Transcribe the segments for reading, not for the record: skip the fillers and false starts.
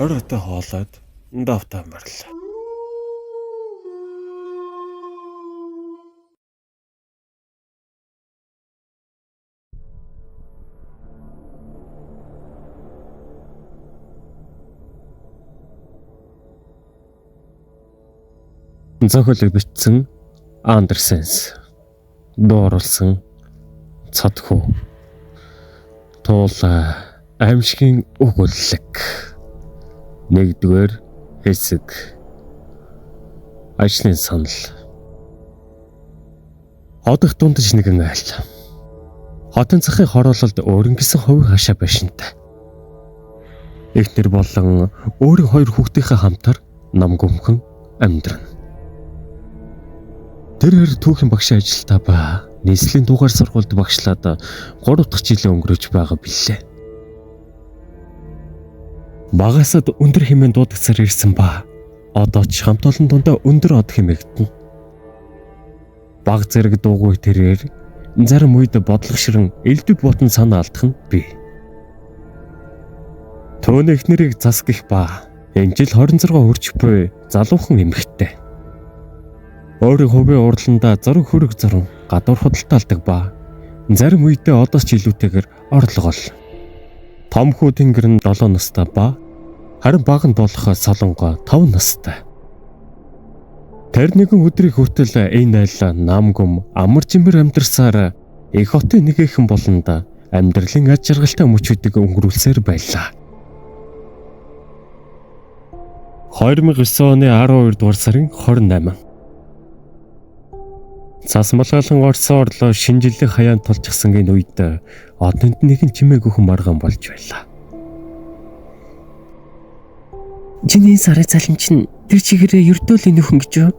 Оройтой хоолойд давтаа морил. Зохиолыг бичсэн Андерсенс. Дууруулсан Цадхүү. Туулаа аимшигын өгүүлэг. 1-р хэсэг. Ажлын санал. Одох дундаж нэгэн айл. Хотын захын хороололд өөрөнгөсөн хувийн хашаа байшинтай. Эхнэр болон өөрийн 2 хүүхдийнхээ хамтар нам гүмхэн амьдрана. Тэр түүхийн багшийн ажилтаа ба нийслэлийн дугаар сургуульд багшлаад 3 дахь жилээ өнгөрөөж байгаа билээ. Багасад өндөр хэмээн дуудагцаар ирсэн ба одоо ч хамт олон дундаа өндөр од хэмээгдэнэ. Баг зэрэг дуугүй тэрээр зарим үед бодлогошрон элдв ботон санаа алдах нь бий. Төвний эхнэрийг засгих ба энэ жил 26 хүрч буй залуухан эмэгтэй. Өөрийн хувийн урдландаа зураг хөрөг зуран гадуур худалдаа алдаг ба зарим үедээ одоос ч илүүтэйгээр орлогол. Том хүү тэнгэр нь 7 настай ба харин баганд болох солонгоо 5 настай. Тэр нэгэн өдрийг хүртэл энэ айл нам гүм амар жимбэр амьдарсаар их хотын нэгэн болонд амьдралын аж аргалтай мөчүүдийг өнгөрүүлсээр байлаа. 2009 оны 12 дугаар сарын 28. Цас малгалан Орсын орлоо шинэ жилийн хаяанд тулчихсан энэ үед одонд нэгэн чимээг өхөн маргаан болж байлаа. Чиний сарын цалин чинь тэр чигээрээ ердөөлийн нөхөн гэж юу?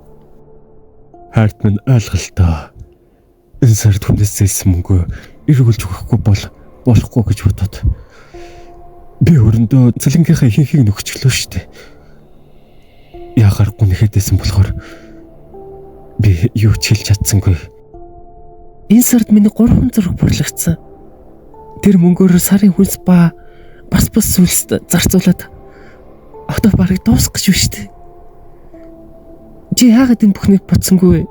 Хайрт минь ойлголтоо. Энэ сард хүнээс зээсэн мөнгөө эргүүлж өгөхгүй болохгүй гэж бодоод би өрөндөө цалингийнхаа ихэнхийг нөхчлөө штэ. Яагаргүй нэхэдсэн болохоор би юу ч хэлж чадсангүй. Энэ сард миний 3 зураг бурлагдсан. Тэр мөнгөөр сарын хүнс ба бас зүйлсд зарцуулаад одоо барыг дуусгах гэж байна штэ. Чи яагаад энэ бүхнийг бодсонгүй вэ?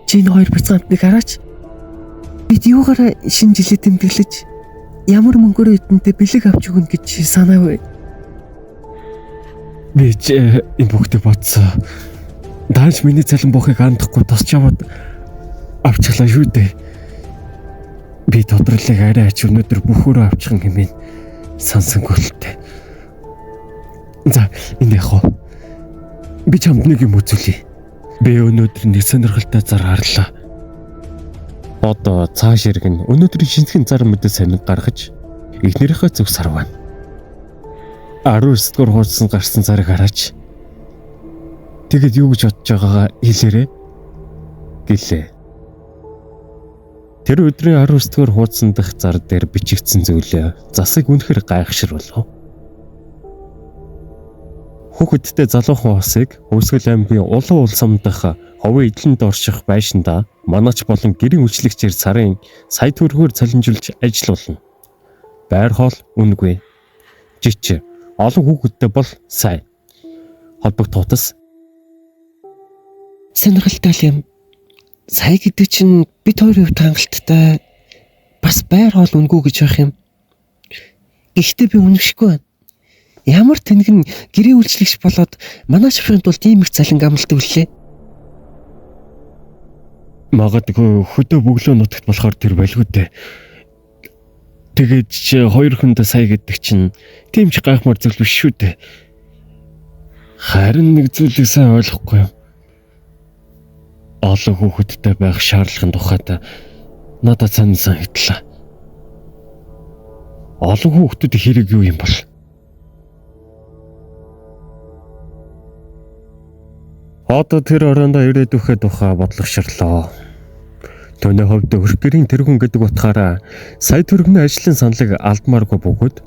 Чи энэ 2 процентыг хараач. Бид юугаараа шинэ жилээ тэмдэглэж ямар мөнгөөр эдэнтэй бэлэг авч өгнө гэж санаав. Би ч энэ бүхнийг бодсон. Даанч миний цалин бохыг андахгүй тосч яваад авчлаа шүү дээ. Би тодрлыг арай ач өнөдөр бүхөрөө авчихсан хэмээн сонсонгүй л дээ. За энэ яах вэ? Би чамд нэг юм үзүүлье. Би өнөөдөр нэг сонирхолтой зар харлаа. Одоо цааш иргэн өнөөдрийн шинэхэн зар мэдээ сониг гаргаж эхнэрийнхээ зөв сарвана. 19 дугаар хуудсан гарсан зарыг хараач. Тэгэд юу гэж бодож байгаагаа хэлээрэй гэлээ. Тэр өдрийн 19 дугаар хуудсан дахь зар дээр бичигдсэн зүйлээ засыг үнэхээр гайхшруулв. Хүүхэдтэй залуухан усыг Өвсгөл аймгийн улан улсам дахь ховын эдлэнд орших байшинда манаач болон гэрийн үйлчлэгчээр сарын сая төгрөгөөр цалинжуулж ажиллуулна. Байр хоол үнэгүй. Жич олон хүүхэдтэй бол сайн. Холбогдохоос сонирхолтой юм. Сая гэдэг чинь бид хоёрын хувьд хангалттай бас байр хоол үнгүй гэж байх юм. Гэхдээ би үнэшгүй байна. Ямар тэнгэн гэрээ үйлчлэгч болоод манай шавхын тулд ийм их цалин амлалт өглөө. Магадгүй хөдөө бөглөө нутагт болохоор тэр байлгүй дээ. Тэгээд чи 2 хүнд сая гэдэг чинь тийм ч гайхмаар зүйл биш шүү дээ. Харин нэг зүйлийг сайн ойлгохгүй юм. Олон хүүхэдтэй байх шаардлагын тухайд надад санагдлаа. Олон хүүхдүүд хэрэг юу юм бол? Одоо тэр орондоо ирээдүйхээ тухай бодлогошрлоо. Төвний хувьд өрх гэрийн тэргүүн гэдэг утгаараа сая төгрөгийн ажлын саналыг алдмааргүй бөгөөд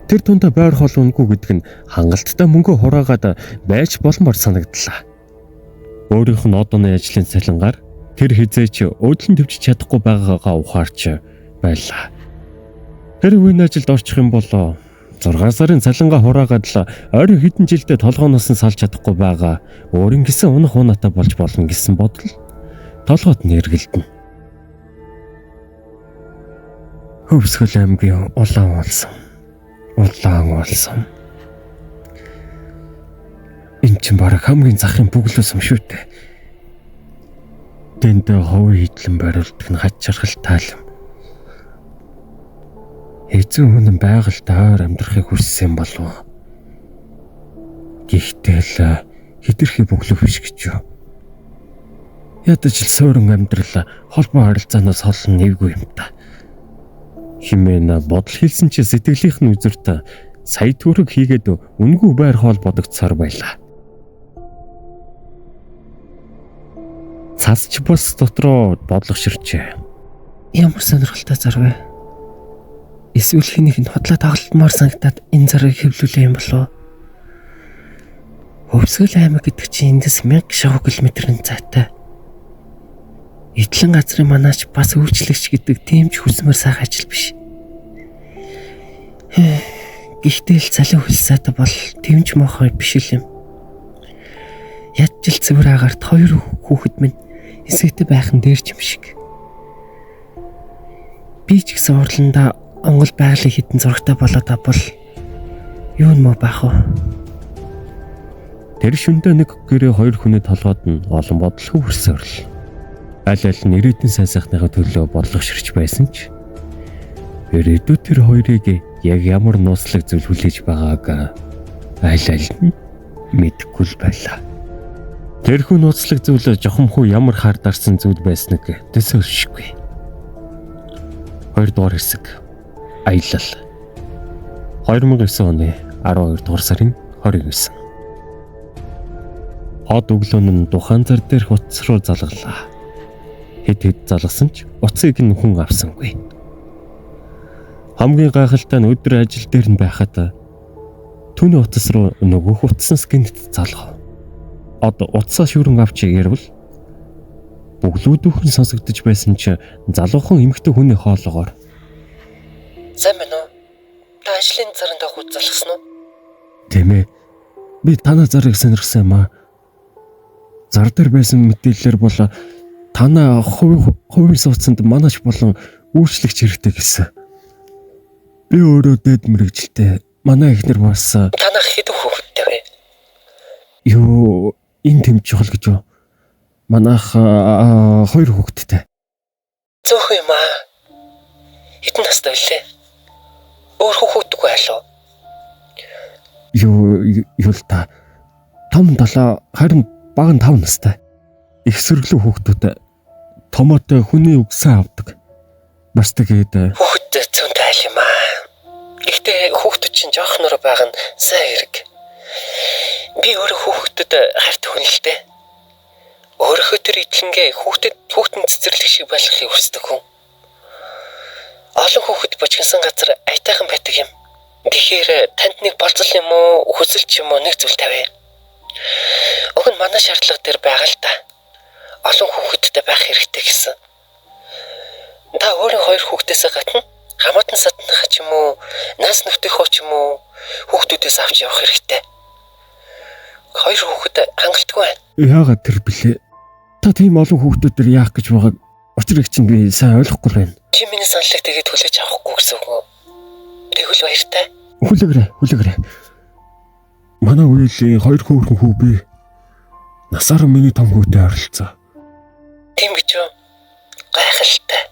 тэр тундаа байр хоол үнэгүй гэдэг нь хангалттай мөнгө хураагаад байж боломоор санагдлаа. Өөрийнх нь одооны ажлын цалингаар тэр хизээч өөдлөн төвч чадахгүй байгаагаа ухаарч байлаа. Тэр үеийн ажилд орчих юм бол 6 сарын цалингаа хураагаад л ойрын хэдэн жилдээ толгооноос нь салж чадахгүй байгаа. Өөрийн гисэн унах унаатай болж болно гэсэн бодол толгойд нь эргэлдэнэ. Хөвсгөл аймгийн улаан улсан. Энэ ч бараг хамгийн захын бүглөөс юм шүү дээ. Тэндээ ховын хидлэн барилдаг нь хач чаргал таалам. Эзэн хүн байгальтай ойр амьдрахыг хүссэн болов. Гэхдээ л хэтэрхий бүглөө биш гэж юу. Ядаж л суурин амьдрал холбоо харилцаанаас холн нэвгүй юм та. Химээн бодол хэлсэн чи сэтгэлийнх нь үзүрт сая төгрөг хийгээд үнгүй байр хоол бодогдсоор байлаа. Цасч бас дотроо бодлогоширчээ. Ямар сонирхолтой зар вэ? Эсвэл хэнийг нь хотлоо тоглолтмоор санагдаад энэ зарыг хэвлүүлээ юм болов? Хөвсгөл аймаг гэдэг чинь эндээс 1000 шавуу километрийн зайтай. Эдлэн газрын манаач бас үйлчлэгч гэдэг тийм ч хүсмэр сайхан ажил биш. Гэхдээ л цалин хөлсөөд бол тэмч мохой биш л юм. Ядчил цэвэр агаарт 2 хүүхэд минь эсэгтэй байх нь дээр ч юм шиг. Би ч гэсэн урландаа Монгол байгалийн хитэн зурагтай болоод авбал юу нэ баах вэ? Тэр шөндөө нэг гэрээ 2 хүний толгойд нь олон бодлого хүрсэрл. Аль аль нь ирээдүйн сайн сайхныхаа төлөө бодлогоширч байсан ч ирээдүйд тэр хоёрыг яг ямар нууцлаг зүйл хүлээж байгааг аль аль нь мэдэхгүй л байлаа. Тэрхүү нууцлаг зүйл жохомхоо ямар хар дарсан зүйл байсныг төсөөлшгүй. 2 дугаар хэсэг. Аялал. 2009 оны 12 дугаар сарын 29. Хот өглөөн нь тухайн зар дээрх утас руу залгалаа. Хэд залгасан ч утсыг нь хүн авсангүй. Хамгийн гайхалтай нь өдөр ажил дээр нь байхад түүний утас руу нөгөөх утаснаас гинт залгав. Утсаа шүрэн авч ярил бүглүүдүүхэн сонсогдож байсан ч залуухан эмэгтэй хүний хоолоогоор сайн байна уу? Та ажлын заранд хут залгасан уу? Тийм ээ. Би танаа зарыг сонирхсан юм аа. Зар дээр байсан мэдээлэлээр бол танаа хувийн сууцанд манаач болон үйлчлэгч хэрэгтэй гэсэн. Би өөрөө дээд мэрэгчлээ. Манай эхнэр бас танах хэдэн хүүхэдтэй вэ? Юу, энэ тэм чухал гэж юу? Манайх 2 хүүхэдтэй. Зөөх юм аа. Хэдэн настай вэ? Өөр хүүхэдгүй алуу? Юу л та. Том 7 харин бага нь 5 настай. Их сөрөглөө хүүхдүүд томоотой хүний үгсэн авдаг. Бас тэгээд хүүхэдтэй зөнтэй айл юм аа. Гэхдээ хүүхдүүд чинь жоохноор байгаа нь сайн хэрэг. Би өөрөө хүүхдүүд хайртай хүн л дээ. Өөрөөхөө тэр идэлнгээ хүүхдэн цэцэрлэг шиг болохыг хүсдэг хүн. Олон хүүхэд бочгонсон газар аятайхан байдаг юм. Тэгэхээр танд нэг болцол юм уу, хүсэлч юм уу нэг зүйл тавь. Уг нь манай шаардлага дээр байгаа л да. Олон хүүхэдтэй байх хэрэгтэй гэсэн. Та өөрөө 2 хүүхдээсээ гадна хамаатан саднахаа ч юм уу, нас нөхдийнхөө ч юм уу хүүхдүүдээс авч явах хэрэгтэй. 2 хүүхэд хангалтгүй байна. Яагаад тэр блэ? Та тийм олон хүүхдүүдээр яах гэж байгааг учрыг чинь би сайн ойлгохгүй байна. Чи миний саналыг тэгээд хүлээж авахгүй гэсэн үг үү? Тэгвэл баяртай. Хүлээгээрэй. Манай үеийн 2 хүүхэн хүү би. Насаараа миний том хүүтэй харилцаа. Тийм гэж юу? Гайхалтай.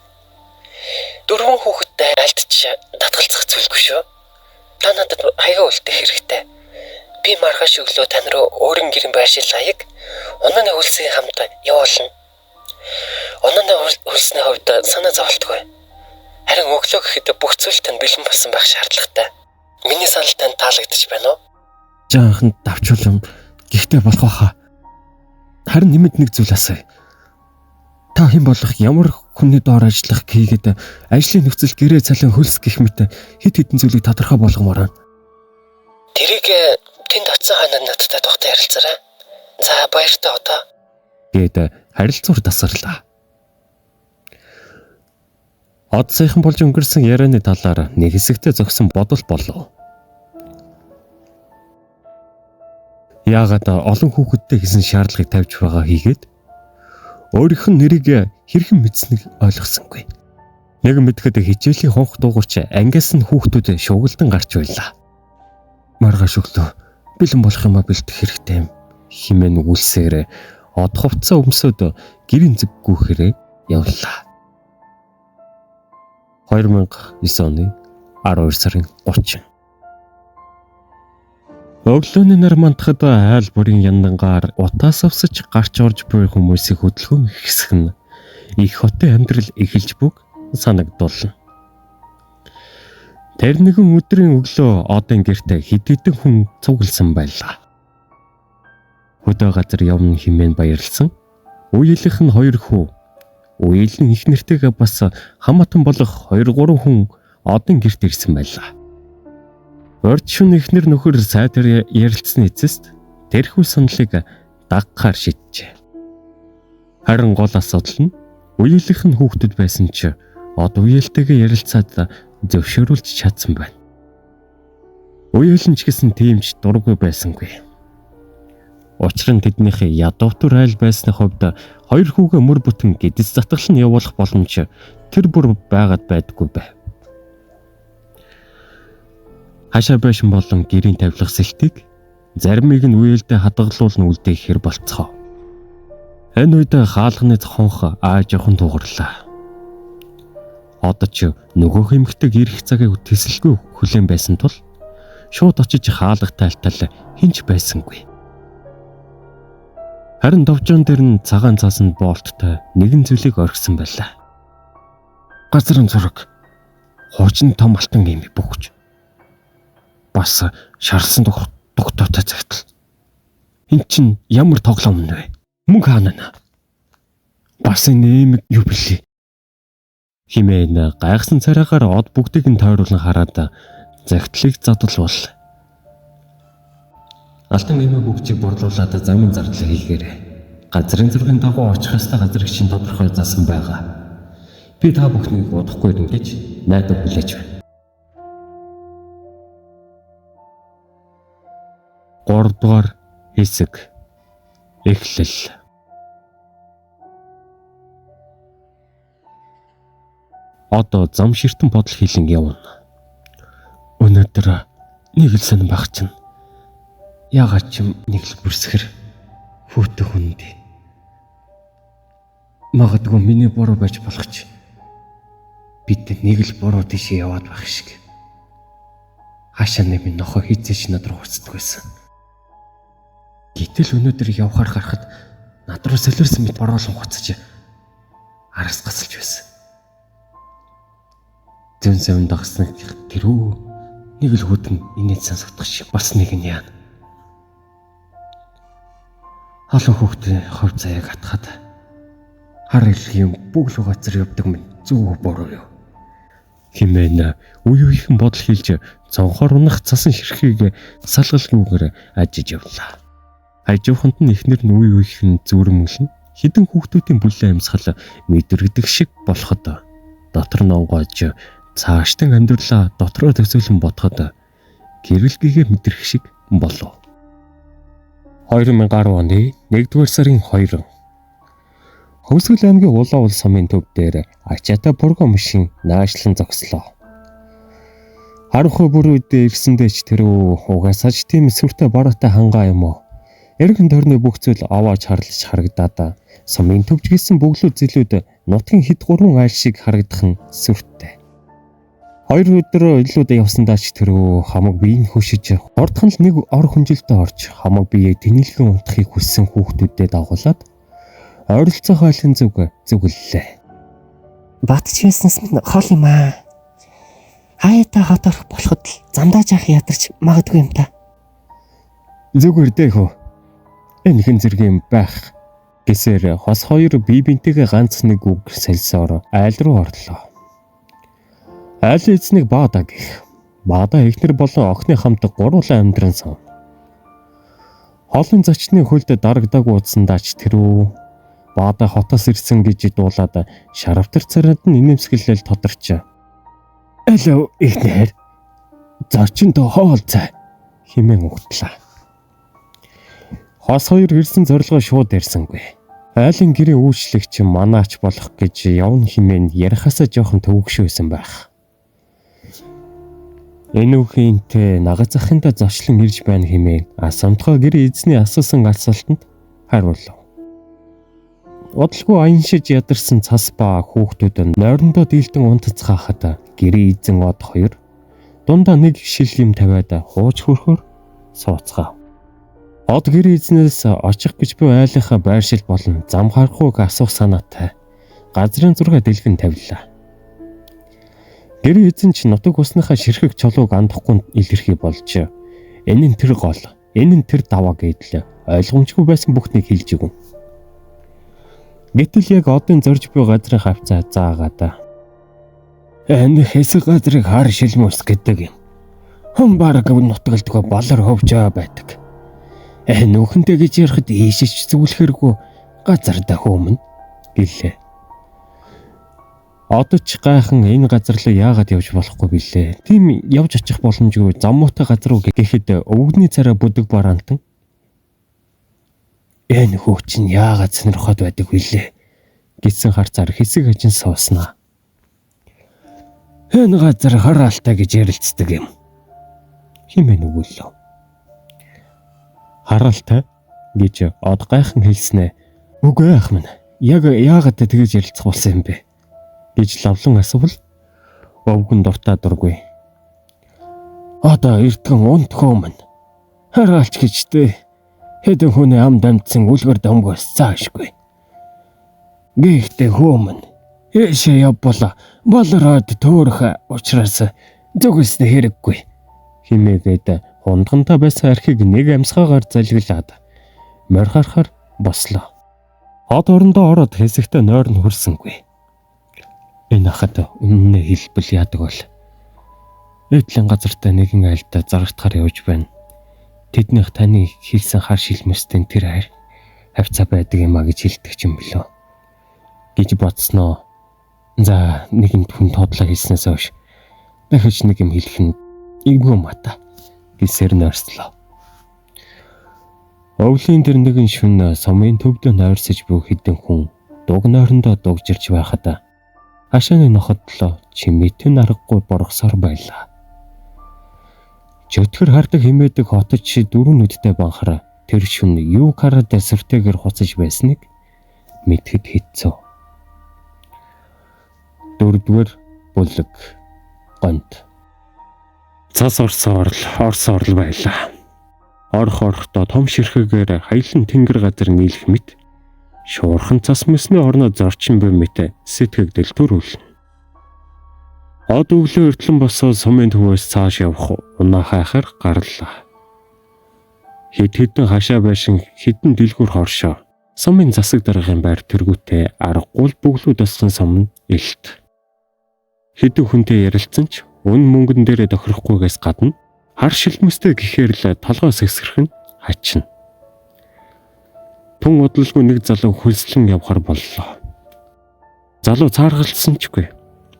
4 хүүхэдтэй альдч татгалзах зүйлгүй шүү. Та надад хаяга үлдэх хэрэгтэй. Би маргааш өглөө тань руу өөрийн гэрийн байршил хаяг унааны хөлсийн хамт явуулна. Унааны хөлсний хувьд санаа зовлтгүй. Харин өглөө гэхэд бүх зүйл тань бэлэн болсон байх шаардлагатай. Миний санал танд таалагдчих байна уу? Жаахан давчуулам. Гэхдээ болох байхаа. Харин нэмэт нэг зүйл асууя. Та хэн болох ямар хүний доор ажиллах хийгээд ажлын нөхцөл гэрээ цалин хөлс гэх мэт хэд хэдэн зүйлийг тодорхой болгомоор байна. Тэрийг тэнд очисон ханаад надтай тогтоо ярилцаарай. За баяртай одоо. Гээд харилцуур тасарлаа. Од сайхан болж өнгөрсөн ярианы талаар нэг хэсэгтээ зогсон бодол болов. Яагаад олон хүүхэдтэй гэсэн шаардлагыг тавьж байгаа хийгээд өөрийнх нь нэрийг хэрхэн мэдсэнийг ойлгосонгүй. Нэгэн мэдэхэд хичээлийн хонх дуугарч ангиас нь хүүхдүүд шуугилдан гарч байлаа. Маргааш өглөө бэлэн болох юмаа бэлдэх хэрэгтэй юм хэмээн үлсээр од хувцас өмсөд гэрийн зүг гүйхээрээ явлаа. 2009 оны 12 сарын 30. Өглөөний нар мантахад айл бүрийн яндангаар утаас авсаж гарч орж буй хүмүүсийг хөдөлгөөн ихсэх нь их хотын амьдрал эхэлж бүг санагдуулна. Тэр нэгэн өдрийн өглөө одын гэртээ хэд хэдэн хүн цугласан байлаа. Хөдөө газар явна хэмээн баярлсан. Үеийнх нь 2 хүү, үеийн их нэртэйгээ бас хамаатан болох 2-3 хүн одын гэрт ирсэн байлаа. Урд шөнө ихнэр нөхөр сайтар ярилцсны эцэст тэрхүү саналыг дагахаар шийджээ. Харин гол асуудал нь үеийнх нь хүүхдүүд байсан ч од үеэлтэйгээ ярилцаад зөвшөөрүүлж чадсан байна. Үеэлэн ч гэсэн тиймч дургүй байсангүй. Учир нь тэднийхээ ядуутар айл байсны хувьд 2 хүүгээ мөр бүтэн гэдэс затгал нь явуулах боломж тэр бүр байгаад байдаггүй байв. Хашаа байшин болон гэрийн тавилах сэлтийг заримыг нь үеэлдээ хадгалуулн үлдээхээр болцгоо. Энэ үед хаалганы хонх ааж явахын туугарлаа. Одоо ч нөгөө эмэгтэйг ирэх цагийг төсөлгүй хүлээн байсан тул шууд очиж хаалга тайлтал хинч байсангүй. Харин довжоон дээр нь цагаан цаасанд болттой нэгэн зүйлийг орхисон байлаа. Газрын зураг хуучин том алтан гэмиг бөгж. Бас шарлсан тогтоотой загтал. Энд чинь ямар тоглоом вэ? Мөнгө хаана? Бас нэмэг юу бэлээ? Химэн гайхсан царайгаар од бүгдийг нь тойруулан хараад загтлыг задулвал. Алтан гэмиг бүгжийг борлуулад замын зардлыг хийгээрэй. Газрын зургийн дагуу очих ёстой газрыг чинь тодорхой заасан байгаа. Би та бүхнийг удахгүй ирнэ гэж найдаж хүлээж байна. 3 дугаар хэсэг эхлэл. Одоо зам ширтэн бодол хийлэн явна. Өнөөдөр нэг л сонирн баг чинь. Яагаад ч нэг л бүрсгэр хүүтэй хүнд. Магадгүй миний буруу байж болох ч бид нэг л буруу тийш яваад байх шиг. Хаашаа нэмэн нохоо хийцээч над руу хуцдаг байсан. Гэтэл өнөөдөр явхаар гарахад над руу солиорсон мэт бороолон хуцаж араас гасалж байсан. Зүүн савнд дагсныг тэрүү нэг л хөдөн инээд сонсогдох шиг бас нэг нь яана. Халуун хүүхдийн хов заяаг хатахад хар илгийн бүглүү газар явдаг минь зөв буруу юу? Химэн үеийнхэн бодол хийлж цонхоор унах цасан ширхгийг салгалгүйгээр ажиж явлаа. Хажууханд нь ихнэр нь үеийнхэн зүрмгэлэн хідэн хүүхдүүдийн бүлээн амьсгал мэдрэгдэх шиг болоход дотор нь онгойж цаашдын амьдралаа дотроо төсөөлөн бодоход гэрэлгийгээ мэдрэх шиг болов. 2010 оны 1-р сарын 2 Хөвсгөл аймгийн Улаан ул сумын төв дээр ачаатай бурган машин наашлан зогслоо. Харанхуй бүр үед ирсэндээ ч тэр угаасаач тийм сүртэй бороотой хангаа юм уу? Эргэн тойрны бүх зүйл аваач харлаж харагдаад сумын төвч гисэн бөглүүд зэлүүд нутгийн хэд 3 айл шиг харагдах нь сүртэй. 2 өдөр илүүд явсандаа ч тэр хамаг биеийн хөшиж ордох нь нэг ор хүнжилтэд орж хамаг биеэ тэнэлхэн унтахыг хүссэн хүүхдүүдэд дагуулад ойролцоо хойлон зүгэллээ. Батчээснээс минь хол юм аа. Хаяатаа хоторох болоход л замдаа жаах ядарч магадгүй юм та. Зүгээр дээ хөө. Энэ хэн зэрэг юм байх гэсээр хос 2 бие бинтэйгээ ганц нэг үг сэлсоор айл руу орлоо. Айл эзнийг Баада гэх. Баада ихнэр болон охины хамт гурван амьдран сав. Хоолын зочны хөлд дарагдаг уудсандаа ч тэрүү Баада хотоос ирсэн гэж дуулаад шаравтар царайнд нь инэмсгэлэл тодорч. Алуу ихнэр. Зочинд хоол цай хэмээн угтлаа. Хос хоёр ирсэн зорилгоо шууд ярьсангүй. Айлын гэрээ үйлчлэгч манаач болох гэж явна хэмээн ярихасаа жоохон төвөгшөөсөн байх. Энэ үхийнтэй нагаз захында зочлон ирж байна хэмээн асамтгай гэр эзний асуусан асуултанд хариулв. Удалгүй аяншиж ядарсан цас ба хүүхдүүд нь нойрондоо дийлдэн унтцгаахад гэрээ эзэн од хоёр дундаа нэг шил юм тавиад хууч хөрхөр сууцгаав. Од гэрээ эзнээс очих гэж буй айлынхаа байршил болон зам харахууг асуух санаатай газрын зургаа дэлгэн тавилаа. Гэрээ эзэн ч нутаг усныхаа ширхэг чулууг андахгүй илэрхий болж энэ нь тэр гол, энэ нь тэр даваа гэдэл ойлгомжгүй байсан бүхнийг хэлж өгнө. Гэтэл яг одын зорж буй газрын хавцаа заагаад энэ хэсэг газрыг хар шилмөс гэдэг юм. Хүн бараг нутгалдгаа болор хөвжөө байдаг. Нөхөнтэй гэж ярихад ийшэж зүглэхэргүй газар дахиумэн гэлээ. Одоо ч гайхан энэ газар руу яагаад явж болохгүй билээ. Тийм явж очих боломжгүй замуутай газар руу гэхэд өвгөний царай бүдэг бараантан энэ хөөч нь яагаад сонирхоод байдаг вүлээ гэсэн харцаар хэсэг ажин сууснаа. Энэ газар хараалтай гэж ярилцдаг юм хэмээн өгүүлв. Хараалтай гэж од гайхан хэлснэ. Үгүй ах минь яг яагаад тэгэж ярилцах болсон юм бэ гэж лавлан асуувал өвгөн дуртай дургүй. Одоо эртхэн унтхөө минь хараалч гэжтэй хэдэн хүний ам дамжсан үлгэр домгоос цаашгүй. Гэхдээ хөөмн эшээ явбала болороод төөрөх учраас зүгэснэ хэрэггүй химээгээд хундгантаа байсан архийг нэг амсгаагаар залгилаад морхархаар бослоо. Од орондоо ороод хэсэгтээ нойр нь хөрсөнгүй. Энэ хахад өмнө хэлбэл яадаг бол эдлэн газартай нэгэн айлдаа зарагтахаар явж байна. Тэднийх таны хэлсэн хар шилмэстэн тэр хавцаа байдаг юм а гэж хэлдэг юм билүү гэж бодсноо. За нэгэн хүн тодлоо хэлснээс хойш дахиж нэг юм хэлэх нь эвгүй мата гэсээр нойрслоо. Өвлийн тэр нэгэн шөнө сумын төвдөө нойрсож буй хэдэн хүн дуг нойрондоо дугжирч байхад хашааны ноходлоо чимээтэй аргагүй боргосоор байлаа. Чөтгөр хардаг хэмээдэг хотод чи дөрөв нүдтэй банхара тэр шөнө юу хараад сүртэйгэр хуцаж байсныг мэдхэд хэцүү. Дөрөвдүгээр бүлэг гонт. Цас орсоор л байлаа. Орхдоо том ширхэгээр хаялан тэнгэр газар нийлэх мэт шуурхан цас мэсний орноо зорчин буй мэт сэтгэгдэл төрүүлнэ. Од өглөө эртлэн босоод сумын төвөөс цааш явах унаа хайхаар гарлаа. Хэд хэдэн хашаа байшин хэдэн дэлгүүр хоршоо сумын засаг даргын байр тэргүүтээ аргагүй бүглүүд боссон сум нь илт. Хэдэн хүнтэй ярилцсан ч өн мөнгөн дээрээ тохирохгүйгээс гадна хар шилмэстэй гэхээр л толгоос хэсгэрх нь хачна. Тун удалгүй нэг залуу хөлслөн явхаар боллоо. Залуу цааргалсан чгүй.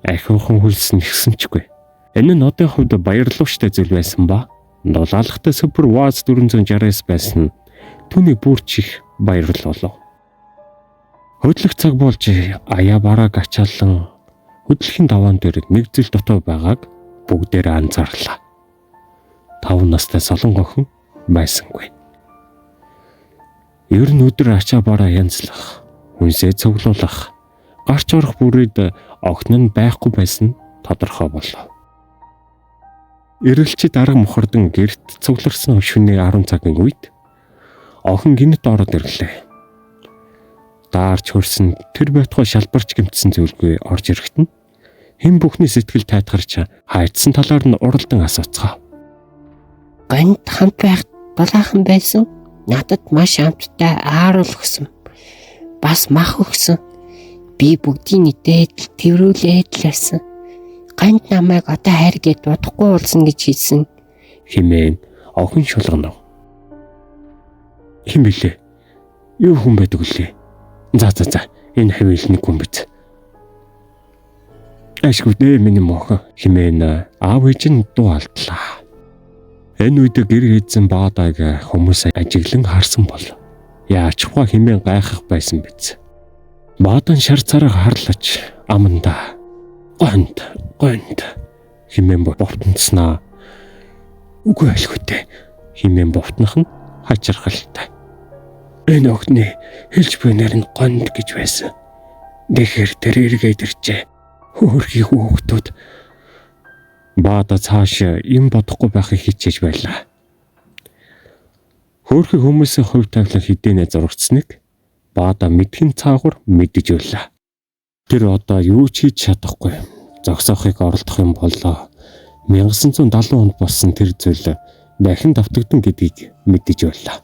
Ахиухан хөлс нэгсэн чгүй. Энэ нь одын хувьд баярлууштай зүйл байсан ба дулаалгатай супер ВАЗ 460-аас байсан түүний бүрч их баярлуулав. Хөдлөх цаг болж аяа барааг ачаалан хөдлөхийн даваан дээр нэг зүйл дутуу байгааг бүгдээрээ анзаарлаа. 5 настай солон охин байсангүй. Ер нь өдөр ачаа бараа янзлах, хүнсээ цуглуулах, гарч орох бүрээд охин нь байхгүй байсан тодорхой болов. Эргэлчид арга мухардан гэрт цугларсан шөнийн 10 цагийн үед охин гинт ороод ирлээ. Даарч хөрсөн тэр байтугай шалбарч гэмтсэн зүйлгүй орж ирэхэд нь хэн бүхний сэтгэл тайтгарч хайцсан талаар нь уралдан асууцгаа. Ганд хамт байх балаахан байсан. Надад маш амттай ааруул өгсөн. Бас мах өгсөн. Би бүгдийн идээд тэрүүлээд л байсан. Ганд намайг одоо хайр гэд бодохгүй болсон гэж хэлсэн хэмээн охин шулганав. Хэн бэлээ? Юу хүн байдаг үлээ? За энэ хавил нэг хүн биз. Ашгүй дээ миний мохон хэмээн аав ээж нь дуу алдлаа. Энэ үед гэр хийсэн баадаг хүмүүс ажиглан харсан бол яачхва хэмээн гайхах байсан биз. Баадан шар цараа харлаж аманда гонд хэмээн бовтонцснаа. Үгүй айлхүйтэй хэмээн бовтнох нь хачирхалтай. Энэ огтны хэлж буй нэр нь гонд гэж байсан. Тэгэхэр тэр эргээд иржээ. Хөөрхий хүүхдүүд Баада цааш юм бодохгүй байхыг хичээж байлаа. Хөөрхий хүмүүсийн хувь тавилан хэдийнэ зурагцсныг Баада мэдхэн цаагуур мэдэж байлаа. Тэр одоо юу ч хийж чадахгүй. Зогсоохыг оролдох юм бол 1970 онд болсон тэр зүйл дахин давтагдана гэдгийг мэдэж байлаа.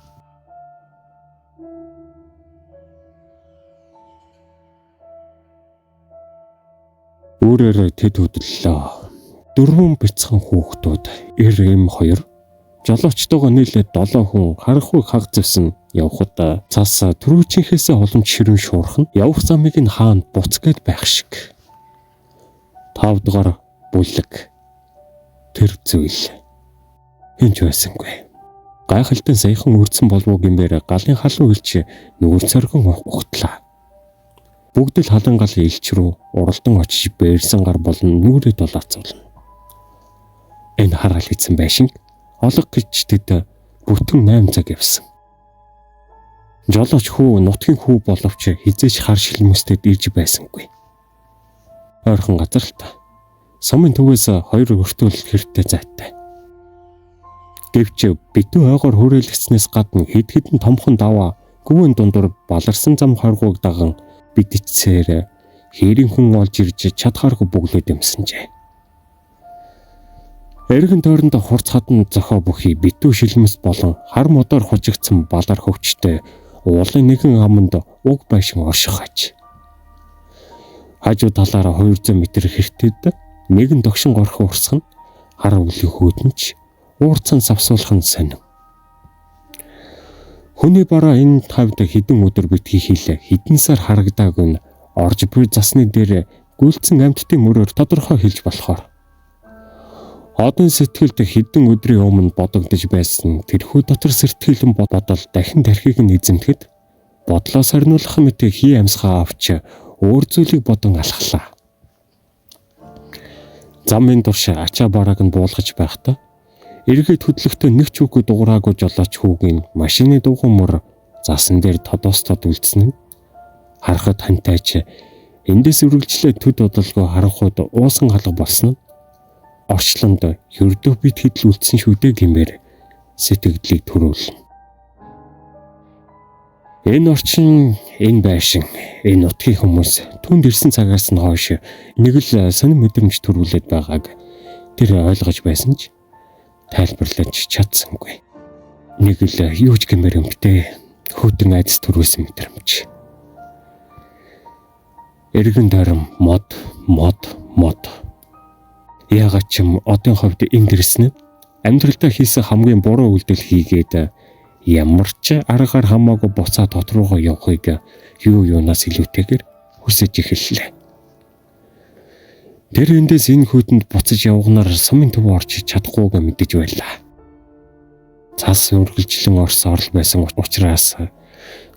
Өөрөөр тэд хөдлөлөө. 4 бяцхан хүүхдүүд эр2 жолоочтойгоо нийлээд 7 хүн харахгүй хаг зэвсэн явхад цаас түрүүчийнхээс олон ширүүн шуурх нь явах замыг нь хаанд буцгээд байх шиг. 5 дугаар бүлэг тэр зүйл хинч байсангүй. Гайхалтай саяхан үрдсэн болов гэмээр галын халуун илч нүүр цоргон ухтлаа. Бүгд л халан гал илч рүү уралдан очиж бээрсэн гар болон нүрээ дулаацуулна. Энэ хараал хийсэн байшин олог гэж тэд бүтэн 8 цаг явсан. Жолооч хүү нутгийн хүү боловч хизээч хар шилмэстэд ирж байсангүй. Ойрхон газар л та. Сумын төвөөс 2 өртөөл хэртэй зайтай. Гэвч битүү ойгоор хүрээлгцнээс гадна хэд хэдэн томхон даваа гүвэн дундар баларсан зам хоргууг даган бидицээр хэрийнхэн олж ирж чадхааргүй бүглүүд юмсанжээ. Эргэн тойронд хурц хадан зохио бүхий битүү шилмэс болон хар модоор хожигдсан балар хөвчтэй уулын нэгэн аманд уг байшин орших аж. Хажуу талаараа 200 м хэртэд нэгэн догшин горхон урсган хар өвлийн хөөдөнч уурцан савсуулах нь сонин. Хүний бараа энэ тавьд хідэн өдөр битгий хийлээ хідэн сар харагдаагүй нь орж буй засны дээр гүйлцэн амьтдын мөрөөр тодорхой хэлж болохоор. Одон сэтгэлд хідэн өдрийн өмнө бодогдож байсан тэрхүү дотор сэртгэлэн бодол дахин тархийг нь эзэмтгэд бодлоо сорниулах мэт хий амьсгаа авч өөр зүйлийг бодон алхлаа. Замын турш ачаа барааг нь буулгаж байхдаа эргээд хөдлөختөө нэг ч үгүй дуураагүй жолооч хүүгийн машины дугуй мөр засан дээр тодоостод үлдсэн нь харахад хантайч эндээс үргэлжлээ төд бодолгүй харахад уусан халга болсон нь орчлонд хөрдөө бит хидл үлдсэн шүү дээ гэмээр сэтгэлдлийг төрүүлнэ. Энэ орчин, энэ байшин, энэ нутгийн хүмүүс түнд ирсэн цагаас нь хойш нэг л сонир мэдрэмж төрүүлээд байгааг тэр ойлгож байсан ч тайлбарлаж чадсангүй. Нэг л юу ч гэмээр өмтэй хөдөн айдас төрүүлсэн мэдрэмж. Эргэн тойрон мод. Яагаад ч юм одын хувьд энд ирсэн нь амьдралдаа хийсэн хамгийн буруу үйлдэл хийгээд ямар ч аргаар хамаагүй буцаа дотруугаа явахыг юунаас илүүтэйгээр хүсэж эхэллээ. Тэр эндээс энэ хүйтэнд буцаж явганаар сумын төв орж чадахгүйгээ мэдэж байлаа. Цас үргэлжлэн орол байсан учраас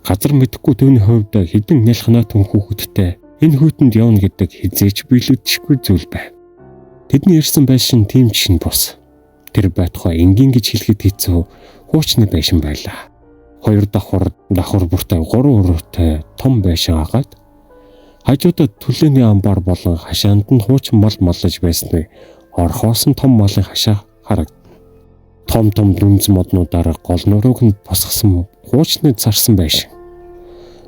газар мэдэхгүй түүний хувьд хідэн нялхнаа түн хүүхэдтэй энэ хүйтэнд явна гэдэг хизээч биелэгдэхгүй зүйл байв. Тэдний ирсэн байшин тийм ч шин бус. Тэр байтугай энгийн гэж хэлэхэд хэцүү хуучны байшин байлаа. 2 давхар бүртэй 3 өрөөтэй том байшин агаад хажуудад түлээний амбар болон хашаанд нь хуучин мал маллаж байсныг орхоосон том малын хашаа харагд. Том дүнз моднуудаар гол нурууг нь босгосон хуучны зарсан байшин.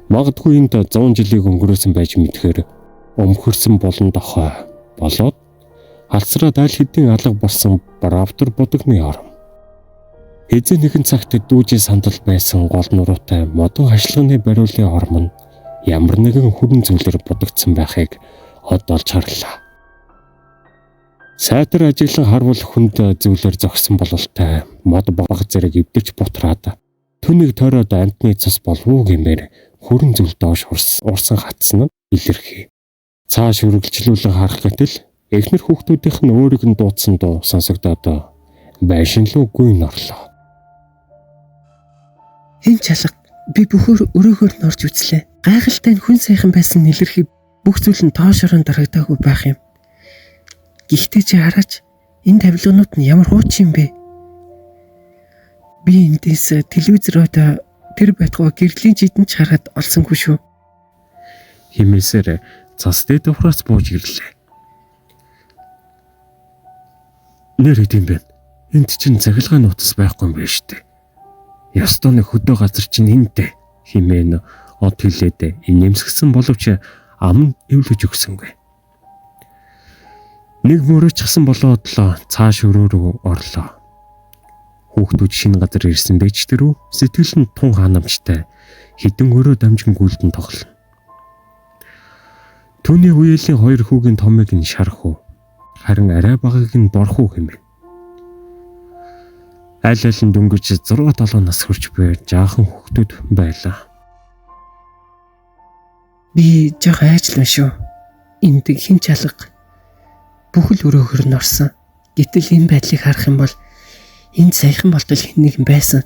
Магадгүй энд 100 жилийг өнгөрөөсөн байж мэдхээр өмхөрсөн болон дохой болоод алсраад аль хэдийн алга болсон бравтер будагны ором. Хэзээ нэгэн цагт дүүжийн сандал байсан гол нуруутай модон хашлагны бариулын ором нь ямар нэгэн хүрэн зүйлээр будагдсан байхыг од олж харлаа. Сайтар ажиглан харвал хүнд зүйлээр зогсон бололтой мод баг зэрэг эвдэж бутраад түүнийг тойроод амтны цус болов уу гэмээр хүрэн зүйл доош урсан хатсан нь илэрхий. Цааш үргэлжлүүлэн харах гэтэл эхнэр хүүхдүүдийнх нь өөрийг нь дуудсан дуу сонсогдоод байшин руу гүйн орлоо. Энэ чалга би бүхөр өрөөгөр норж үзлээ. Гайхалтай нь хүн сайхан байсан илэрхий бүх зүйл нь тоошорон дарагдаагүй байх юм. Гэхдээ чи хараач энэ тавилганууд нь ямар хуучин юм бэ? Би эндээс телевизроод тэр байтугай гэрлийн жидэн ч хараад олсонгүй шүү. Химээсээр цас дээд давхраас бууж ирлээ. Нэр хэдэм бэ? Энд чинь цахилгаан утас байхгүй юм биш үү? Ястон хөдөө газар чинь энтэй химээн од хилээд инээмсгсэн боловч ам нь эвлэж өгсөнгүй. Нэг мөрөчгсөн болоод л цааш өрөө рүү орлоо. Хүүхдүүд шинэ газар ирсэн дэж тэрүү сэтгэл нь тун ханамжтай хідэн өрөө дамжин гүйлдэн тоглоно. Түүний үеэлийн хоёр хүүгийн томыг нь шарах уу, харин арай багыг нь борох уу хэмээн. Аль аль нь дөнгөж 6-7 нас хүрч буй жаахан хүүхдүүд байлаа. Би жоо айжлаа шүү. Энд хин чалга бүхэл өрөөгөр нь орсон. Гэтэл энэ байдлыг харах юм бол энд саяхан болтол хэн нэгэн байсан.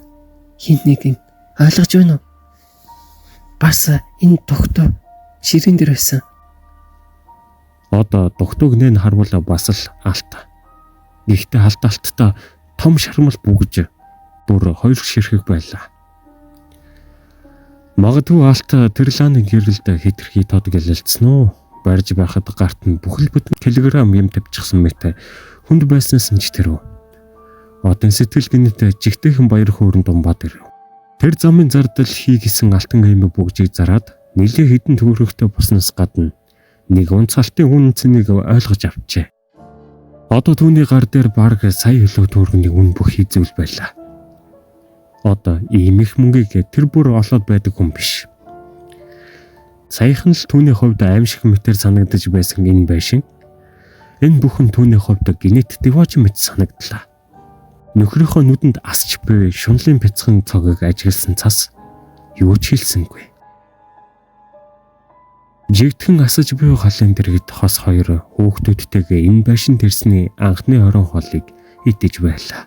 Хин нэг нь ойлгож байна уу? Бас энэ тогтоо ширээн дээр байсан. Одоо дугтуг нэн харвал бас л алт. Гэхдээ халдаалттай том шармал бүгж бүр хоёр ширхэг байлаа. Магадгүй алт тэрлааны гэрэлд хэтэрхий тод гэлэлцсэн үү? Барьж байхад гарт нь бүхэл бүтэн килограмм юм тавьчихсан мэт хүнд байснаас нь ч тэрв. Одон сэтгэл гинэт жигтэйхэн баяр хөөрн думбаад ирэв. Тэр замын зардал хийгсэн алтан аймаг бүгжийг зараад нэлээ хідэн төгрөгтэй боснос гадна нэг унцалтын үн цэнийг ойлгож авчээ. Одоо түүний гар дээр бараг сая хөлөө төгрөгийн үн бүх хийзүүл байлаа. Одоо ийм их мөнгийг тэр бүр олоод байдаг хүн биш. Саяхан л түүний хувьд аимшиг мэтэр санагдаж байсан энэ байшин энэ бүхэн түүний хувьд гинэт девож мэт санагдлаа. Нөхрийнхөө нүдэнд асч буй шунлын бяцхан цогыг ажигласан цас юу ч хэлсэнгүй. Жигтгэн асаж буй халын дэргэд хос хоёр хүүхдүүдтэйгээ энэ байшин тэрсний анхны орон хоолыг идэж байлаа.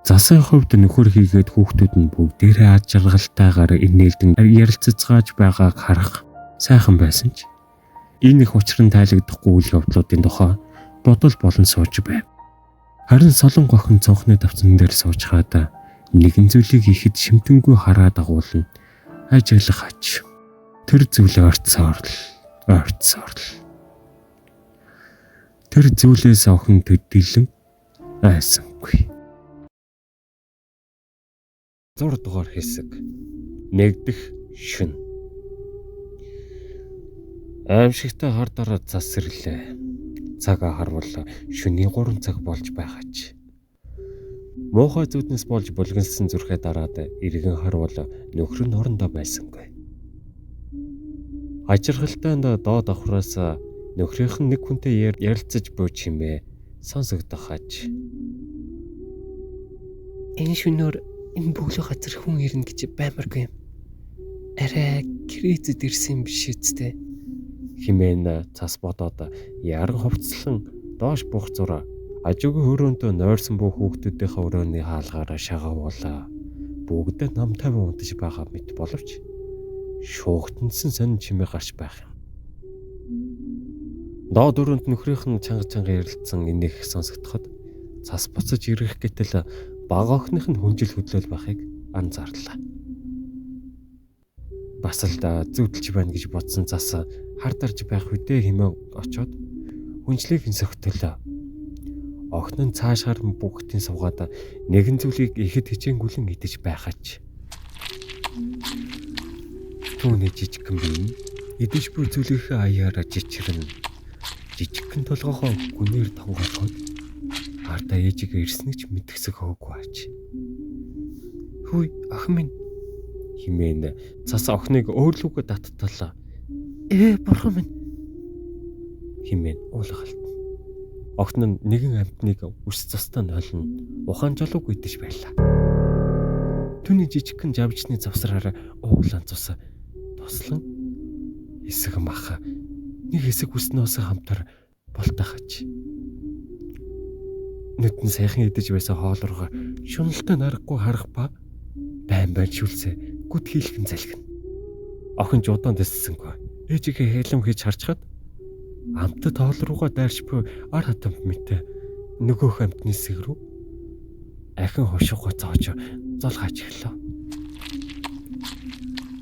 Засгийн хувьд нөхөр хийгээд хүүхдүүд нь бүгдээрээ ад жаргалтайгаар инээлдэн ярилццгааж байгааг харах сайхан байсан ч энэ их учран тайлагдахгүй үйл явдлуудын тухай бодол болон сууж байв. Харин солон гохин цонхны давцан дээр сууж хаад нэгэн зүйлийг ихэд шимтэнгүй хараад агуулна ажиглах ач. Тэр зүйл ойрцоор л. Тэр зүйлээс охин төдийлөн айсангүй. 6 дугаар хэсэг. Нэгдэх шүн. Аимшигтай хар дараа цас сэрлээ. Цагаа харвал шөнийн 3 цаг болж байгаач. Муухай зүуднээс болж булгансан зүрхээ дараад эргэн харвал нөхөр нь орондоо байсангүй. Ажирхалтайнд доод давхраас нөхрийнх нь нэг хүнтэй ярилцаж буй чимээ сонсогдох аж. Энэ шөнөөр энэ бүглөө газар хүн ирнэ гэж баймаргүй юм. Арай крэзэд ирсэн биш үсттэй. Химэн цас бодоод яран хувцлан доош бух зураа ажигүй хөрөөндөө нойрсон бүх хүүхдүүдийнхээ өрөөний хаалгаараа шагавуулаа. Бүгд нам 50 унтаж байгаа мэт боловч шуугтансан сонин чимээ гарч байх юм. Доод өрөөнд нөхрийнх нь чанга ярилцсан энийг сонсогдоход цас буцаж ирэх гэтэл бага охиных нь хүнжил хөдлөл байхыг анзаарлаа. Бас л зүудэлж байна гэж бодсон цас хардарж байх үедээ хэмээн очоод хүнжлийг нь согтолоо. Охин нь цаашаар бүгдийн суугаад нэгэн зүйлийг ихэд хичээнгүлэн идэж байхач. Түүний жижигхэн бие идэж буй зүйлийнхээ аяараа жичрэн жижигхэн толгоохоо гүнээр тавгуулход ардаа ээжигээ ирснийг ч мэдгсэх хөөгүй аач. Хүй охин минь химэн цас охиныг өөрлөгөө датталаа. Бурхан минь химэн уулгалт. Охин нь нэгэн амьтныг үс цастаа нойлно ухаан жолоог идэж байлаа. Түүний жижигхэн жавжны завсраараа уулан цус тослон хэсэг мах нэг хэсэг үснөөс хамтар болтойхаж. Нүд нь сайхан идэж байсан хоол руугаа шуналтай нарахгүй харах ба байн шүлсээ гүт хийлгэн залхина. Охин ч удаан дэссэнгүй. Ээжигээ хэлэм хийж харчхад амтд хоол руугаа дайрч буй ар хатамт мэтэ нөгөөх амтны сэг рүү ахин хошуугаа зоож золгаач эхлэв.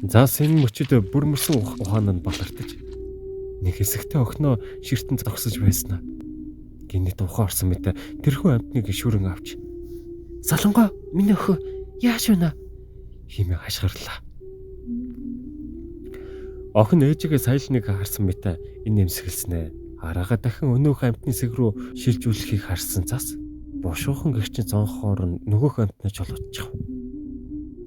Заас энэ мөчөд бүрмөрсөн ухаан нь балартаж нэг хэсэгтээ охиноо ширтэн зогсож байснаа. Гинэт ухаан орсон мэт тэрхүү амтныг шүрэн авч "Солонгоо, миний охин яаш вэ?" хэмээн хашгирлаа. Охин ээжигээ саялныг харсан мэт энэ эмсгэлснээ. Араагаа дахин өнөөх амтны сэг рүү шилжүүлэхийг харсан цаас бушуухан гэрчин цонхоор нь нөгөөх амтнаа чулуучив.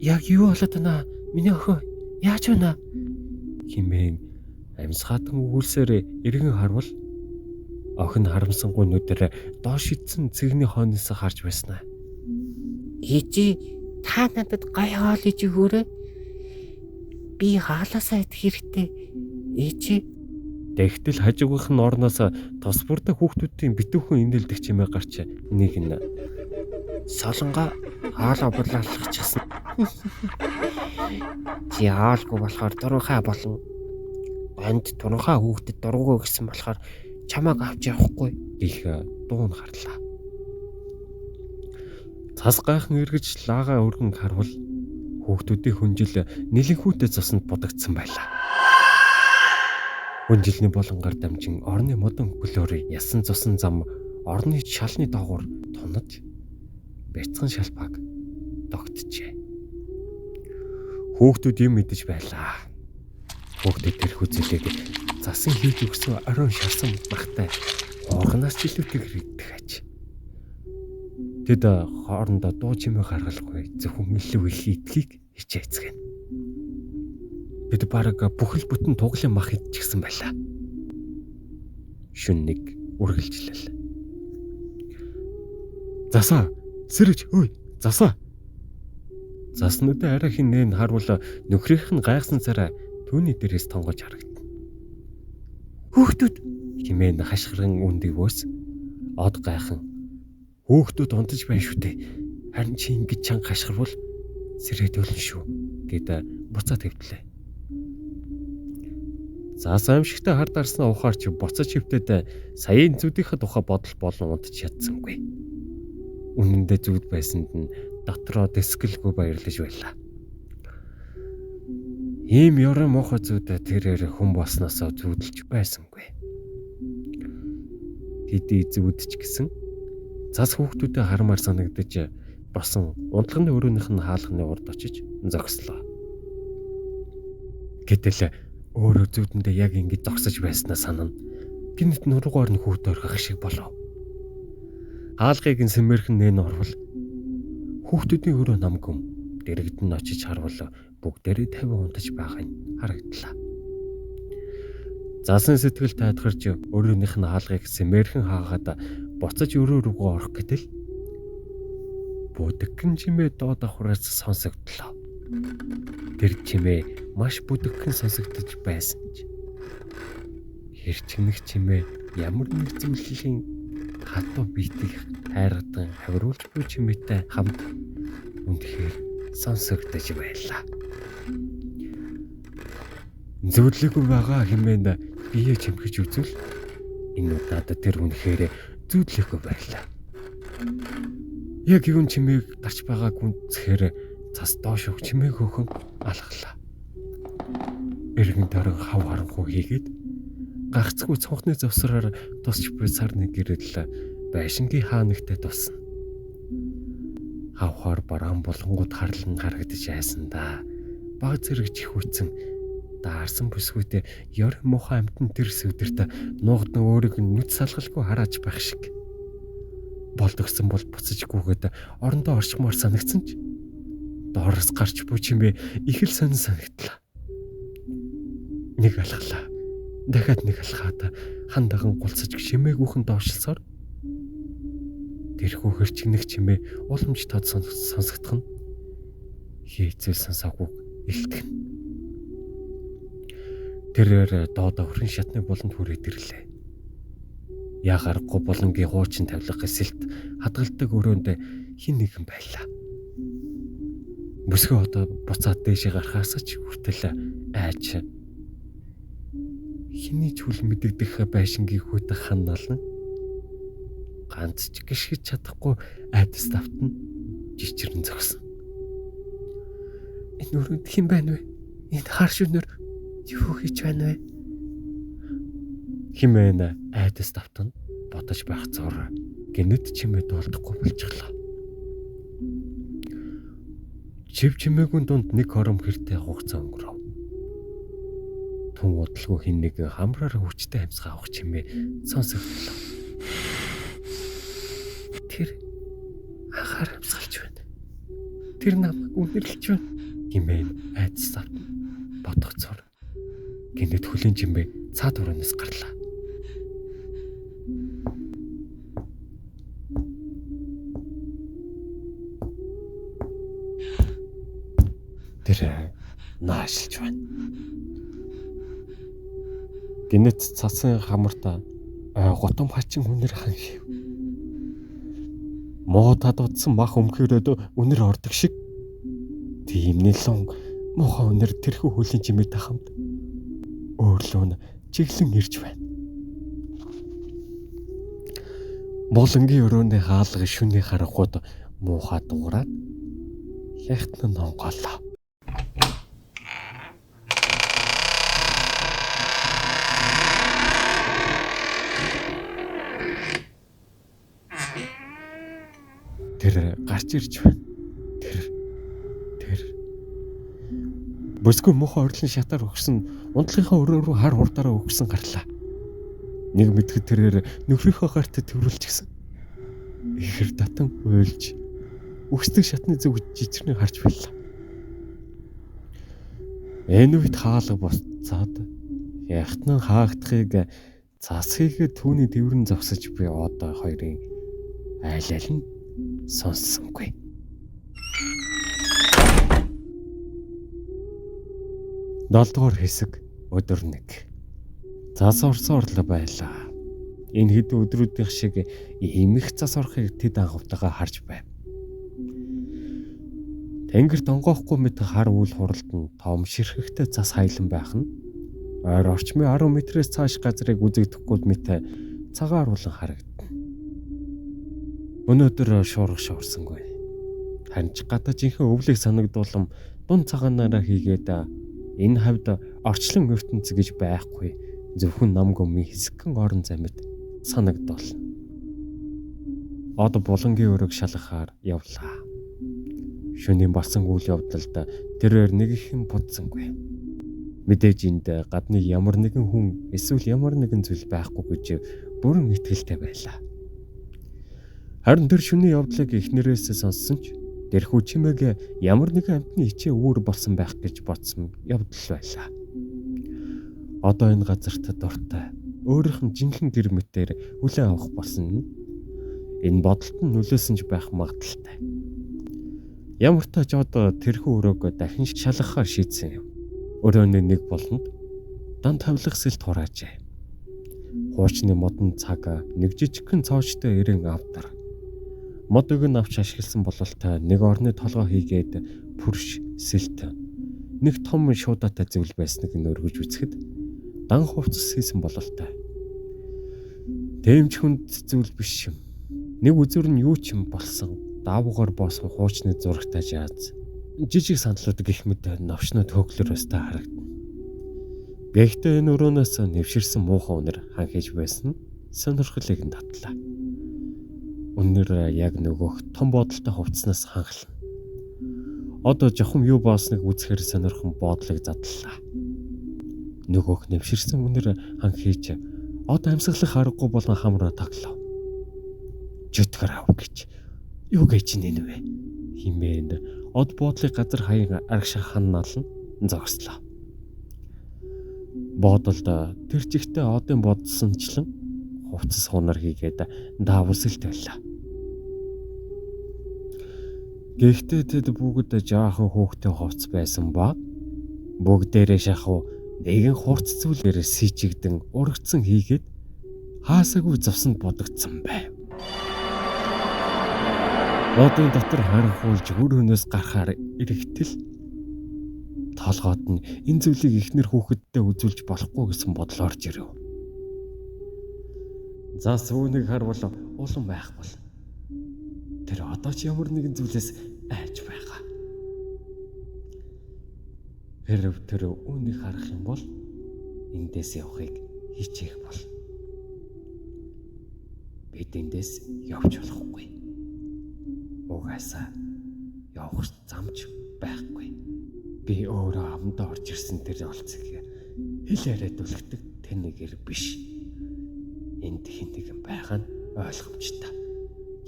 "Яг юу болоод байна? Миний охин яаж байна?" хэмээн амьсгаатан өгүүлсээр эргэн харвал охин харамсангүй нүдээр доош идсэн цэгний хойноос харж байснаа. Ээжи, та надад гай хоол иж өгөөрэй. Би хаалаасаа идэх хэрэгтэй. Ээжи. Тэгтэл хажуугийнх нь орноос тус бүрдэ хүүхдүүдийн битүүхэн инээлдэг чимээ гарч нэг нь "Солонгоо, хоолоо булаалгачихсан. Чи хаалгүй болохоор дурынхаа болон гонд дурынхаа хүүхдэд дургуй гэсэн болохоор чамайг авч явахгүй" гэх дуун гарлаа. Цас гайхан эргэж лагаа өргөн харвал хүүхдүүдийн хүнжил нэлэнхүүтэй цуснд будагдсан байлаа. Хүнжилний болонгаар дамжин орны модон хөлөөр ясан цусан зам орны шалны доогуур тунаж бяцхан шалбаг тогтжээ. Хүүхдүүд юм мэдэж байлаа. Хүүхдүүд тэр хүзэлийг засан хийж өгсөн оройн шарсан багтай урганаас ч илүүтэйгээр идэх аж. Тэд хоорондоо дуу чимээ гаргалгүй зөвхөн илүү их идхийг хичээцгэн. Бид бараг бүхэл бүтэн туглын мах идчихсэн байлаа. Шүн нэг үргэлжлэл. "Засаа, сэрэж, ой, засаа." Заснуудаа арай хинэн харуул нөхрийнх нь гайхсан царай түүний дээрээс тонгож харагдана. "Хүүхдүүд" хэмээн хашгиран үндийг бөөс од гайхан. "Хүүхдүүд унтаж байна шүү дээ. Харин чи ингэж чанга хашгирвал сэрээд өлнө шүү" гэд буцаа твтлээ. Заас аимшигтай хар дарснаа ухаарч буцаж хөвтөд саяын зүдийнхээ тухай бодол болон унтж ядсангүй. Үнэндээ зүуд байсанд нь дотроо дэсгэлгүй баярлаж байлаа. Ийм ёрон муухай зүуд тэрээр хүн болсноосоо зүудэлж байсангүй. Хэдий зүудч гэсэн цас хүүхдүүдэд хармаар санагдаж босон унтлагын өрөөнийх нь хаалганы урд очиж зогслоо. Гэтэл өөрөө зүудэндээ яг ингэж зогсож байснаа санана. Гинэт нуруугаар нь хүүт орхих шиг болов. Хаалгыг нь сэмэрхэн нэн орвол хүүхдүүдийн өрөө намгүм дэрэгдэн очиж харвал бүгдээрээ 50 унтаж байгаа нь харагдлаа. Засан сэтгэл тайтгарч өрөөнийх нь хаалгыг сэмэрхэн хаагаад буцаж өрөө рүүгээ орох гэтэл бүдэгхэн чимээ доо давхраас сонсогдлоо. Тэр чимээ маш бүдэгхэн сонсогдож байсан ч хэрчгэнэх чимээ ямар нэг зүйлийн хатуу биетийг хайргадан хавруулж буй чимээтэй хамт үнэхээр сонсогдож байлаа. Зөвлөгүй байгаа хэмээн бие чимхэж үзвэл энэ удаад тэр үнэхээр зөвлөхгүй байлаа. Яг юун чимээг гарч байгааг үнцхээр цас доош өг чимээг хөхөн алхлаа. Эргэн тойрон хав харанхуй хийгээд гагцгүй цонхны завсраар тусч буй сарны гэрэл байшингийн хаанагтай тусна. Хавхаар бараан булгангууд харлан харагдаж айсан да. Баг зэрэг чихүүцэн даарсан бүсгүйтэй ёр муухай амтан тэр сүдэрт нуугдан өөрийг нүд салгалгүй харааж байх шиг. Болдогсон бол буцаж гүгээд орондоо орчмоор санагдсан ч доороос гарч буй чимээ их л сонин санагдлаа. Нэг алхлаа. Дахиад нэг алхаад хандаган гулцаж чимээгүйхэн доошилсоор тэрхүү хэрчгнэх чимээ уламж тод сонсогдох нь хийцэл сонсоогүй илтгэн. Тэрээр доод өврөн шатны буланд хүрээд ирлээ. Ягарахгүй Булангийн хуучин тавилга эсэлт хадгалдаг өрөөнд хин нэгэн байлаа. Бүсгүй одоо буцаад дээшээ гарахаас ч хүртэл айж хиний ч хүл мэдэгдэх байшингийн хүүтэй ханална. Ганц ч гიშгэж чадахгүй айдас давтна жичрэн зогсон. Энэ өрөөнд хэн байна вэ? Энэ хар шөнөөр юу хийж байна вэ? Химээн айдас давтна бодож байх зур гинэд чимээ дуулдахгүй болчихлоо. Чив чимээгүй дунд нэг хором хэртэй хугацаа өнгөрөв. Тун удалгүй хин нэгэн хамраар хүчтэй амьсгаа авах чимээ сонсогдлоо. Тэр анхаар амьсгалж байна. Тэр намайг үнэрлэж байна. Химээн айдас давтна бодох зур гинэд хөлийн чимээ цаад ураанаас гарлаа. Тэр наашилж байна. Гинэт цасан хамартаа готом хачин үнэр ханхив. Муу тадуудсан мах өмхөрөөд үнэр ордог шиг тийм нэлон муухай үнэр тэрхүү хөлийн чимээтэй хамт өөрлөө нь чиглэн ирж байна. Булангийн өрөөний хаалга шүний харахууд муухай дуураад яхтан нонголоо. Тэр гарч ирж байна. Тэр бүсгүй муухай орлон шатаар өгсөн унтлагынхаа өрөө рүү хар хурдаараа өгсөн гарлаа. Нэг мэдхэд тэрээр нөхрийнхөө гарт төврүүлчихсэн. Ихэр татан уйлж өсдөг шатны зүг жижигнээ харж байлаа. Энэ үед хаалга буцаад яхтан хаагдахыг засгийг түүний дэврэн зогсож би одоо хоёрын айл нь сонссонгүй. Долдугаар хэсэг өдөр 1. Зас орсоорлоо байлаа. Энэ хэдэн өдрүүдийн шиг эмх зас орохыг тэд анхавтайгаа харж байв. Тэнгэрт онгоохгүй мэт хар үл хуралд нь том ширхэгтэй зас хайлан байх нь ойр орчмын 10 метрээс цааш газрыг үзэгдэхгүй мэт цагаан аруулан харагдана. Өнөөдөр шуурга шуурсангүй. Харин ч гадаа жинхэнэ өвлийг санагдуулам дунд цагаанаараа хийгээд энэ хавьд орчлон ертөнц гэж байхгүй зөвхөн нам гүмийн хэсгэн орон замид санагдуулна. Од Булангийн өрөөг шалгахаар явлаа. Шөнийн болсон үйл явдалд тэрээр нэг ихэн будсангүй. Мэдээж энд гадны ямар нэгэн хүн эсвэл ямар нэгэн зүйл байхгүй гэж бүрэн итгэлтэй байлаа. Харин тэр шөнийн явдлыг эхнэрээс сонссон ч тэрхүү чимээг ямар нэгэн амтны ичээ үүр болсон байх гэж бодсон явдал байлаа. Одоо энэ газарт дуртай өөрийнх нь жинхэнэ гэр мэтээр хүлээн авах болсон нь энэ бодолд нь нөлөөсөн ч байх магадaltaй. Ямар ч тач одоо тэрхүү өрөөг дахин шалгахаар шийдсэн юм. Өрөөний нэг болонд дан тавилах сэлт хураажээ. Хуучны модон цаг нэг жижигхэн цоочтой эрен авдар. Модыг нь авч ашигласан бололт нэг орны толгой хийгээд пүрш сэлт нэг том шуудатай зүйл байсныг нь өргөж үзэхэд дан хувцас хийсэн бололтой. Тэмч хүнд зүйл биш юм. Нэг үзүр нь юу ч юм болсон. Даавуугаар босгох хуучны зурагтай жааз. Жижиг сандлууд гэх мэт новшнод хөглөр өстэй харагдана. Гэхдээ энэ өрөөнөөс нэвширсэн муухай үнэр ханхиж байсан сонирхлыг нь татлаа. Үнэр яг нөгөөх том бодолтой хувцснаас ханхлана. Одоо жохом юу боосныг үзэхээр сонирхон боодлыг задлаа. Нөгөөх нэвширсэн үнэр ханхиж одоо амьсгалах аргагүй болон хамраа таглав. Жөтгөр ав гэж юу гэж нэнэ вэ? Химэн од боодлыг газар хаян аргашаа ханнаалн зогслоо. Боодолд тэр чигтээ одын бодсончлон хувцас хунар хийгээд даавсэлт байлаа. Гэхдээ тэд бүгд жаахан хөөхтэй хувцас байсан ба бүгдээрээ шахав нэгэн хурц зүйлээр сийчигдэн урагцсан хийгээд хаасаагүй зовсонд бодогдсон байв. Одын дотор харанхуулж өрөөнөөс гарахаар ирэхтэл толгойд нь энэ зүйлийг ихнэр хүүхэдтэй үзүүлж болохгүй гэсэн бодол орж ирэв. За сүүнийг харвал улам байх бол тэр одоо ч ямар нэгэн зүйлээс айж байгаа. Хэрв тэр үүнийг харах юм бол эндээс явахыг хичээх бол бид эндээс явж болохгүй. Угаасаа явах замч байхгүй. Би өөрөө амдаа орж ирсэн тэр олцыг хэл яриад үлгдэг тэнэгэр биш. Энд хэн нэгэн байгаа нь ойлгомжтой.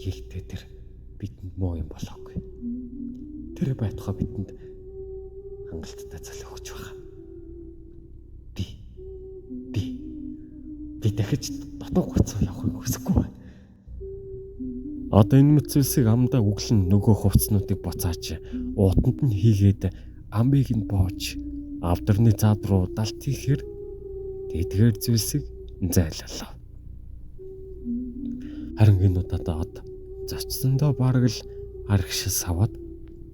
Гэхдээ тэр бидэнд муу юм болоогүй. Тэр байтугай бидэнд хангалттай золио өгч байгаа. Би дахиж дотоо гоцоо явахыг хүсэхгүй байна. Одоо энэ мэт зүйлсийг амдаа өглөн нөгөө хувцснуудыг буцааж уутанд нь хийгээд амбыг нь боож авдарны цаад руу далт хийхээр тэдгээр зүйлсийг зайлалаа. Харин энэ удаад од зочсондоо бараг л аргашил саваад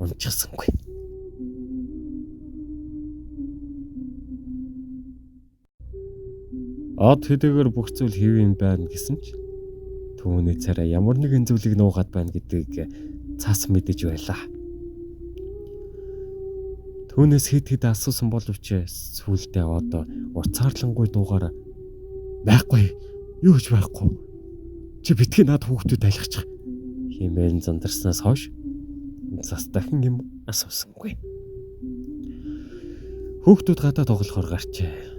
унчихсангүй. Од хэдийгээр бүх зүйл хэвэн байна гэсэн ч түүний царай ямар нэгэн зүйлийг нуугаад байна гэдгийг цаас мэдэж байлаа. Түүнээс хэд асуусан боловч сүүлдээ одоо уцаарлангүй дуугаар байхгүй юу ч байхгүй. Чи битгий над хүүхдүүд айлгачих хэмээн зандарснаас хойш зас дахин юм асуусангүй. Хүүхдүүд гадаа тоглохоор гарчээ.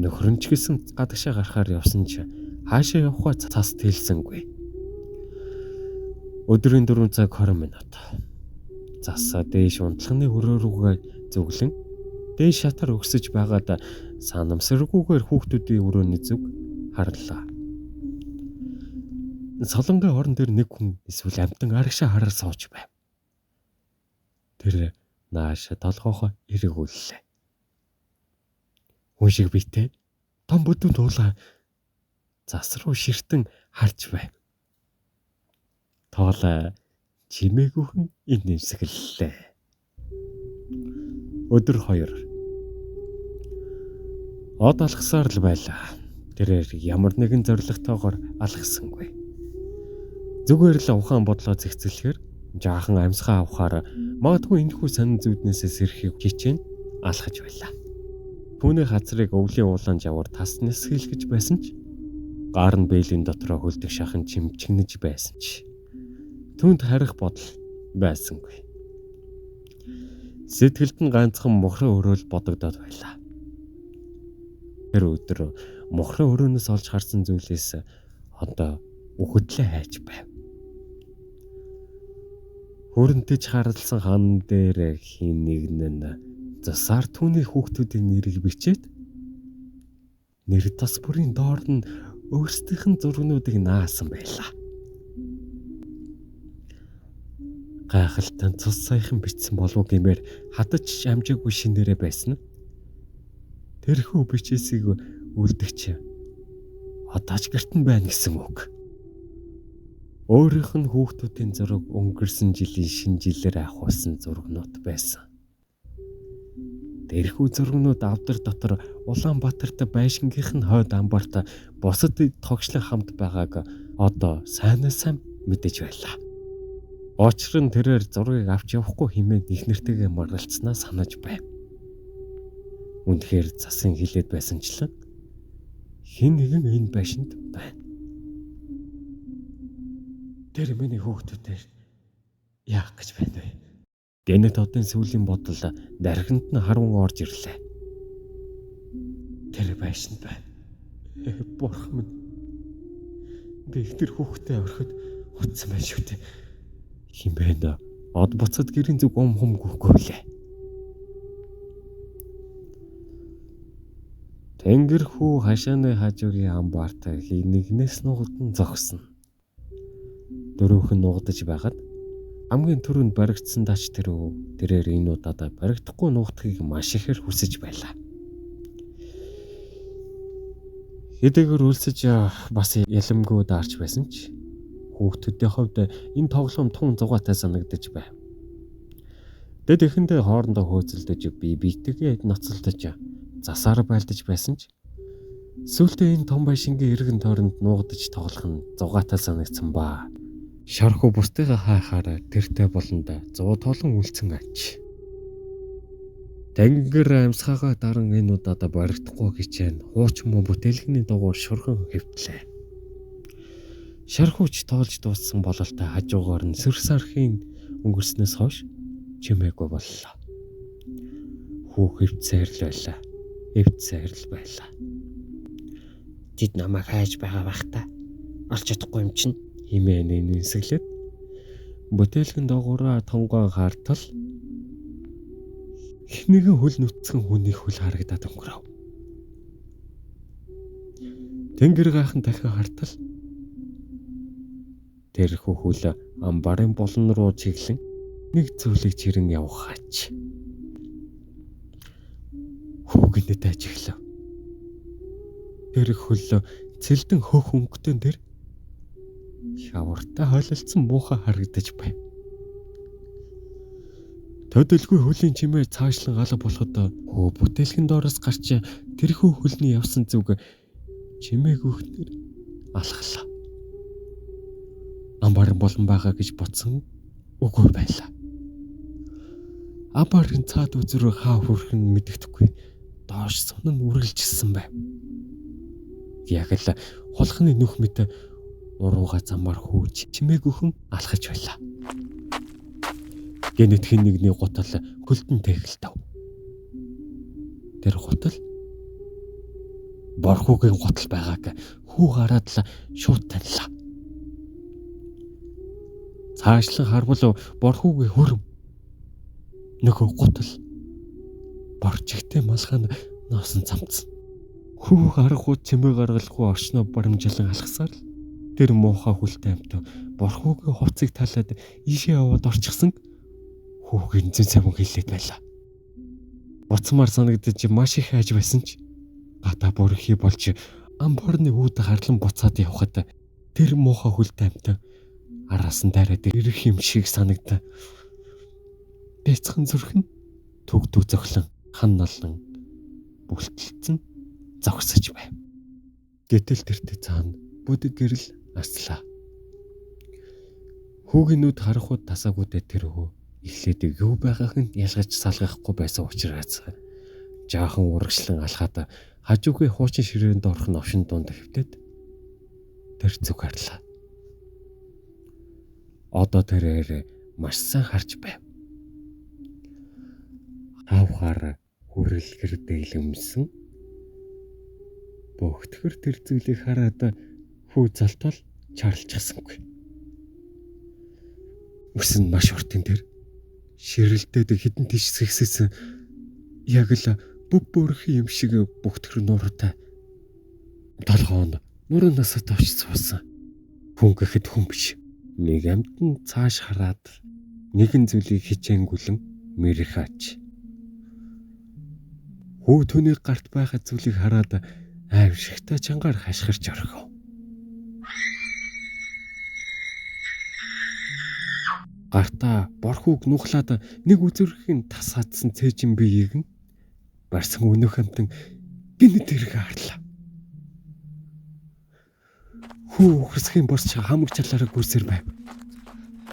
Нөхөр нь ч гэсэн гадагшаа гарахаар явсан ч хаашаа явахаа цаст хэлсэнгүй. Өдрийн 4 цаг 20 минут. Засаа дээш унтлагын хөрөө рүүгээ зүглэн дээш шатар өгсөж байгаад санамсаргүйгээр хүүхдүүдийн өрөөний зүг харлаа. Солонгын орон дээр нэг хүн эсвэл амтан арагшаа хараар сууж байв. Тэр нааш толгоохоо эргүүллээ. Хүн шиг битэй том бүдүүн туулаа зас руу ширтэн харж байв. Тоолоо чимээгүйхэн инэмсэглэлээ. Өдөр 2. Од алгасаар л байлаа. Тэрээр ямар нэгэн зоригтойгоор алгасангүй. Зүгээр л ухаан бодлоо зэгцэлэхээр жаахан амьсгаа авахаар магадгүй энэхүү сонин зүуднээсээ сэрхийг хичээн алхаж байлаа. Түүний хазрыг өвлийн уулан жавар таснаас хэлгэж байсан ч гар нь бээлийн дотроо хөлдөх шахан чимчгнэж байсан ч түүнд харих бодол байсангүй. Сэтгэлд нь ганцхан мохрын өрөөл бодогдоод байлаа. Тэр өдөр мохрын өрөөнөөс олж харсан зүйлээс одоо үхэлээ хайж байв. Хөрөнтөж харалсан хан дээр хин нэгэн нь засаар түүний хүүхдүүдийн нэрийг бичээд нэр тас бүрийн доор нь өөрсдийнх нь зургнуудыг наасан байлаа. Гайхалтай цус саяхан бичсэн болов гэмээр хатаж амжаагүй шинээрээ байсан. Тэрхүү бичээсийг үлдэгч одоо ч гэртэн байна гэсэн үг. Өөрийнх нь хүүхдүүдийн зураг өнгөрсөн жилийн шинэ жилээр авахулсан зургнууд байсан. Тэрхүү зургнууд авдар дотор Улаанбаатарт байшингийнх нь хойд амбарт бусад тогшлог хамт байгааг одоо сайнаас сайн мэдэж байлаа. Учир нь тэрээр зургийг авч явахгүй хэмээн их нэртэйгээ маргалцснаа санаж байв. Үнэхээр засын хилээд байсанчлан хэн нэгэн энэ байшинд байна. Тэр миний хүүхдүүдээр яах гэж байна вэ? Гэнэт одын сүүлийн бодол дархинд нь харун орж ирлээ. Тэр байшинд байна. Бурхан минь. Би их тэр хүүхдээ орхид утсан байна шүү дээ. Химбэн од буцаад гэрийн зүг хум гүгүүлээ. Тэнгэрхүү хашааны хажуугийн амбарт нэгнээс нугдан зогсно. Дөрөвхөн нугдаж байгаад хамгийн түрүүнд баригдсан дач тэрээр энэ удаад баригдахгүй нугдахыг маш ихээр хүсэж байлаа. Хэдийгээр үлсэж бас ялэмгүй даарч байсан ч хүүхдүүдийн хувьд энэ тоглоом тун зугаатай санагдаж байв. Тэд эхэндээ хоорондоо хөөцөлдөж бие биетэйгээ ноцолдож засаар байлдаж байсан ч сүүлдээ энэ том байшингийн эргэн тойронд нуугдаж тоглох нь зугаатай санагдсан ба. Шархуу бусдыгаа хайхаар тэртэй болонд 100 толон үлдсэн ач. Тэнгэр амьсгаагаа даран энэ удаад баригдахгүй хичээн хууч муу бүтээлгэний дугуур шурган хэвтлээ. Шархууч тоолж дууссан бололтой хажуугаар нь сэрсархийн өнгөрснөөс хойш чимээгүй боллоо. Хүү хэвцээр л байлаа. Хэвцээр л байлаа. Тэд намайг хайж байгаа бах та. Олж чадахгүй юм чинь. Химээ нэнсэглээд бүтээлгэн доогоороо тонгоо хартал эхнийхэн хөл нүцгэн хүний хөл харагдаад өнгөрөв. Тэнгэр гайхан дахин хартал тэрхүү хөл амбарын болон руу чиглэн нэг зүйлийг чирэн явхаач. Хүүгэнэд ажиглав. Тэр хөл цэлдэн хөх өнгөтөн тэр шавартай хойлолцсон муухай харагдаж байв. Төдөлгүй хөлийн чимээ цаашлан алга болоход бүтээлхэн доороос гарч тэрхүү хөлний явсан зүг чимээг өгнөр алхлаа. Амбар болон байгаа гэж бодсон үгүй байлаа. Амбарын цаад үзрөө хаа хүрэх нь мэддэхгүй доош сунан үргэлжилсэн байв. Яг л хулхны нүх мэт урууга замаар хөөж чимээг өхөн алхаж байлаа. Гэнэтхийн нэгний гутал хөлтөн тэгэлтэв. Тэр гутал борхуугийн гутал байгааг хүү гараад л шууд танилаа. Цаашлан харвал борхуугийн хөрөм нөгөө гутал борчигтэй малханд носон цамцсан. Хүү гаргахууд чимээ гаргалгүй орчноо баримжлан алхасаар л тэр муухай хүлтэй амт борхуугийн хувцыг талаад ийшээ яваад орчихсан хүүгийн зэн цавн хилээд байлаа. Буцмаар санагдаж маш их хайж байсан ч гадаа бүрхий болж амбарны үүд харлан буцаад явхад тэр муухай хүлтэй амт араас нь дараад ирэх юм шиг санагда. Бяцхан зүрх нь төгдөө зөглөн хан налан бүлтэлцэн зогсож байв. Гэтэл тэртээ цаана бүдэг гэрэл аслаа. Хүүгийн нүд харахуд тасаагүйдээ тэр хөө эхлээд юу байгааг нь ялгаж салгахгүй байсан учраас жаахан урагшлан алхаад хажуугийн хуучин ширээнд орох новшин дунд хэвтээд тэр зүг харлаа. Одоо тэрээр маш сайн харж байв. Хавхаар хүрэлгэр дэглэмсэн богтгөр тэр зүйлийг хараад хүү залтал чарлчихсангүй. Үсэн маш уртын тэр ширэлдээд хідэн тишсгссэн яг л бүг бүрхи юм шиг богтгөр нууртай толгоонд нуруу насад авч суусан. Хүн гэхэд хүн биш. Нэг амтан цааш хараад нэгэн зүйлийг хичээнгүлэн мэрэх аач. Хүү түүний гарт байгаа зүйлийг хараад аимшигтай чангаар хашгирч орхив. Гартаа борхууг нухлаад нэг үзүрхийн тасаадсан цээжин биеийг нь барсан өнөөх амтан гинэт хэрэг харлаа. Хүү хөсгийн борч хамаг чалаараа гүрсээр байв.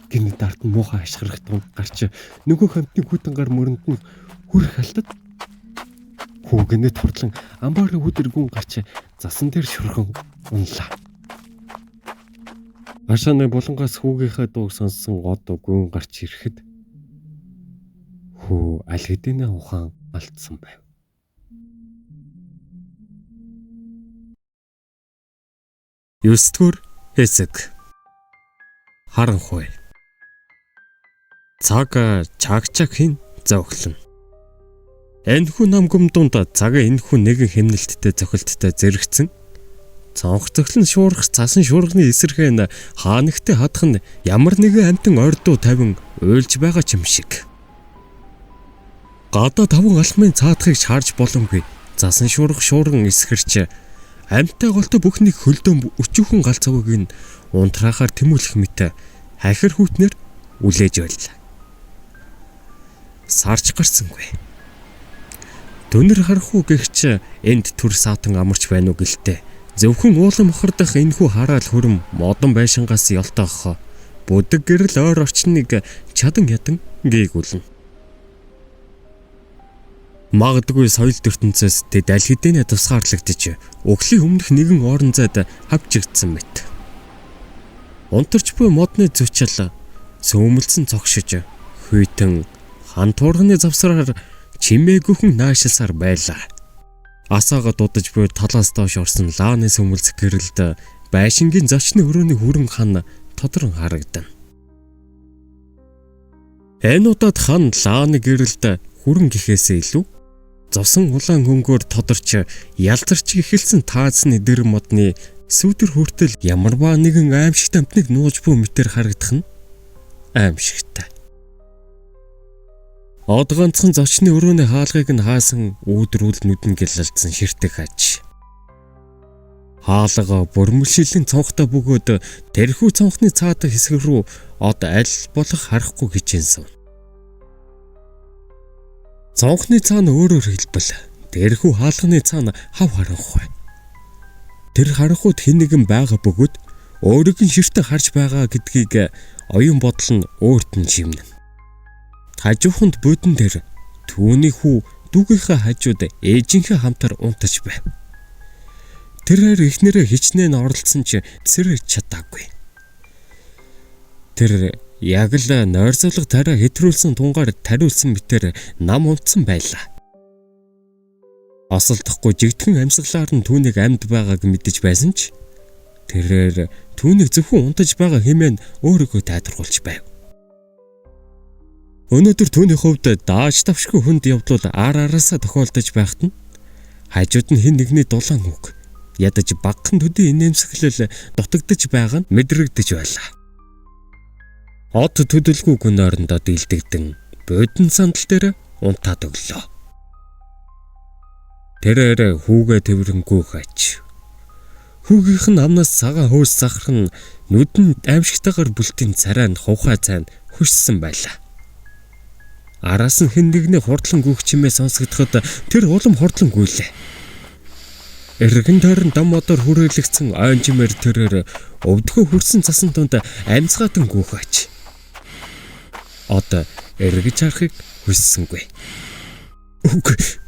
Гинэт ард нь муухай хашгирах тунд гарч нөгөө хамтны хүтэн гар мөрөнд нь хүрэх алтад хүү гинэт хортлон амбарын хүдэргүүн гарч засан дээр шүрхэн унлаа. Ашааны булангаас хүүгийнхээ дууг сонссон год гүн гарч ирэхэд хүү аль хэдийнэ ухаан алдсан байв. Ёстгөр хэсэг харанхуй цаг чагчагхийн зөглөн энэхүү намгүм дунд цаг энэхүү нэгэн хэмнэлттэй зохилттой зэрэгцэн цонх зөглөн шуурах цасан шуурганы эсэрхэн хаанагтай хадах нь ямар нэгэн амтан ордуу тавин уйлж байгаа ч юм шиг. Гадаа таван алхмын цаадахыг шаарж боломгүй засан шуурга шуурган эсгэрч Амьтаа голтой бүхнийг хөлдөө өчүүхэн галзууг нь унтраахаар тэмүүлэх мэт хахир хүүтнэр үлээж байлаа. Сарч гарсангүй. Дөнөр харахгүй гэгч энд түр саатан амарч байна уу гэлтэй. Зөвхөн уулан мохордох энэхүү хараал хөрөм модон байшингаас ялтаах бүдэг гэрэл ойр орчныг чадан ядан гээгүүлнэ. Магадгүй соёл ертөнцөөс тэд аль хэдийнэ тусгаарлагдчих өглөө өмнөх нэгэн орон зайд хавчигдсан мэт. Унтарч буй модны зөчл сөмөлдсөн цогшиж хүйтэн хан туурганы завсраар чимээгүйхэн наашилсаар байлаа. Асаага дудаж буй талаас доош орсон лааны сөмөлц гэрэлд байшингийн зочны өрөөний хүрэн хан тодрон харагдана. Энэ удаад хан лааны гэрэлд хүрэн гэхээсээ илүү зосон улаан хөнгөөр тодорч ялзарч эхэлсэн таацны дэр модны сүүдэр хүртэл ямарваа нэгэн аимшигт амтныг нууж буй мэтэр харагдах нь аимшигтай. Од ганцхан зочны өрөөний хаалгыг нь хаасан үүдрүүл нүдэн гэлэлдсэн ширтэг хаж. Хаалга бүрмэлшилийн цонхтой бөгөөд тэрхүү цонхны цаад хэсэг рүү од аль болох харахгүй хичээнсэн. Цонхны цаана өөрөөр хэлбэл тэрхүү хаалганы цаана хав харанхуй. Тэр харанхуйд хэн нэгэн байгаа бөгөөд өөрийг нь ширтэ харж байгаа гэдгийг оюун бодол нь өөрт нь шивнэ. Хажууханд буудан дээр түүний хүү дүүгийнхээ хажууд ээжийнхээ хамтар унтаж байв. Тэр эхнэрээ хичнээн оролцсон ч сэрэж чадаагүй. Тэр яг л нойрсолго тараа хэтрүүлсэн тунгаар тариулсан мэтэр нам унтсан байлаа. Осолдохгүй жигдхэн амьсгалаар нь түүнийг амьд байгааг мэдэж байсан ч тэрээр түүнийг зөвхөн унтаж байгаа хэмээн өөрийгөө тайлбарлаж байв. Өнөөдөр түүний хувьд дааж давшгүй хүнд явдлууд араасаа тохиолдож байхад нь хажууд нь хэн нэгний дулаан үг ядаж багхан төдий инээмсэглэл дутагдж байгаа нь мэдрэгдэж байлаа. Од төдөлгүй гүн орондоо дийлдэгдэн бодин сандал дээр унтаад өглөө. Тэрээр хүүгээ тэрвэрэнгүй хач. Хүүгийнх нь амнаас цагаан хөөс захархан нүдэнд аимшигтайгаар бүлтийн царай нь хувхай цайн хөшсөн байлаа. Араас нь хэн нэгний хурдлан гүйх чимээ сонсогдоход тэр улам хурдлан гүйлээ. Эргэн тойрон дам модоор хүрээлэгдсэн ойн чимээр тэрээр өвдгөө хүрсэн цасан тунд амьсгаатан гүйх ач. Одоо эргэж харахыг хүссэнгүй.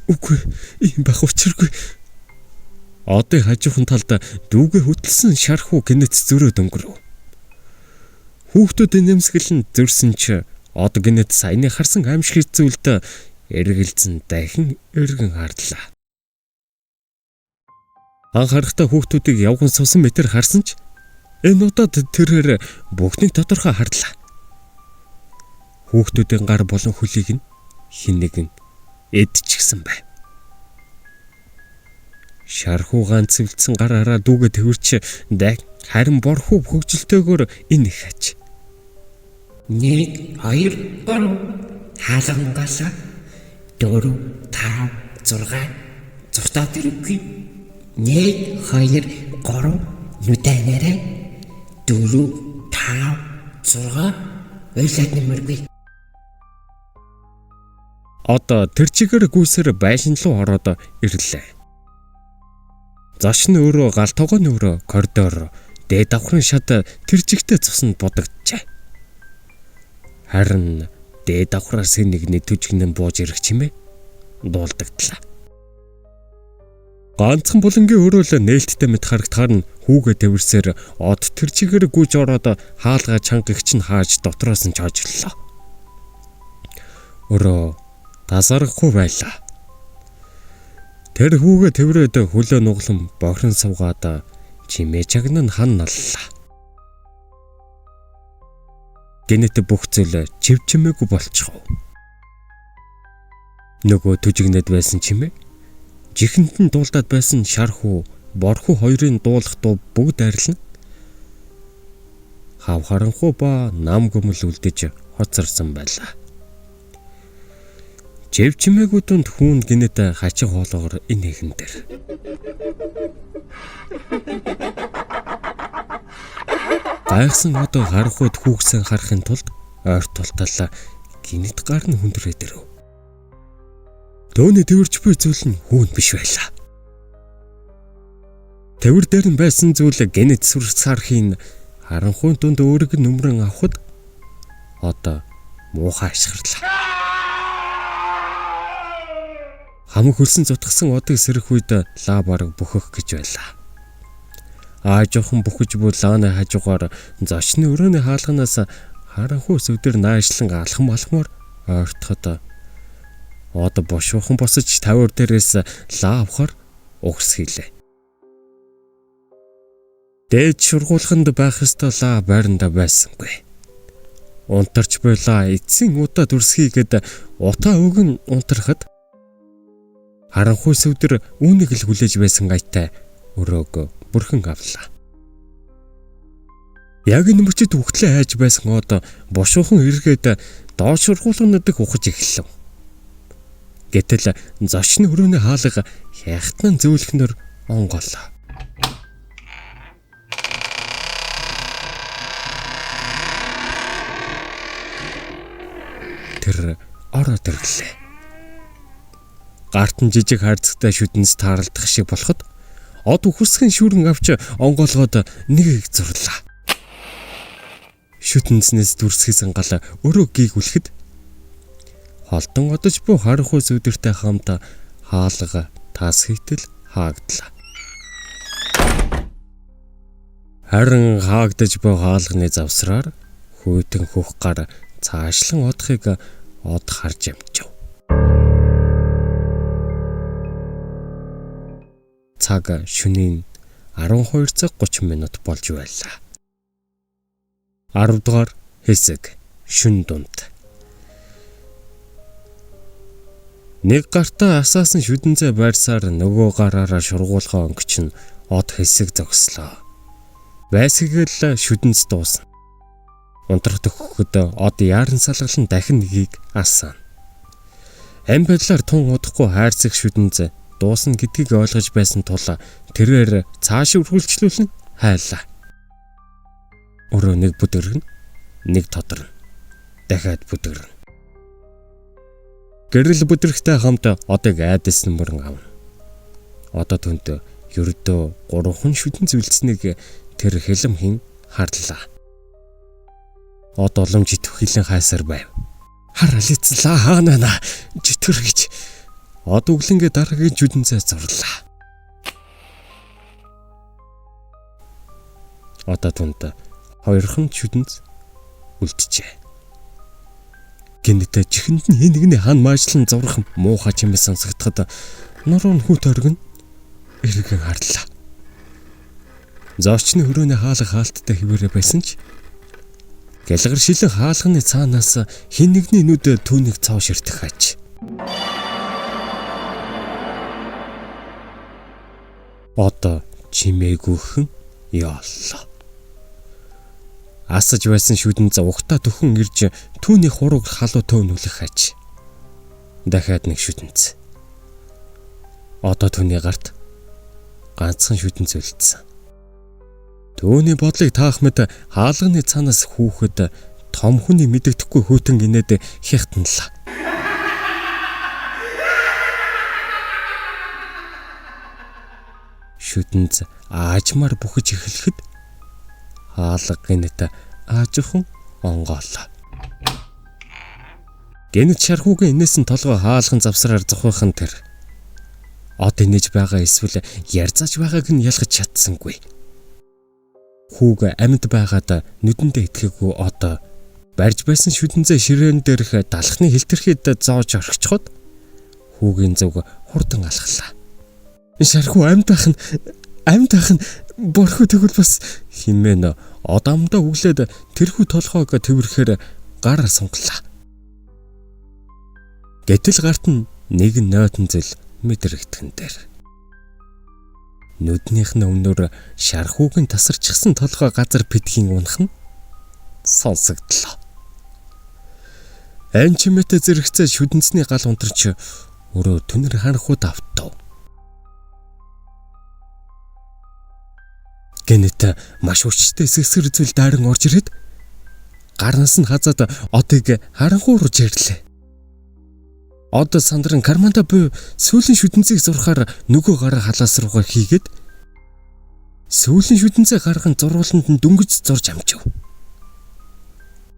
Үгүй ийм байх учиргүй. Одоо хажуухан талд дүүгээ хөтлсөн шархуу гинэт зөрөөд өнгөрөв. Хүүхдүүд нэмсгэлэн зөрсөн ч од гинэт саяны харсан аимшиг зүйлд эргэлзэн дахин эргэн харлаа. Анхаарахтаа хүүхдүүдийг явган суусан мэтэр харсан ч энэ удаад тэрээр бүхнийг тодорхой харлаа. Хүүхдүүдийн гар болон хөлийг нь хэн нэгэн эдчихсэн байв. Шархуу ганцвэлдсэн гараараа дүүгээ тэрвэрч харин борхуу хөгжилтэйгээр энэ их хаж. 1 2 3 хаалгангаасаа 4 5 6 зуртаад ирэхгүй. 1 2 3 нүдэнээрээ 4 5 6 ойлаад нэмэргүй. Одоо тэр чигээр гүйсээр байшин руу ороод ирлээ. Зочны өрөө гал тогооны өрөө коридор дээд давхрын шат тэр чигтээ цуснд бодогджээ. Харин дээд давхраас нэгний түжигнэн бууж ирэх чимээ дуулдагдлаа. Ганцхан булангийн өрөөл нээлттэй мэт харагдахаар нь хүүгээ тэрвэрсээр од тэр чигээр гүйж ороод хаалга чангагч нь хааж дотроос нь чожглоо. Өрөө тасарахгүй байлаа. Тэр хүүгээ тэрврээд хөлөө нуглан бохирон суугаад чимээ чагнан хан наллаа. Гэнэт бүх зүйл чивчмээгүй болчихов. Нөгөө түжигнэд байсан чимээ жихэнд нь дуулдаад байсан шархуу, борхуу хоёрын дуулах дуу бүгд арилна. Хав харанхуй ба нам гөмөл үлдэж хоцорсон байлаа. Чивчмээгүүдэнд хүүн гинэт хачиг хоолоогоор энэ хэхэн дээр. Гайхсан одоо харанхуйд хүүгсээ харахын тулд ойр тулталаа гинэт гар нь хүндрээд ирэв. Дөөний тэрвэрч буй зүйл нь хүүн биш байлаа. Тэвэр дээр нь байсан зүйл гинэт сүрсархийн харанхуйн дунд өөрөг нүмрэн авахд одоо муухай ашигларлаа. Хамаг хөлсөн зутгсан одыг сэрэх үед лаа бараг бүхэх гэж байлаа. Жоохон бүхэж буй лааны хажуугаар зочны өрөөний хаалганаас харанхуй сүвдэр наашлан алхмаар ойртоход одоо бошуухан босож тавир дээрээс лаа авахар угс хийлээ. Дээд шургуулганд байх ёстой лаа байранда байсангүй. Унтарч байлаа эцсийн удаа дүрсхийгээд утаа өгн унтрахад харанхуй сүвдэр үүнийг л хүлээж байсан гайтай өрөөг бүрхэн авлаа. Яг энэ мөчөд хөвгтлээ хайж байсан одоо бошуухан эргээд доод шургуулгануудыг ухаж эхэллээ. Гэтэл зочны өрөөний хаалга хягтан зөөлхнөр онголоо. Тэр ороод ирлээ. Гарт нь жижиг хайрцагтай шүдэнс тааралдах шиг болоход од үхэрсхэн шүүрэн авч онгоолгоод нэг их зурлаа. Шүдэнснээс дүрсгийсэн гал өрөө гийгүүлэхэд холдон одож буй харанхуй сүдэртэй хамт хаалга тас хийтэл хаагдлаа. Харин хаагдаж буй хаалганы завсраар хүйтэн хөх гар цаашлан одохыг од харж амжив. Цаг шөнийн 12:30 болж байлаа. 10 дугаар хэсэг шүн дунд. Нэг гартаа асаасан шүдэнцээ байрсаар нөгөө гараараа шургуулгаа өнгөч нь од хэсэг зогслоо. Байсгийл шүдэнц дуусна. Унтрах төгөхөд од яаран салгалан дахин нэгийг асаана. Ам байдлаар тун удахгүй хайрцаг шүдэнц дуусна гэдгийг ойлгож байсан тул тэрээр цааш үргэлжлүүлэн хайлаа. Өрөө нэг бүдгэрнэ, нэг тодорно. Дахиад бүдгэрнэ. Гэрэл бүдрэхтэй хамт одыг айдас нүмрэн авна. Одоо түнд ердөө 3 шүдэн зүйлснийг тэр хэлэмхийн харлаа. Од олон житв хилэн хайсаар байв. Харалицлаа хаанаа житвэр гэж од өглөнгээ дараагийн шүдэнцээ зурлаа. Одоо түнд 2 шүдэнц үлджээ. Гинэтэ чихэнд нь нэгний хан maaшлан зурах муухай чимээ сонсогдоход нуруу нь хүүт оргин эргэн харлаа. Зочны өрөөний хаалга хаалттай хിവэрэ байсан ч гэлгэр шилэн хаалганы цаанаас хин нэгний нүд түүнийг цоо ширтэх хаж. Одоо чимээгүйхэн яоллоо. Асаж байсан шүдэнц ухтаа төхөн ирж түүний хурууг халуу төөнүүлэх хаж. Дахиад нэг шүдэнц. Одоо түүний гарт ганцхан шүдэнц үлдсэн. Түүний бодлыг таах мэт хаалганы цаанаас хүүхэд том хүний мэддэхгүй хүйтэн гинэд хягтанлаа. Шүдэнц аажмаар бүхэж эхлэхэд хаалга гинэт аажхан онгоолоо. Гинэт шархуугийн инээс нь толгой хаалган завсраар зохиохон тэр од инээж байгаа эсвэл ярьцааж байгааг нь ялгаж чадсангүй. Хүүг амьд байгаад нүдэндээ итгэхгүй одоо барьж байсан шүдэнцээ ширээн дээрх далхны хилтерхэд зоож орхичход хүүгийн зүг хурдан алхлаа. Шархуу амьд байх нь борхоо тэгвэл бас химэн одамдаа өглөөд тэрхүү толгойг тэрхээр гар сунглаа. Гэтэл гарт нь нэг нойтон зэл мэдрэгдэхин дээр. Нүднийх нь өмнөр шархуугийн тасарчихсан толгой газар пидхийн унах нь сонсогдлоо. Ань чимээтэй зэрэгцээ шүдэнцний гал унтарч өрөө түнэр ханахуд автав. Гэнэт маш хүчтэй сэсгэр зүйл дайран орж ирээд гарнаас нь хазаад одыг харанхуур жирлээ. Од сандран карманда буй сүүлийн шүтэнцийг зурхаар нөгөө гараа халаас руугаа хийгээд сүүлийн шүтэнцээ гарган зурваланд нь дөнгөж зурж амжив.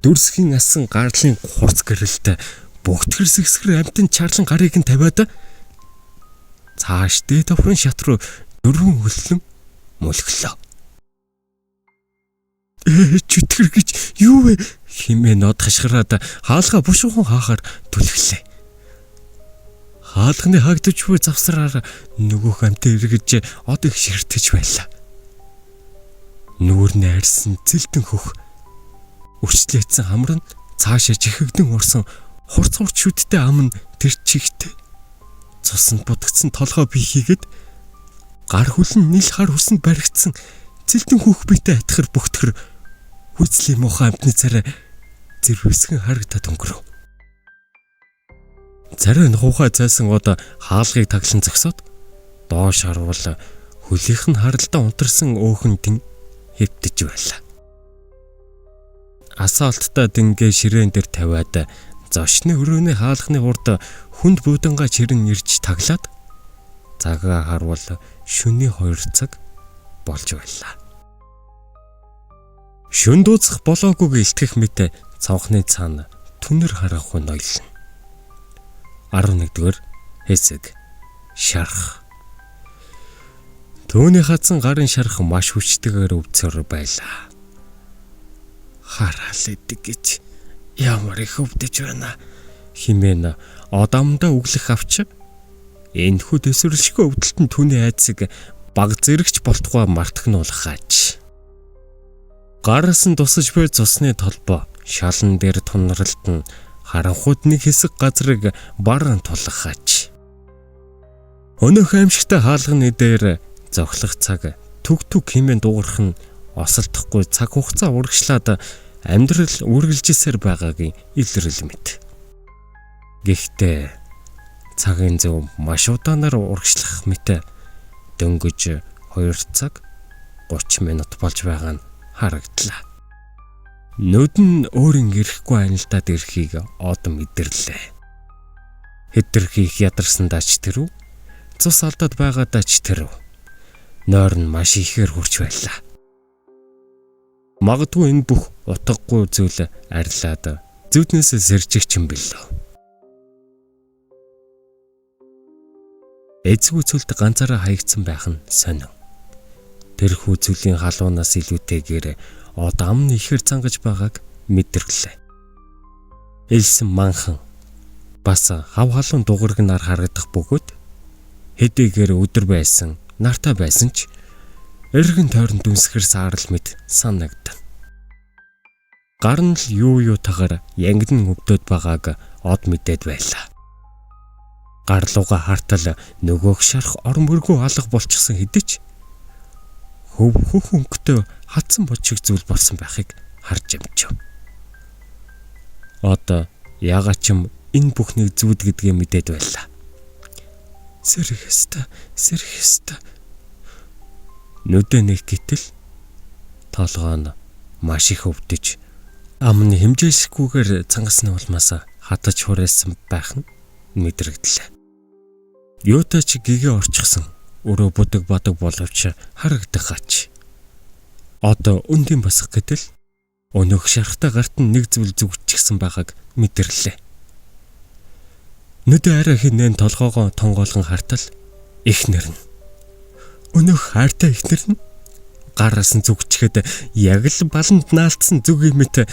Дүрсхийн асан гарлын хурц гэрэлтэй бүгтгэр сэсгэр амтэн чарлан гарыг нь тавиад цааш дээд давхрын шат руу дөрвөн хөллөн мөлглөө. Чүтгэр гэж юу вэ? Химээ нод хашгираад хаалга бушуухан хаахаар түлхлээ. Хаалганы хагдж буй завсраар нөгөөх амтаа эргэж од их ширтэж байлаа. Нүүрний арьсан цэлтэн хөх өрчлөөцсөн хамар нь цаашаа чихэгдэн орсон хурц шүттэй ам нь тэр чихтэй цуснд будагдсан толгой бий хийгээд гар хүлэн нийл хар хүсэнд баригдсан цэлтэн хөх биетэй атгахэр бүгтгэр хүзлийн муухай амтны царай зэрвэсгэн харагдаад өнгөрөв. Царай нь хуухай цайсан од хаалгыг таглан зогсоод доош харвал хөлийнх нь харалдаа унтарсан өөхөндөн хэвтэж байлаа. Асфальттай дингээ ширээн дээр тавиад зочны өрөөний хаалхны урд хүнд буудангаа чирэн ирж таглаад цагаа харвал шөнийн 2 цаг болж байлаа. Шөн дууцах болоогүйг илтгэх мэт цонхны цаана түнэр харахгүй ноёлно. 11-р хэсэг шарх. Төвний хатсан гарын шарх маш хүчтэйгээр өвцөр байлаа. Хараал идэг гэж ямар их өвдөж байна химэн одамдаа өглөх авч энэхүү төсвөрлшгүй өвдөлтөнд түүний айцыг баг зэрэгч болтугай мартагнуулах аж. Гараас нь тусаж буй цусны толбоо шалан дээр тунралт нь харанхууд нэг хэсэг газрыг баран тулах аж. Өнөөх аимшигтай хаалганы дээр зохлох цаг түг хэмээн дуугарх нь осолдохгүй цаг хугацаа урагшлаад амьдрал үргэлжилсээр байгаагийн илрэл мэт. Гэхдээ цагийн зөв маш удаанаар урагшлах мэт дөнгөж 2 цаг 30 минут болж байгаа нь харагдлаа. Нүдэн өөрийн ирэхгүй анилдаад ирэхийг од мэдэрлээ. Хэтэрхийх ядарсан дач тэрв, цус алдаад байгаа дач тэрв. Нойр нь маш ихээр хурч байлаа. Магадгүй энэ бүх утгагүй зүйл арилаад зүуднээс сэржигч юм билээ. Эцэг үзүүлд ганцаараа хаягдсан байх нь сонин. Тэрхүү зүйлийн халуунаас илүүтэйгээр од амны ихэр цангаж байгааг мэдэрглээ. Элсэн манхан бас хав халуун дугарг нар харагдах бөгөөд хэдийгээр өдөр байсан нартай байсан ч эргэн тойрон дүнсгэр саарл мэд санагдав. Гар нь л юу тагаар янгидэн өвдөд байгааг од мэдээд байлаа. Гарлууга хартал нөгөөх шарх орон мөргөө алга болчихсон хэдий ч хөх өнгөтэй хатсан бочиг зүйл болсон байхыг харж амжив. Одоо яагаад ч юм энэ бүхнийг зүуд гэдгээ мэдээд байлаа. Сэрх хэстэ. Нүдэ нэг гэтэл толгой нь маш их өвдөж амны хэмжээшгүйгээр цангасны улмаас хатаж хүрээсэн байх нь мэдрэгдлээ. Юутай ч гэгээ орчихсон өрөө будаг бадаг боловч харагдах ач. Одоо өндийн басах гэтэл өнөөх шархтай гарт нь нэг зүйл зүгтчихсэн байгааг мэдэрлээ. Нүдэ арай хинэн толгоогоо тонгоолгон хартал эхнэр нь өнөөх хайртай эхнэр нь гараас нь зүгчгээд яг л баланд наалтсан зүг юмэт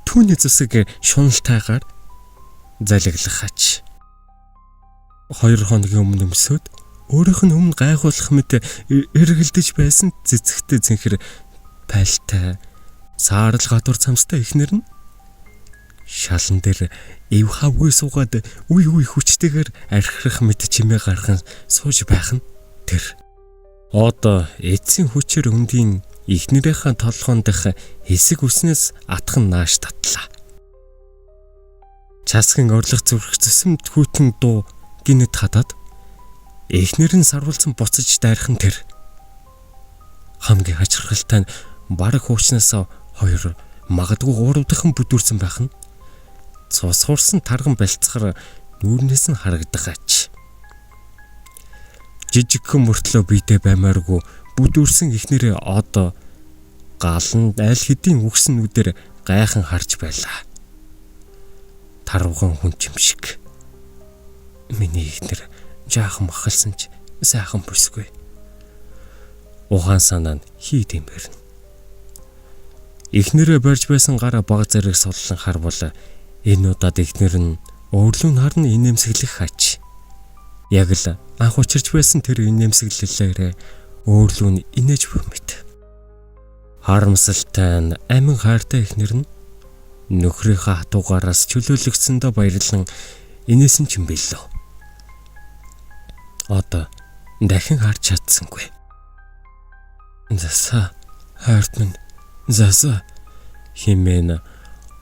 түүний зүсэг шуналтайгаар залиглах ач. 2 хоногийн өмнө өмсөд өөрийнх нь өмнө гайхуулах мэт эргэлдэж байсан цэцэгтэй зэнхэр палтай саарл гадуур цамстай эхнэр нь шалан дээр ив хавгүй суугаад үе хүчтэйгээр архирах мэт чимээ гарган сууж байх нь тэр. Одоо эцсийн хүчээр өндийн эхнэрийнхээ толгоон дэх хэсэг үснээс атхан нааш татлаа. Часгийн орлох зүрх зэсэмд хүйтэн дуу гинэт хадаад эхнэр нь сарвалсан буцаж дайрхан тэр. Хамгийн хачирхалтай нь бараг хуучнаас хоёр магадгүй 3 дахин бүдүүрсэн байх нь цус хурсан тарган бэлцгэр нүүрнээс нь харагдах ач. Жижигхэн мөртлөө биедээ баймааргүй бүдүүрсэн ихнэрээ одоо галанд аль хэдийн үгснүүдээр гайхан харж байлаа. Тарвган хүн юм шиг. Миний ихнэр жаахан махалсан ч сайхан бүсгүй. Ухаан санаа нь хий тэмэрнэ. Ихнэрээ барьж байсан гараа баг зэрэг суллан харвал энэ удаад ихнэр нь өөрлөө нь харна инээмсэглэх хач. Яг л анх учирч байсан тэр инээмсэглэлээрээ өөрлөө нь инээж буй мэт. Харамсалтай нь амин хайртай ихнэр нь нөхрийнхөө хатуугаараас чөлөөлөгдсөндөө баярлан инээсэн ч юм билүү. Одоо дахин харж чадсангүй. Заса хайрт минь заса химэн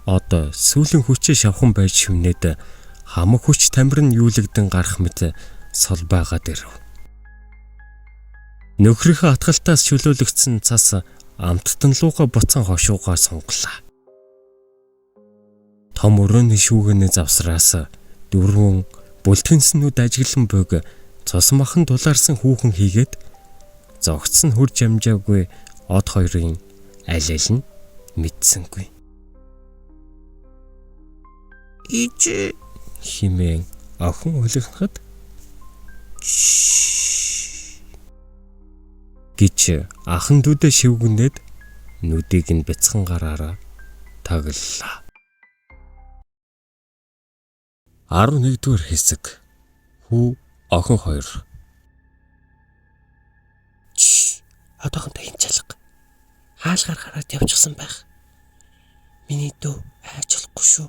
одоо сүүлийн хүчээ шавхан байж шивнээд хамаг хүч тамир нь юулэгдэн гарах мэт сол байгаад ирв. Нөхрийнхөө атгалтаас чөлөөлөгдсөн цас амттан лууга буцан хошуугаар сунглаа. Том өрөөний шүүгэний завсраас дөрвөн бүлтгэнснүүд ажиглан буйг цус махан дулаарсан хүүхэн хийгээд зогцсон хурж амжаагүй од хоёрын аль нь мэдсэнгүй. Ич химэн охин улирхад гэж ахан дүүдэ шивгэнээд нүдийг нь бяцхан гараараа таглалаа. 11-р хэсэг. Хүү охин хоёр. Одоохондоо энэ чалга хаалгаар гараад явчихсан байх. Миний дүү хайж болохгүй шүү.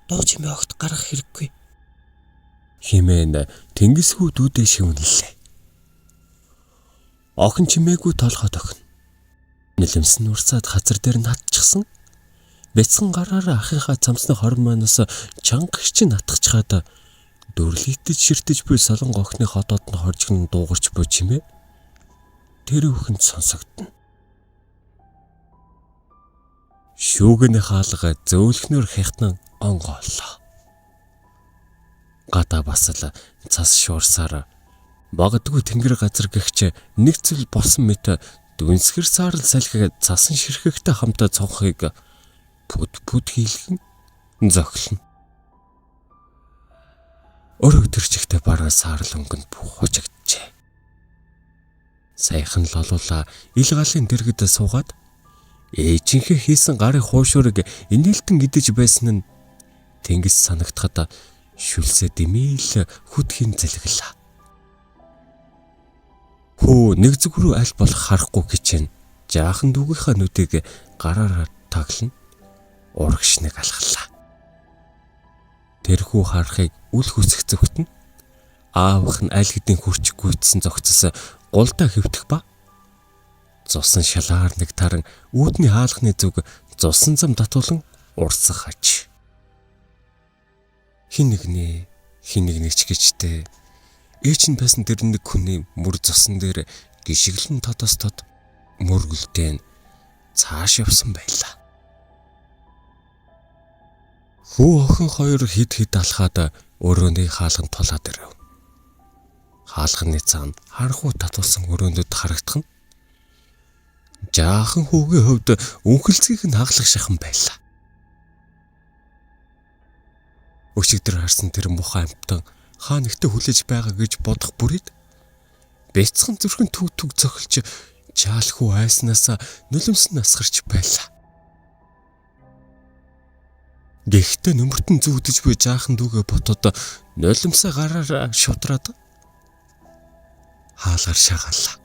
Дуу чимээ огт гаргах хэрэггүй. Химэн тэнгис хүү дүүдээ шивнэлээ. Охин чимээгүй толгойд охин. Нэлэмсэн урсаад хазар дээр натчихсан. Бяцхан гараараа ахыхаа цамсны хорон манаас чанга чинь натгачаад дөрлөгдөж ширтэж буй солонго охины ходоод нь хоржгон дуугарч буй чимээ тэр өхөнд сонсогдно. Шүүгэний хаалга зөөлхнөр хятнан онгооллоо. Гадаа бас л цас шуурсаар багдгүй тэнгэр газар гихч нэг зүйл болсон мэт дүнсгэр саарл салхиг цасан ширхэгтэй хамтаа цонхыг пүд хийлгэн зөглөн. Өрөө төрчихтэй бараа саарл өнгөнд хужигджээ. Саяхан л олуула ил галын дэргэд суугаад ээжинхээ хийсэн гарын хуушурыг инээлтэн идэж байсан нь тэнгис санагдахад шүлсээ дэмээл хүдхийн залгилаа. Хөө нэг зүг рүү аль болох харахгүй гэж жаахан дүүгийнхаа нүдийг гараараа таглан урагш нэг алхаллаа. Тэрхүү харахыг үл хүсэх зөвхтөн аавах нь аль хэдийн хурч гүйцсэн зогцос гулдаа хөвтөх ба зусан шалаар нэг таран үүдний хаалхны зүг зусан зам татуулан урсах аж. Хин нэгний ч гэжтэй ээч нь байсан тэр нэг хүний мөр зусан дээр гიშгэлэн тодос тод мөргөлдөө цааш явсан байлаа. Хүү охин хоёр хид алхаад өрөөний хаалганд тулаад ирэв. Хаалганы цаана харахуу татуулсан өрөөндөд харагдах нь жаахан хүүгийн хувьд үнхэлцгийг нь хаглах шахан байлаа. Өчигдөр харсан тэр муухай амттан хаа нэгтээ хүлээж байгаа гэж бодох бүрээд бяцхан зүрхэн түг зохилж жаалхүү айснаас нулимс насгарч байлаа. Гэхдээ нөмөртөн зүудэж буй жаахан дүүгээ ботоод нулимсаа гараараа шудраад хаалгаар шагааллаа.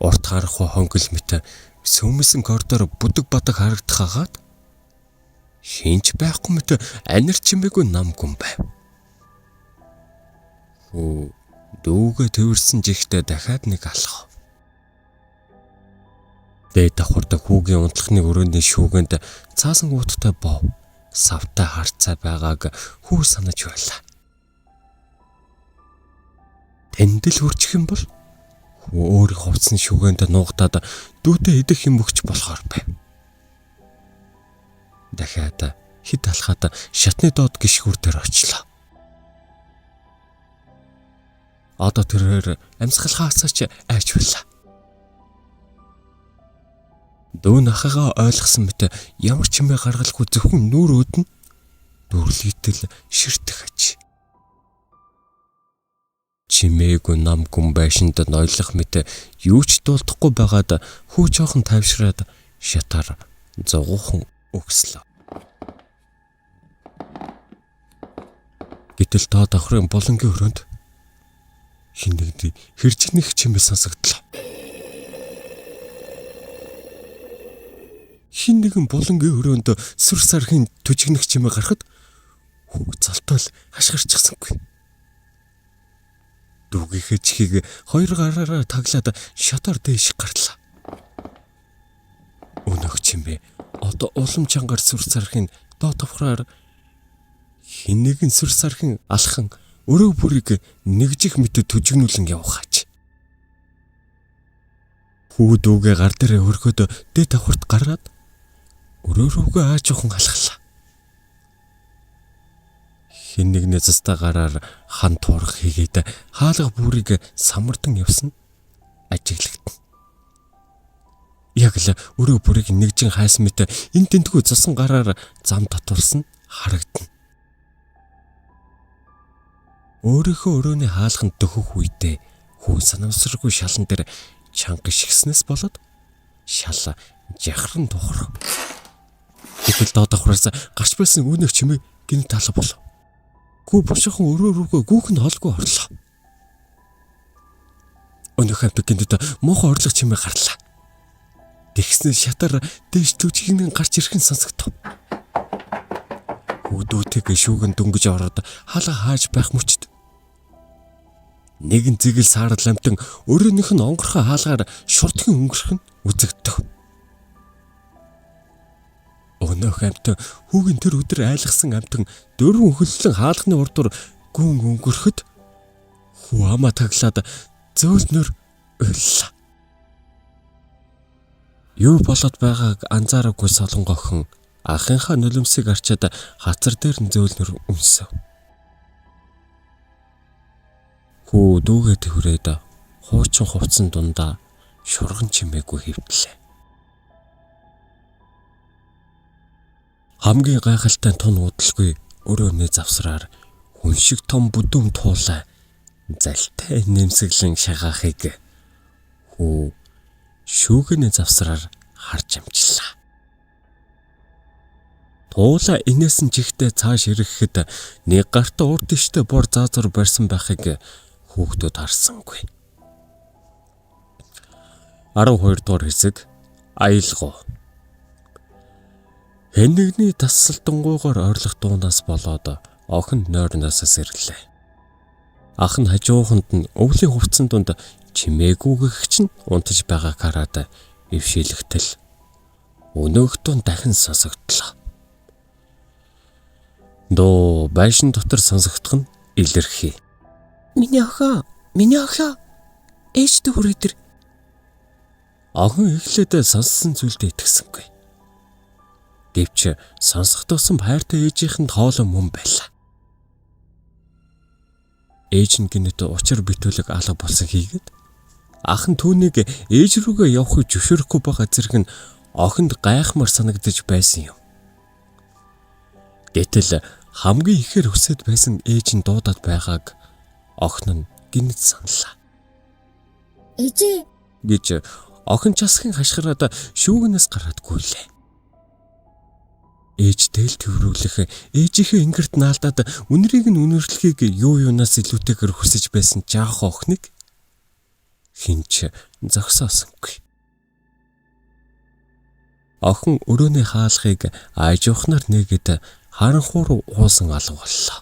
Урт харахгүй хонгол мэт сөмсөн коридор бүдэг бадаг харагдах хагаад хинч байхгүй мэт анир чимээгүй нам гүн байв. Хөө дүүгээ тэрсэн жигтэй дахиад нэг алхав. Дээд давхардаг хүүгийн унтлахны өрөөний шүүгэнд цаасан гуудтай бов савтай харцаа байгааг хүү санаж байлаа. Тэнд л үржих юм бол өөр хувцсны шүгээнд нуугдаад дүүтэй идэх юм өгч болохоор байв. Дахиад хит алхаад шатны доод гişгүүр дээр очлоо. Одоо тэрээр амьсгалахаасаач айж байлаа. Дүүн ахыгаа ойлгосон мэт ямар ч юмээ гаргалгүй зөвхөн нүур өдөн дүрлийтэл ширтэх аж. Чимээгүй нам гүн байшинд нойлох мэт юу ч дуулдахгүй байгаад хүү жоохон тайвшраад шатаар зогуухан өгслөө. Гэтэл тоо давхрын болонгийн өрөөнд хин нэгний хэржигнэх чимээ сонсогдлоо. Хин нэгэн болонгийн өрөөнд сүр сархийн төжигнэх чимээ гарахад хүү залтал хашгирчихсангүй. Дүүгийнхээ чихийг хоёр гараараа таглаад шатаар дээш гарлаа. Өнөөх чимээ одоо улам чангаар сүр сархийн доо давхраар хин нэгэн сүр сархийн алхан өрөө бүрийг нэгжих мэт төжигнүүлэн явхаач. Хүү дүүгээ гар дээрээ өргөд дэ давхарт гараад өрөө рүүгээ аажуухан алхлаа. Хин нэгний застаа гараар хан туурах хийгээд хаалга бүрийг самардан явсан ажиглагдана. Яг л өрөө бүрийг нэгжин хайсан мэт энэ тентгүй засан гараар зам татварсан харагдана. Өөрийнхөө өрөөний хаалганд дөхөх үедээ хүү санамсаргүй шалан дээр чанга шигснээс болоод шал жахран тухар. Гэтэл доо давхраас гарч байсан үнэх чимээ гинт талаа болов. Хүү бушхан өрөө рүүгээ гүүхэн холгүй орлоо. Өнөөх амт гинт муухай орлох чимээ гарлаа. Тэгснэ шатар дээш төжигнэн гарч ирхэн сонсогдов. Хүүдүүтэйг шүүгэн дөнгөж ороод хаалга хааж байх мөчд. Нэгэн зэгэл саарал амтан өрөөнийх нь онгорхой хаалгаар шурдхан өнгөрөх нь үзэгдв. Өнөөх амтан хүүгийн тэр өдөр айлгсан амтан дөрвөн хөллөн хаалганы урдуур гүн өнгөрөхөд хүү амаа таглаад зөөлнөр уйллаа. Юу болоод байгааг анзаараагүй солонгохон ахынхаа нулимсыг арчаад хацар дээр нь зөөлнөр өмсөв. Хүү дүүгээ төврээд хуучин хувцсан дундаа шурган чимээгүй хэвтлээ. Хамгийн гайхалтай тун удалгүй өрөөний завсраар хүн шиг том бүдүүм туулаа залтай нэмсэглэн шагаахыг хүү шүүгэний завсраар харж амжлаа. Туула инээсэн чихтэй цааш ирэхэд нэг гартаа урд иштэй бор заазар барьсан байхыг хүүхдүүд харсангүй. 12 дугаар хэсэг аялгау. Хэн нэгний тассалтангуйгаар ойрлох дуунаас болоод охин нойрноос сэрлээ. Ах нь хажууханд нь өвлийн хувцсан дунд чимээгүйгч нь унтаж байгааг хараад ившээлэгтэл өнөөхтөн дахин сонсогдлоо. Доо байшин дотор сонсогдох нь илэрхий. Миний охоо, ээжтэй хүрээдэр. Охин эхлээд сонссон зүйлдээ итгэсэнгүй. Гэвч сонсохдоосон хайртай ээжийнхэнд хоолой мөн байлаа. Ээж нь гинэт учир битүүлэг алга болсон хийгээд ах нь түүнийг ээж рүүгээ явахыг зөвшөөрөхгүй байгаа зэрэг нь охинд гайхмар санагдаж байсан юм. Гэтэл хамгийн ихээр хүсэж байсан ээж нь дуудаад байгааг охин нь гинэт саналаа. Ээжээ гэж охин часгийн хашгираад шүүгнээс гараад гүйлээ. Ээжтэй л төврүүлэх ээжийнхээ ингэрт наалдаад үнэрийг нь үнэрлэхийг юу юунаас илүүтэйгээр хүсэж байсан жаах охиныг хинч зогсоосонгүй. Охин өрөөний хаалгыг аажуухнаар нээгээд харанхуй руу уусан алга боллоо.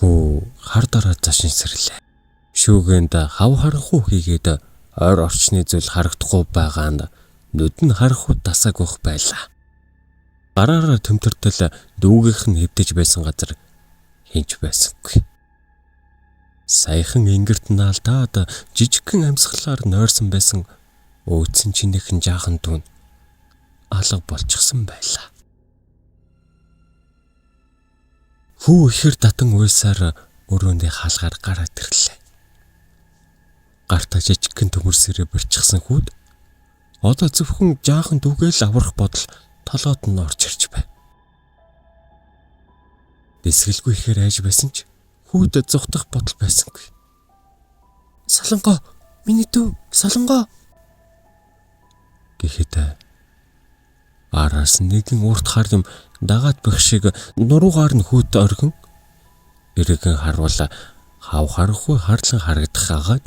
Хүү хар дараа зашин сэрлээ. Шүүгэнд хав харанхуй хийгээд ойр орчны зүйл харагдахгүй байгаанд нүд нь харахуй тасааг байх байлаа. Гараараа төмтөртөл дүүгийнх нь хэвдэж байсан газар хинч байсангүй. Саяхан ингэрт наалдаад жижигхэн амьсгалаар нойрсон байсан өөдсөн чинийхэн жаахан дүүн алга болчихсон байлаа. Хүү ихэр татан уйсаар өрөөндөө хаалгаар гараад ирлээ. Гартаа жижигхэн төмөрсөрөө барьчихсан хүүд одоо зөвхөн жаахан дүүгээл аврах бодол толгойд нь орж ирж байна. Дэсгэлгүй ихээр айж байсан ч хүүд зүхтах бодол байсангүй. Солонгоо, миний дүү, солонгоо гэхэд араас нэгэн урт хар юм дагаад байх шиг нуруугаар нь хүүд оргин эргэн харуул хав харахгүй харлан харагдах агаад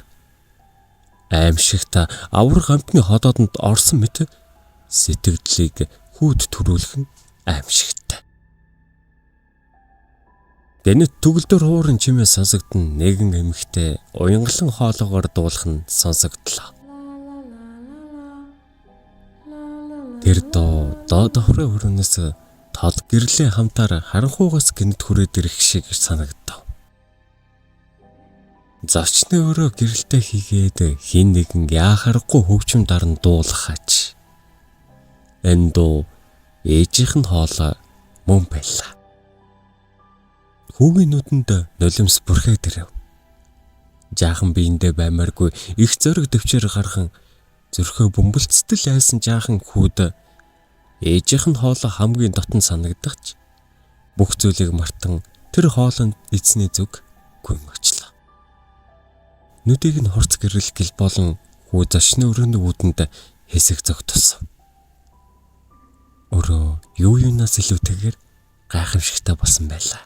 аимшигта аврах амтны ходоодонд орсон мэт сэтгэлдлийг хүүд төрүүлэх нь аимшигтай. Гэнэт төгөлдөр хуурын чимээ сонсогдсон нэгэн эмэгтэй уянгалан хоолоогоор дуулах нь сонсогдлоо. Тэр доо давхрын өрөөнөөс тод гэрлээ хамтаар харанхуугаас гинт хүрээд ирэх шиг санагдав. Зочны өрөө гэрэлтэй хийгээд хин нэгэн яахарахгүй хөгжим даран дуулах ач. Энэ дуу ээжийнх нь хоолой мөн байлаа. Хүүгийн нүдэнд нулимс бүрхээд ирэв. Жаахан биендээ баймааргүй их зориг төвчээр гархан зөрхөө бөмбөлцөдөл айсан жаахан хүүд ээжийнх нь хоолой хамгийн дотн санагдагч бүх зүйлийг мартан тэр хоолойд эзний зүг гүн очлоо. Нүдийг нь хурц гэрэл гэл болон хүү зочны өрөөний үүдэнд хэсэг зогтсон. Өрөө юунаас илүүтэйгээр гайхамшигтай болсон байлаа.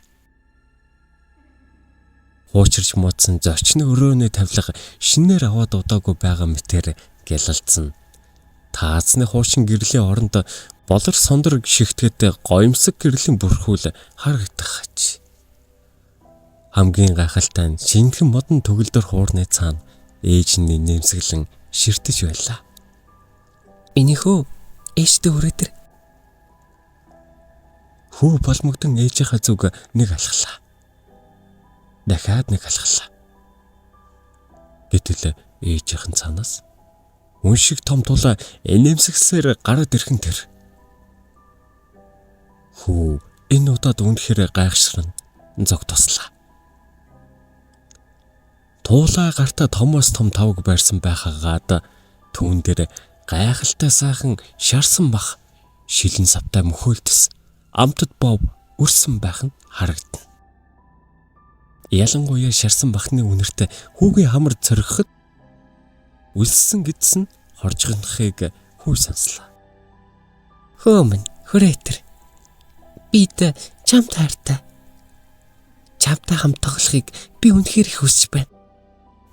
Хуучирч муудсан зочны өрөөний тавилга шинээр аваад удаагүй байгаа мэтэр гялалцсан. Таацны хуучин гэрлийн оронд болор сондор шигтгэд гоёмсог гэрлийн бүрхүүл харагдах ач. Хамгийн гайхалтай нь шинэхэн модон төгөлдөр хуурны цаана ээжний нэмсэглэн ширтэж байлаа. Энийхөө ээжтэй өрөөдөр хүү болмогдсон ээжийнхаа зүг нэг алхлаа. Дахиад нэг алхлаа. Гэтэл ээжийнхэн цаанаас үн шиг том тулаа нэмсэгсээр гараад ирхэн тэр. Хүү энэ удаад үнэхээр гайхшран зог тослаа. Туулаа гартаа томоос том тавг байрсан байхаагаад түүн дээр гайхалтай сайхан шарсан бах шилэн савтай мөхөөлтс амтд бов өрсөн байх нь харагдана. Ялангуяа шарсан бахны үнэрт хүүгийн хамар цоргоход үлссэн гэдсэн хоржгонхыг хүү санслаа. Хөөмн хүрээтэр бид чамд хайртай. Чамтай хамт тоглохыг би үнэхээр их хүсэж байна.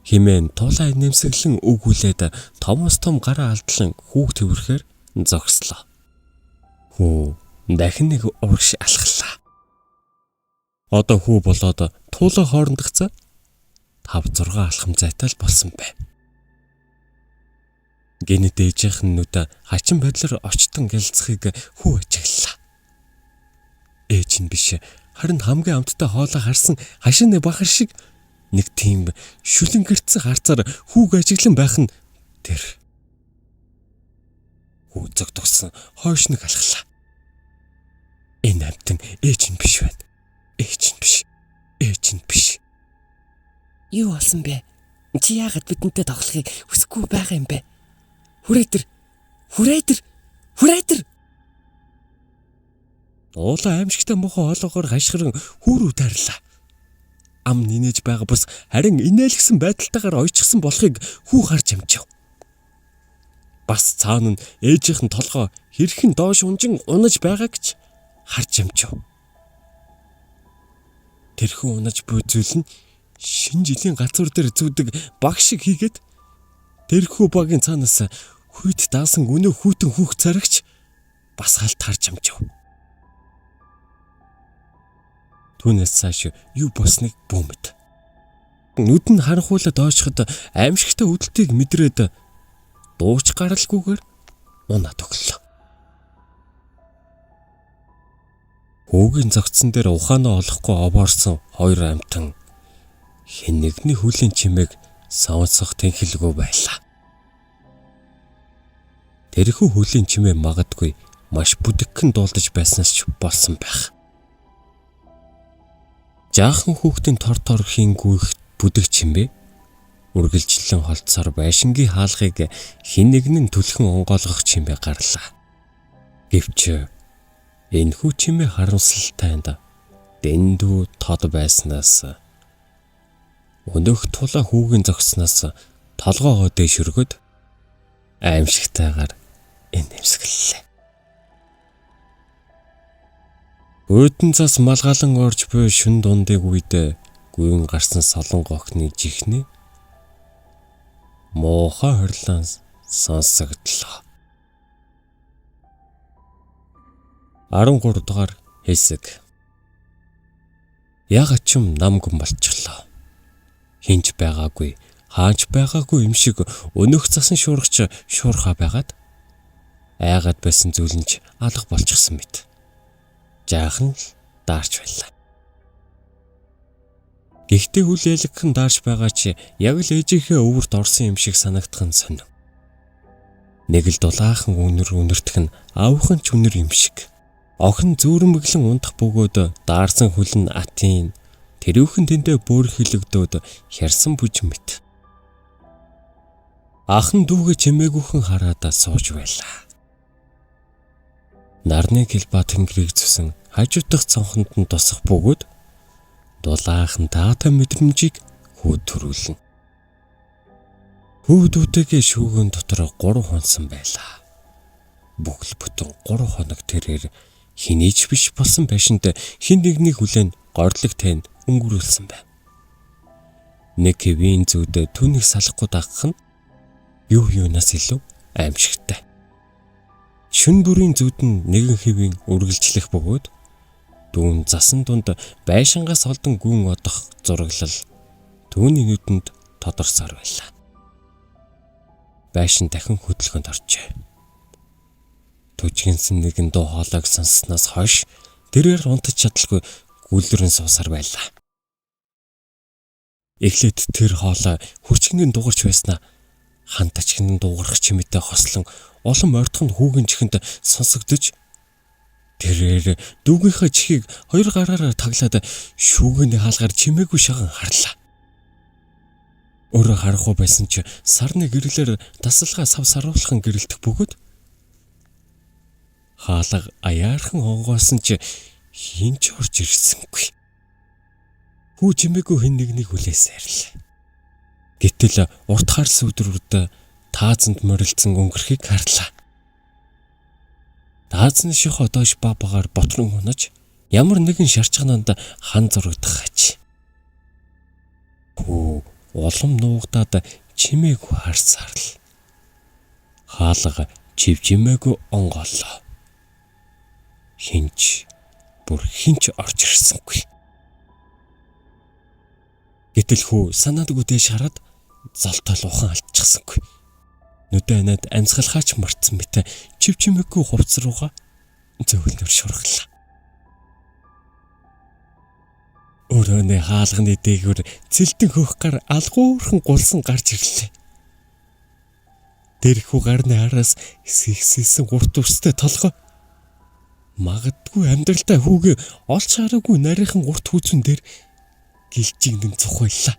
Химэн тулаа нэмсэглэн өгүүлээд томоос том гараа алдлан хүүг төвөрхээр зогслоо. Хүү дахин нэг урагш алхлаа. Одоо хүү болоод туулаа хоорондогцоо 5-6 алхам зайтай л болсон байна. Гэнэт ээжийнхэн нүд хачин байдлаар очтон гялцхийг хүү ажиглалаа. Ээж нь биш харин хамгийн амттай хоолой харсан хашааны бахар шиг нэг тийм шүлэн гэрцэг харцаар хүүг ажиглан байх нь тэр. Хүү зогтгосон хойш нэг алхлаа. Энэ амтан ээж нь биш байна. Ээж нь биш. Ээж нь биш. Юу болсон бэ? Чи яагаад бидэнтэй тоглохыг хүсэхгүй байгаа юм бэ? Хүрээдэр. Хүрээдэр. Хүрээдэр. Уулаа аимшигтай мохоо хоолоогоор хашгиран хүүрүү тарлаа. Ам нинэж байгаа бас харин инээлгсэн байдалтайгаар ойчсон болохыг хүү харж амжив. Бас цаана нь ээжийнхэн толгой хэрхэн доош унжин унаж байгааг ч харж амжив. Тэрхэн унаж буй зүйл нь шинэ жилийн гацуур дээр зүүдэг баг шиг хийгээд тэрхүү багийн цаанаас хүйт даасан өнөө хүүтэн хүүх царагч бас халт харж амжив. Түүнээс цааш юу босныг бүүмэд. Нүд нь харанхуулаад оочход аимшигтай үүдэлтийг мэдрээд дууч гаралгүйгээр унаад өглөө. Хүүгийн зогцсон дээр ухаанаа олохгүй овоорсон хоёр амтан хэн нэгний хүлийн чимээг сонсох тэнхэлгүй байлаа. Тэрхүү хүлийн чимээ магадгүй маш бүдэгхэн дуулдаж байснаас ч болсон байх. Жаахан хүүхдийн тор хийн гүйх бүдэг чимээ үргэлжлэн холцоор байшингийн хаалгыг хэн нэгэн түлхэн онгойлгох чимээ гарлаа. Гэвч энэхүү чимээ харамсалтайнд дэндүү тод байснаас өнөөх тулаа хүүгийн зогсноос толгоогоо дэшөргөд аимшигтайгаар энэмсгэллээ. Өөдөн цас малгалан орж буй шүн дундыг үед гүйн гарсан солонгоо охины жихнээ муухай хорлон сонсогдлоо. 13 дугаар хэсэг. Яг ачим намгэн болчихлоо. Хинч байгаагүй, хаач байгаагүй юм шиг өнөөх засан шуургач шуурхаа байгаад айгаад байсан зүйлэнч алга болчихсон мэт. Жаахан л даарч байлаа. Гэхдээ хүл ялгхан даарч байгаа чи яг л ээжийнхээ өвөрт орсон юм шиг санагдах нь сонир. Нэг л дулаахан үнэртэх нь аавхан ч үнэр юм шиг. Охин зүүрмэглэн ундах бөгөөд даарсан хүл нь атын тэрүүхэн тэндээ бүр хилэгдөөд хярсан бүж мэт. Ахан дүүгээ чимээгүйхэн хараад сууж байлаа. Нарны гэлба тэнгэрийг зүсэн хажуудах цонхонд нь тусах бөгөөд дулаахан таатай мэдрэмжийг хүүд төрүүлэн. Хүүдүүдээ шүүгэн дотор 3 хонсон байлаа. Бүгд бүтэн 3 хоног тэрээр хинийч биш болсон байшинд хин нэгний хүлээн горлог тань өнгөрүүлсэн байна. Нэг хэвийн зүйд түүнийг салахгүй дагах нь юунаас илүү аимшигтай. Шүн бүрийн зүйд нь нэгэн хэвийн үргэлжлэх бөгөөд дүүн засан дунд байшингаас олдон гүн одох зураглал түүний нүдэнд тодорсоор байлаа. Байшин дахин хөдөлгөөнд оржээ. Түжгэнсэн нэгэн дуу хоолойг сонсснаас хойш тэрээр унтаж чадалгүй гүлрэн суусаар байлаа. Эхлээд тэр хоолой хүчгэн дугарч байснаа хантачгэн дуугарах чимээтэй хослон олон мордхон хүүгийн чихэнд сонсогдож тэрээр дүүгийнхээ чихийг 2 гараараа таглаад шүүгэний хаалгаар чимээгүй шаган харлаа. Өөрөө харахгүй байсан ч сарны гэрлэлээр тасалгаа сав саруулхан гэрэлтэх бөгөөд хаалга аяархан онгоосон ч хинч орж ирсэнгүй. Хүү чимээгүй хэн нэгнийг хүлээсээр л. Гэтэл урт харс өдрүүд таазанд морилцсон өнгөрхийг харлаа. Таазны ших одоош бабагаар ботрон унаж ямар нэгэн шарчгананд хан зурагдах хач. Хүү улам нуугдаад чимээгүй харсаар л. Хаалга чивжимээгүй онгооллоо. Хинч орж ирсэнгүй. Гэтэл хүү санаадгүй дээш хараад золтой лухан алдчихсангүй. Нүдэ анаад амьсгалахаач мартсан мэт чивчмэггүй хувцс руугаа зөөлнөр шурглаа. Өрөөний хаалганы дээгүүр цэлтэн хөх гар алгуурхан гулсан гарч ирлээ. Тэрхүү гарны араас сэгсэлсэн урт үрстэй толгой магадгүй амьдралтай хүүгээ олж хараагүй нарийнхан урт хүүцэн дээр гэлжигнэн цухайлаа.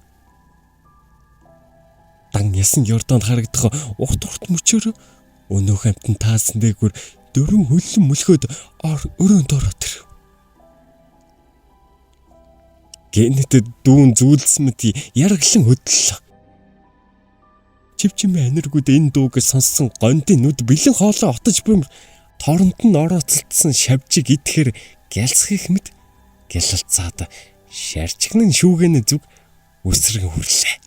Дан ясан Йордан харагдах урт мөчөөр өнөөх амтан таасан дээгүүр 4 хөллөн мөлхөөд өрөөнд ороод ир. Гэнэт дүүн зүйлсэн мэт яргалан хөдлөлөө. Чивчмээ аниргууд энэ дууг сонссон гондын нүд бэлэн хоолой отож бөмөр торонд нь орооцолдсон шавжиг идэхэр гялсхийх мэт гялалцаад шарчгнын шүүгэн зүг өсрөн хүрлээ.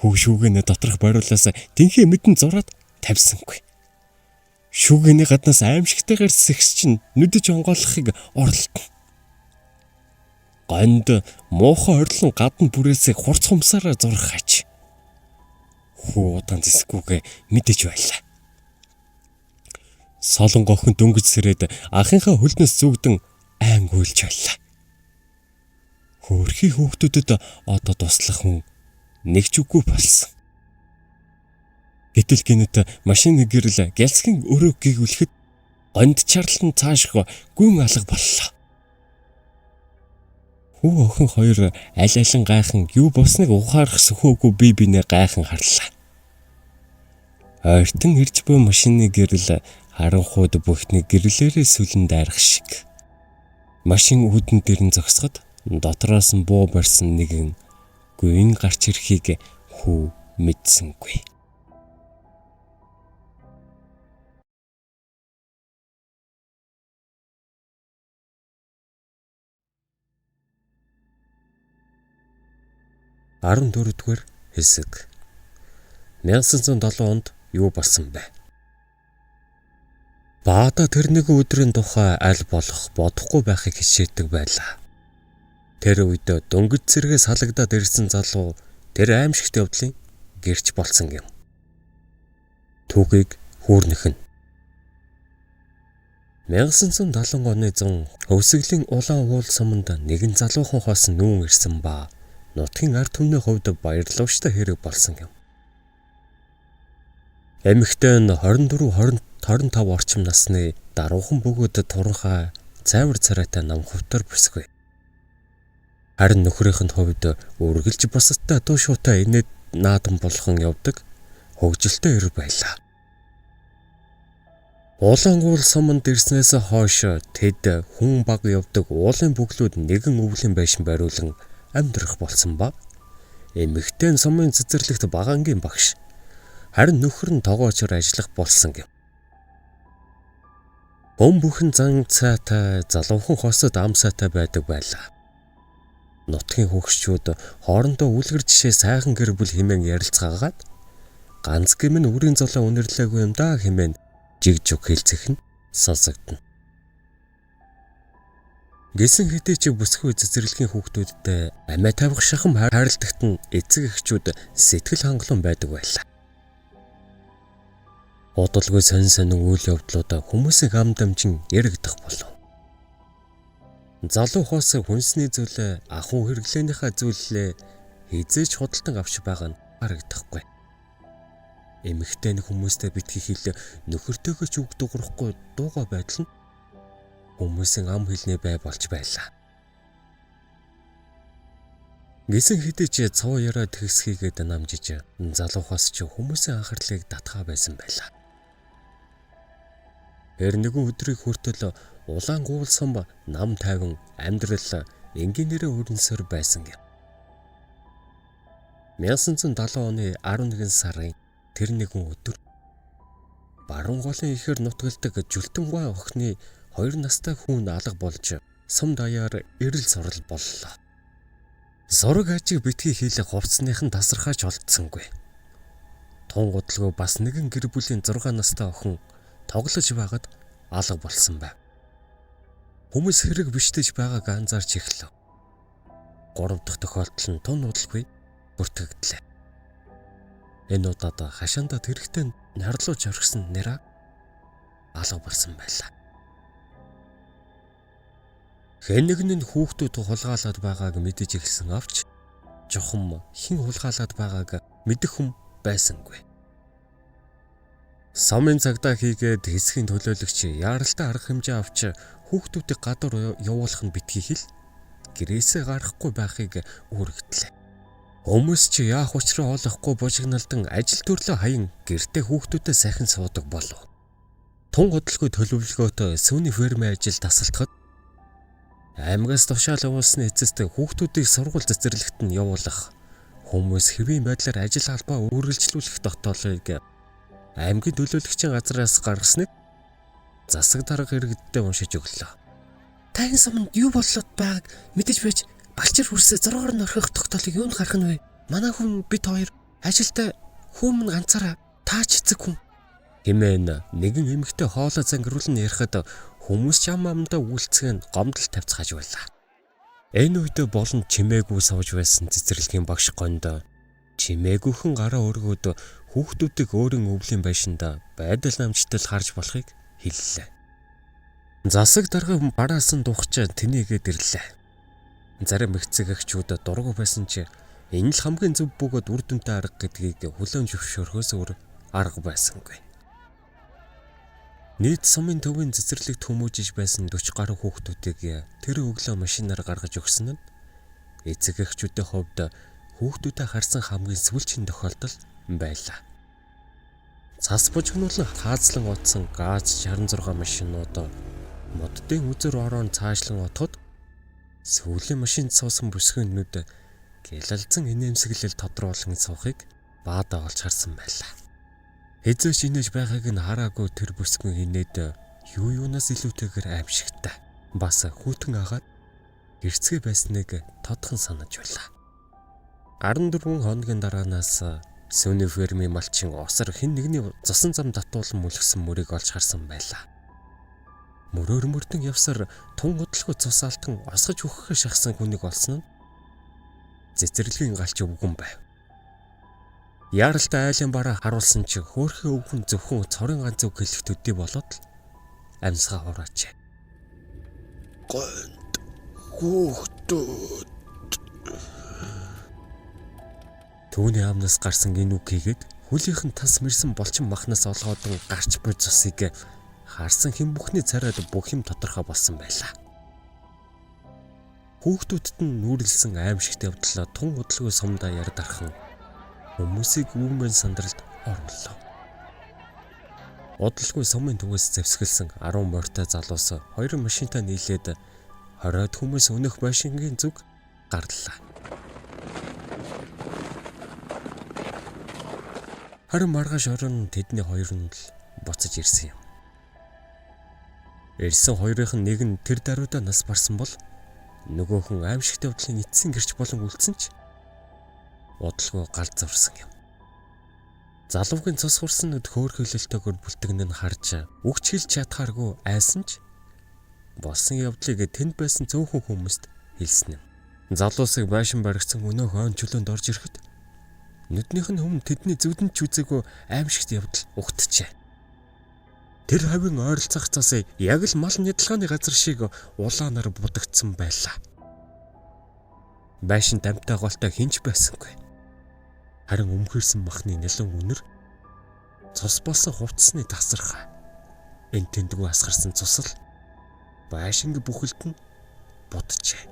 Хүү шүүгэн доторх бориулаас тэнхээ мэдэн зураад тавьсангүй. Шүүгэний гаднаас аимшигтайгаар сэгс чинь нүдэж онгоолохыг оролдоно. Гонд муухай орлон гадна бүрээсээ хурц хумсаараа зурх хач. Хүү удаан зэсгүүгээ мэдэж байлаа. Солонго охин дөнгөж сэрээд анхынхаа хөлнөөс зүгдэн айн гүйлж байлаа. Хөөрхий хүүхдүүдэд одоо туслах хүн нэг ч үгүй болсон. Гэтэл гинэт машины гэрэл гялсгийн өрөө гэгүүлэхэд гонд чарлан цаашгүй гүн алга боллоо. Хүү охин хоёр аль алин гайхан юу болсныг ухаарах сөхөөгүй бие бинээ гайхан харлаа. Ойртон ирж буй машины гэрэл харанхууд бүхний гэрлээрээ сүлэн дайрах шиг. Машин үүдэн дээр нь зогсоход дотроос нь буу барьсан нэгэн гүйн гарч ирэхийг хүү мэдсэнгүй. Дөрөвдүгээр хэсэг. 1907 онд юу болсон бэ? Баада тэр нэг өдрийн тухай аль болох бодохгүй байхыг хичээдэг байлаа. Тэр үед дөнгөж цэргээс халагдаад ирсэн залуу тэр аимшигт явдлын гэрч болсон юм. Түүхийг хүүрнэх нь 1970 оны 100 хөвсгөлийн улаан уул суманд нэгэн залуухан хос нүүн ирсэн ба нутгийн ард түмний хувьд баярлууштай хэрэг болсон юм. Эмэгтэй нь 24-25 орчим насны даруухан бөгөөд туранхай цайвар царайтай нам хувтар бисгүй. Харин нөхрийнх нь хувьд үргэлж бусадтай дуу шуутай инээд наадан болгон явдаг хөгжилтэй ир байлаа. Улаан уул суманд ирснээс хойш тэд хүн баг явдаг уулын бүглүүд нэгэн өвлийн байшин бариулан амьдрах болсон ба эмэгтэй сумын цэцэрлэгт багангийн багш харин нөхөр нь тогоочор ажиллах болсон юм. Бом бүхэн зан цайтай залуухан хосод ам сайтай байдаг байлаа. Нутгийн хөгшчүүд хоорондоо үлгэр жишээ сайхан гэр бүл хэмээн ярилцгаагаад ганц гэмн үрийн золоо үнэрлээгүй юм да хэмээн жиг жуг хэлцэх нь сонсогдно. Гэсэн хэдий ч бүсгүй цэцэрлэгийн хүүхдүүдтэй амиа тавих шахам хайрладагт нь эцэг эхчүүд сэтгэл хангалуун байдаг байлаа. Удалгүй сонин үйл явдлууд хүмүүсийн ам дамжин яригдах болов. Залуу хос хүнсний зүйлээ ахуй хэрэглээнийхээ зүйлээ хизээж худалдан авч байгаа нь харагдахгүй. Эмэгтэй нь хүмүүстэй битгий хэл нөхөртөөгөө ч үг дуурахгүй дууга байдал нь хүмүүсийн ам хэлний бай болж байлаа. Гэсэн хэдий ч цав яраа тгсхийгээд намжиж залуухаас ч хүмүүсийн анхаарлыг татгаа байсан байлаа. Нэгэн өдрийн хүртэл улаан уул сум нам тайван амьдрал энгийнээрээ өрнөсөр байсан юм. 1970 оны 11 сарын тэр нэгэн өдөр баруун голын ихэр нутгалдаг жүлтэн гой охины 2 настай хүн алга болж сум даяар эрэл сурал боллоо. Зураг ажиг битгий хийлэх хувцсныхан тасархаач олдсонгүй. Тун гудалгүй бас нэгэн гэр бүлийн 6 настай охин тоглож байгаад алга болсон байв. Хүмүүс хэрэг бишдэж байгааг анзаарч эхлэв. 3 дахь тохиолдол нь тун удалгүй бүртгэгдлээ. Энэ удаад хашаандаа тэрэгтэй нарлууж орхисон нэраа алга болсон байлаа. Хэн нэгэн нь хүүхдүүд хулгаалаад байгааг мэдэж эхэлсэн авч жохом хэн хулгаалаад байгааг мэдэх хүн байсангүй. Сумын цагдаа хийгээд хэсгийн төлөөлөгч яаралтай арга хэмжээ авч хүүхдүүдийг гадуур явуулах нь битгий хэл гэрээсээ гарахгүй байхыг үүрэгдлээ. Хүмүүс ч яах учраа олохгүй бужигналдан ажил төрлөө хаян гэртээ хүүхдүүдэд сайхан суудаг болов. Тун гудалгүй төлөвлөгөөтэй сүүний фермийн ажил тасалдахад аймагаас тушаал явуулсны эцэст хүүхдүүдийг сургууль цэцэрлэгт нь явуулах хүмүүс хэвийн байдлаар ажил албаа үргэлжлүүлэх тогтоолыг аймгийн төлөөлөгчийн газраас гаргасныг засаг дарга иргэддээ уншиж өглөө. Та энэ суманд юу болоод байгааг мэдэж байж балчир хүрсээ зургаар нь орхих тогтоолыг юунд гарах нь вэ? Манай хүн бид хоёр ажилдаа хүм ганцаараа таач эцэг хүн хэмээн нэгэн эмэгтэй хоолой зангируулн ярихад хүмүүс чам амдаа үйлцгэн гомдол тавьцгааж байлаа. Энэ үед болон чимээгүй сууж байсан цэцэрлэгийн багш гонд чимээгүйхэн гараа өргөөд хүүхдүүдийг өөрийн өвлийн байшинда байдал намжтал харж болохыг хэллээ. Засаг дарга бараасан духч тэнийгээд ирлээ. Зарим эцэгэгчүүд дургу байсан ч энэ л хамгийн зөв бөгөөд үр дүнтэй арга гэдгийг хүлээн зөвшөөрөхөөс өөр арга байсангүй. Нийт сумын төвийн цэцэрлэгт хүмүүжиж байсан 40 гаруй хүүхдүүдийг тэр өглөө машинаар гаргаж өгсөн нь эцэгэгчүүдийн хувьд хүүхдүүдэд харсан хамгийн сүүлчийн тохиолдол байлаа. Цас бужигнуулан хаазлан утсан ГАЗ 66 машинууд моддын үзэр ороон цаашлан отоход сүүлийн машинд суусан бүсгүйнүүд гялалзан инээмсэглэл тодруулан суухыг баадаа олж харсан байлаа. Хэзээч инээж байгааг нь хараагүй тэр бүсгүй инээд юунаас илүүтэйгээр аимшигтай бас хүүтэн агаад гэрцгээ байсныг тодхон санаж байлаа. 14 хоногийн дараанаас Сөний фермийн малчин осор хэн нэгний зосон зам татуулан мүлгсэн мөрийг олж харсан байлаа. Мөрөөр мөрдөн явсаар тун удалгүй цус алтан осгож өгөхөөр шахсан хүнийг олсон нь цэцэрлэгийн галч өвгөн байв. Яаралтай айлын бараа харуулсан ч хөөрхөн өвгөн зөвхөн цорын ганц үг хэлэх төдий болоод л амьсгаа хураачээ. Гонд хүүхдүүд. Түүний амнаас гарсан энэ үг хийгээд хөлийнхэн тас мэрсэн болчин махнаас олгоодан гарч буй цусыг харсан хэн бүхний царайд бүх юм тодорхой болсон байлаа. Хүүхдүүдэд нь нүүрлсэн аимшигт явдлаа тун удалгүй сумдаа ярдархан хүмүүсийг үүмэн сандралд оруулав. Удалгүй сумын түгээс зэвсгэлсэн 10 морьтой залуус 2 машинтай нийлээд 20-од хүмүүс өнөх байшингийн зүг гарлаа. Харин маргааш орон тэдний хоёр нь л буцаж ирсэн юм. Ирсэн хоёрынх нь нэг нь тэр даруйдаа нас барсан бол нөгөөх нь аимшигт явдлын эцсийн гэрч болон үлдсэн ч удалгүй гал заврсан юм. Залуугийн цус хурсан нүд хөөрхөлөлтөөр бүлтгэн нь харж үгч хэлж чадхааргүй айсан ч болсон явдлыг тэнд байсан цөөхөн хүмүүст хэлсэн юм. Залуусыг байшин баригдсан өнөөх он чөлөөнд орж ирэхэд нүднийх нь өмнө тэдний зүвдэнд ч үзээгүй аимшигт явдал угтжээ. Тэр хавийн ойролцоох цас яг л мал нэдлгааны газар шиг улаанаар будагдсан байлаа. Байшин дамтай голтой хинч байсангүй. Харин өмхөрсөн махны нэлэн үнэр цус болсон хувцсны тасархаа. Энд тэндгүй асгарсан цусал байшинг бүхэлд нь буджээ.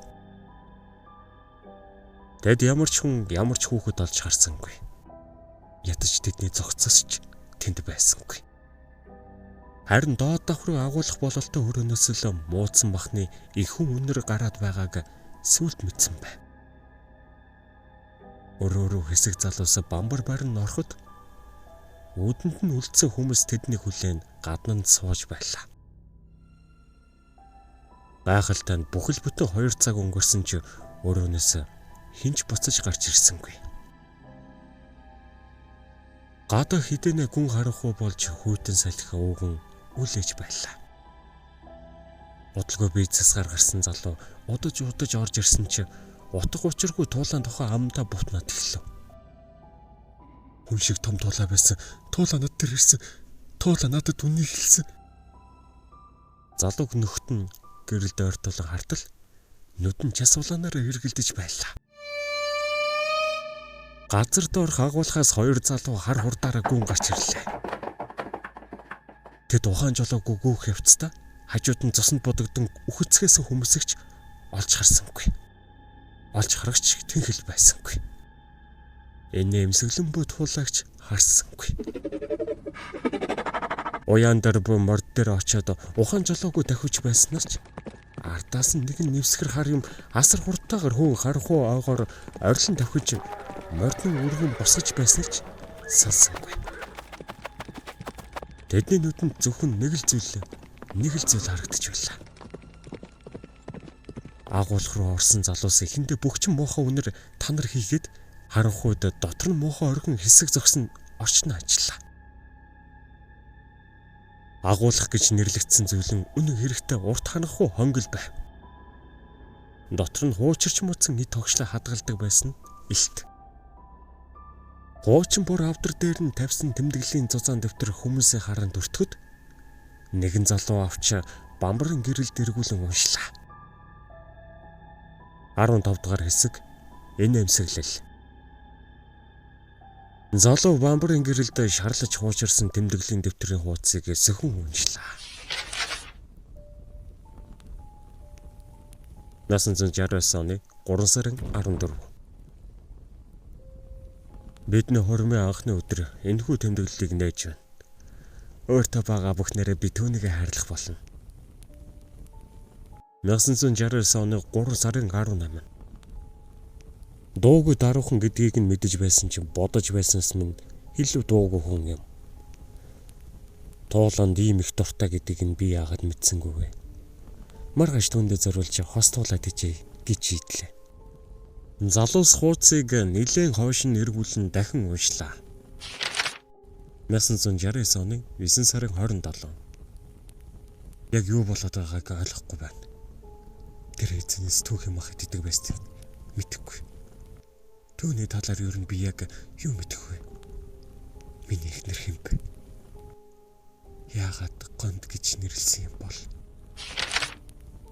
Тэд ямар ч хүн ямар ч хүүхэд олж харсангүй. Ядаж тэдний зогцосч тэнд байсангүй. Харин доод давхрын агуулах бололтой хөрөөнөөс л муудсан махны ихэнх үнэр гараад байгааг сүлд мэдсэн байв. Өрөөрөө хэсэг залуус бамбар барин ороход үүдэнд нь үлдсэн хүмүүс тэдний хүлээн гаднанд сууж байлаа. Гайхалтай нь бүхэл бүтэн 2 цаг өнгөрсөн ч өрөөнөөс хинч буцаж гарч ирсэнгүй. Гадаа хідэнэ гүн харахгүй болж хүйтэн салхи ууган үлээж байлаа. Бодлого бие засгаар гарсан залуу удаж орж ирсэн чи утга учиргүй туулаан тухай амдаа бутнаад эхлэв. Хүн шиг том туулаа байсан. Туулаа над дээр ирсэн. Туулаа надад үнийг хэлсэн. Залууг нөхд нь гэрэл дойртуулан хартал нүдэн час улаанаар эргэлдэж байлаа. Газар доорх агуулхаас 2 залуу хар хурдаараа гүн гарч ирлээ. Тэд ухаан жолоогүй гүүх явцдаа хажууд нь цуснд будагдан үхэцгээс хүмүүсэгч олж харсангүй. Олж харагч тэнхэл байсангүй. Энэ эмсэглэн буй туулагч харсангүй. Уяан дээр буй морд дээр очиод ухаан жолоогүй дахиж байснаас ч ардаас нь нэгэн нэвсгэр хар юм асар хурдтайгаар хүн харахгүй ойгоор орилон тавхиж мордын үргэн босгож байсныг ч салсангүй. Тэдний нүдэнд зөвхөн нэг л зүйл харагдаж байлаа. Агуулх руу орсон залуус эхэндээ бөхчин муухай үнэр танар хийгээд харанхуйд дотор нь муухай оргин хэсэг зогсон орчноо ажиллаа. Агуулх гэж нэрлэгдсэн зүйл нь үнэн хэрэгтээ урт ханахгүй хонгол байв. Дотор нь хуучирч муцсан эд тогшлоо хадгалдаг байсан илт. Хуучин бүр авдар дээр нь тавьсан тэмдэглэлийн зузаан дэвтэр хүмүүсийн харан дүртгэд Нэгэн залуу авч бамбарын гэрэлд эргүүлэн уншлаа. 15 дугаар хэсэг энэ эмсэглэл. Залуу бамбарын гэрэлд шарлаж хуучирсан тэмдэглэлийн дэвтрийн хуудсыг сэхэн уншлаа. 1969 оны 3 сарын 14. Бидний хормын анхны өдөр энэхүү тэмдэглэлийг нээж байна. Өөртөө байгаа бүхнээрээ би түүнийг хайрлах болно. 1969 оны 3 сарын 18. Дуугүй даруухан гэдгийг нь мэдэж байсан чинь бодож байснаас минь илүү дуугүй хүн юм. Тууланд ийм их дуртай гэдгийг нь би яагаад мэдсэнгүй вэ? Маргааш түүндээ зориулж хостуулаад ичээ гэж шийдлээ. Залуус хуудсыг нэлээд хойш нь эргүүлэн дахин уншлаа. 1969 оны 9 сарын 27. Яг юу болоод байгааг ойлгохгүй байна. Тэр эзнээс түүх юм ахад идэг байсан мэдэхгүй. Түүний талаар юу нь би яг юу мэдэх вэ? Миний эхнэр хэм бэ? Яагаад гонд гэж нэрлсэн юм бол?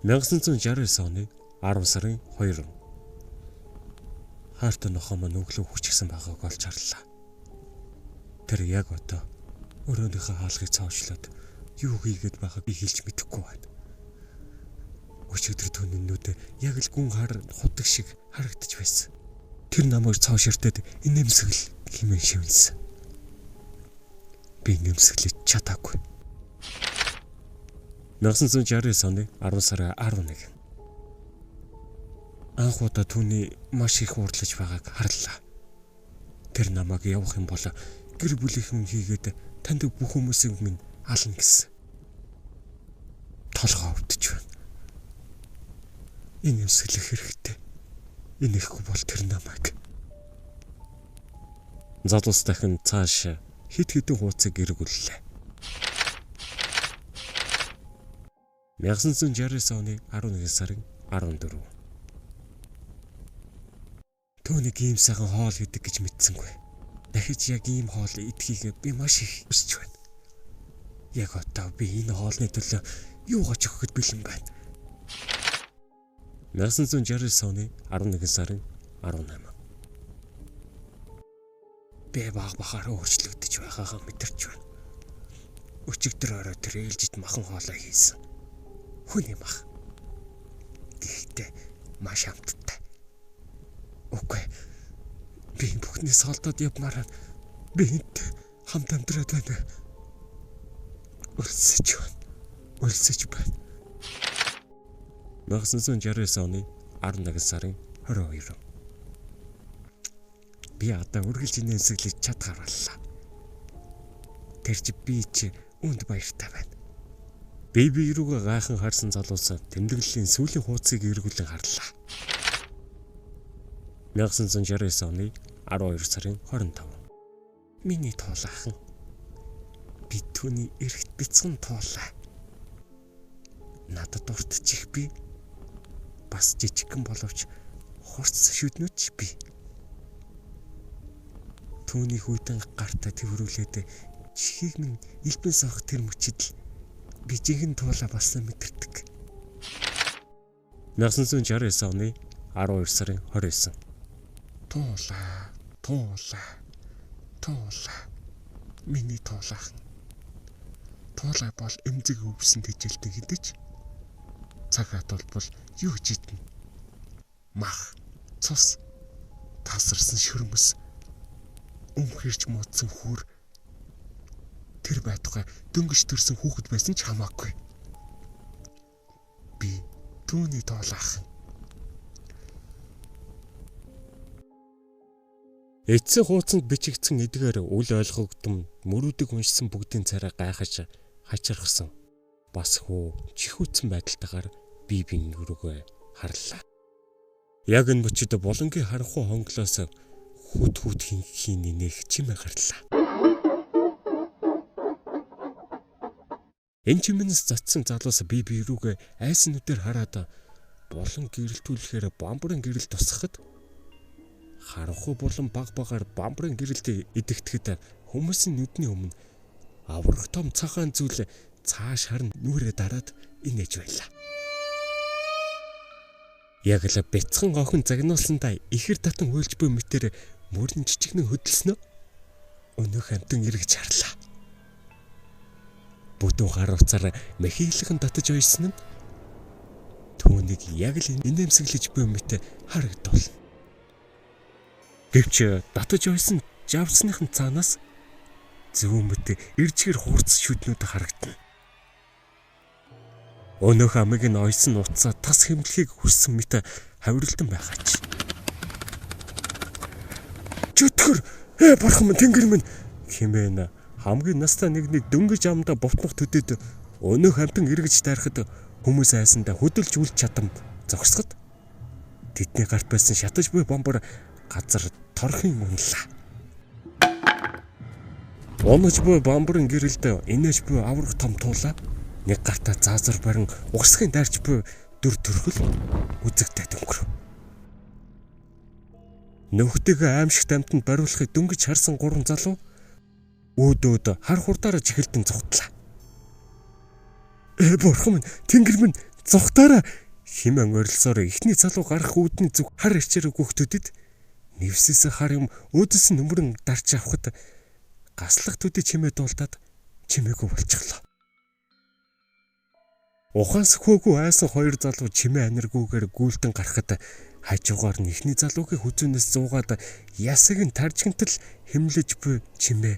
1969 оны 10 сарын 2. Хайртай нохоо маань өглөө хүчгсэн байгааг олж харлаа. Тэр яг одоо өөрийнхөө хаалгыг цаавчлаад юу хийгээд байгааг би хэлж мэдэхгүй байна. Өчигдөр түүний нүдэ яг л гүн хар худаг шиг харагдаж байсан. Тэр намайг цаавширтад инээмсэгэл хэмээн шивнэсэн. Би нэмсэглэж чадаагүй. 1969 оны 10 сарын 11. Анх удаа түүний маш их уурлаж байгааг харлаа. Тэр намайг явах юм бол гэр бүлийнхэн хийгээд танд бүх хүмүүсийг минь ална гэсэн. Толгоо өвдөж байна. Энэ юмсгэлэх хэрэгтэй. Инехгүй бол тэр намайг. Залуус дахин цааш хит хитэн хуудсыг эргүүллээ. 1969 оны 11 сарын 14. Түүнийг ийм сайхан хоол хийдэг гэж мэдсэнгүй. Дахиж яг ийм хоол идэхийг би маш их хүсэж байна. Яг одоо би энэ хоолны төлөө юу гоч өгөхөд бэлэн байна. 1969 оны 11 сарын 18. Би бахаар өөрчлөгдөж байгаагаа мэдэрч байна. Өчигдөр орой тэр ээлжид махан хоолой хийсэн. Хүн юм ах. Гэхдээ маш амттай. Үгүй. Би бүхнээс холдоод явмаар би энд хамт амьдраад байна. Өлсөж байна. 1969 оны 11 сарын 22. Би одоо үргэлж нэмсэглэж чадхаарлаа. Тэр би үнд баяртай байна. Би рүүгээ гайхан харсан залуус тэмдэглэлийн сүүлийн хуудсыг эргүүлэн харлаа. 1969 оны 12 сарын 25. Миний туулаахан. Би түүний эргт бяцхан туулаа. Надад дуртчих би. Бас жижигхэн боловч хурц шүднүүч би. Түүний хүйтэн гартаа тэврүүлээд чихийг минь элбэнс авах тэр мөчид би жинхэнэ туулаа болсон мэдэрдэг. 1969 оны 12 сарын 29. Туулаа. Миний туулаахан. Туулаа бол эмзэг өвсөн тэжээлтэн хідэж. Цагаат бол юу хийдэн? Мах, цус, тасарсан шөрмөс, өмхөрч муудсан хүр. Тэр байтугай дөнгөж төрсэн хүүхэд байсан ч хамаагүй. Би түүний тоолаах. Эцсийн хуудсанд бичигдсэн эдгээр үл ойлгогдсон мөрүүдийг уншсан бүгдийн царай гайхаж хачирхсан. Бас хөө чихүүцэн байдалтайгаар бибийн нүргөө харлаа. Яг энэ мөчид болонгийн харанхуй хонглоос хүт хинхий нэх чимээ гарлаа. Энэ чимээс цацсан залуус би рүүгээ айсан нүдээр хараад болон гэрэлтүүлэхээр бамбарын гэрэл тусахад харанхуй болон багаар бамбарын гэрэлд идэхтэхэд хүмүүсийн нүдний өмнө аврах том цагаан зүйл цааш харан нүрээ дараад инээж байлаа. Яг л бяцхан охин загнуулсандаа ихэр татан хуйлж буй мэтэр мөрөн жижигнэн хөдөлснөө өнөөх амтан эргэж харлаа. Бүдүүн гар уцаар махиглан татаж ойсон нь түүнийг яг л инээмсэглэж буй мэт харагдвал. Гэвч татаж ойсон жавсныхын цаанаас зүүмэт иржгэр хуурц шүднүүд харагдана. Өнөөх амиг нь ойсон утсаа тас хэмлэхийг хүссэн мэт хавирлдан байгаач. Чөтгөр бурхан минь тэнгэр минь хэмээн хамгийн настай нэгнийг дөнгөж амдаа бутнах төдөд өнөөх амтан эргэж дайрахад хүмүүс айсандаа хөдөлж үл чадам зогсоход тэдний гарт байсан шатаж буй бомбор газар торхин унлаа. Унаж буй бомборын гэрэлд инээж буй аврах том туулаа нэг гартаа заазар барин угсахын дайрч буй дүр төрхөл үзэгтэй дөнгөрөв. Нөхдөйгөө аимшигт амтанд бариулахыг дөнгөж харсан гурван залуу өөдөөд хар хурдаараа чихэлдэн зогтлаа. Бурхан минь тэнгэр минь зогтаараа хэмээн орилсоор ихний залуу гарах үүдний зүг хар ирчээр гүхтүүдэд нэвсээс хар юм өөдөөс нөмрөн дарж авахд гаслах төдий чимээ дуулдаад чимээгүй болчихлоо. Ухаанс хөөгүй айсан хоёр залуу чимээ аниргүйгээр гүйлтэн гарахад хажуугаар нь ихний залуугийн хүзүүнээс зуугаад ясаг нь таржигнтал хэмлэж буй чимээ.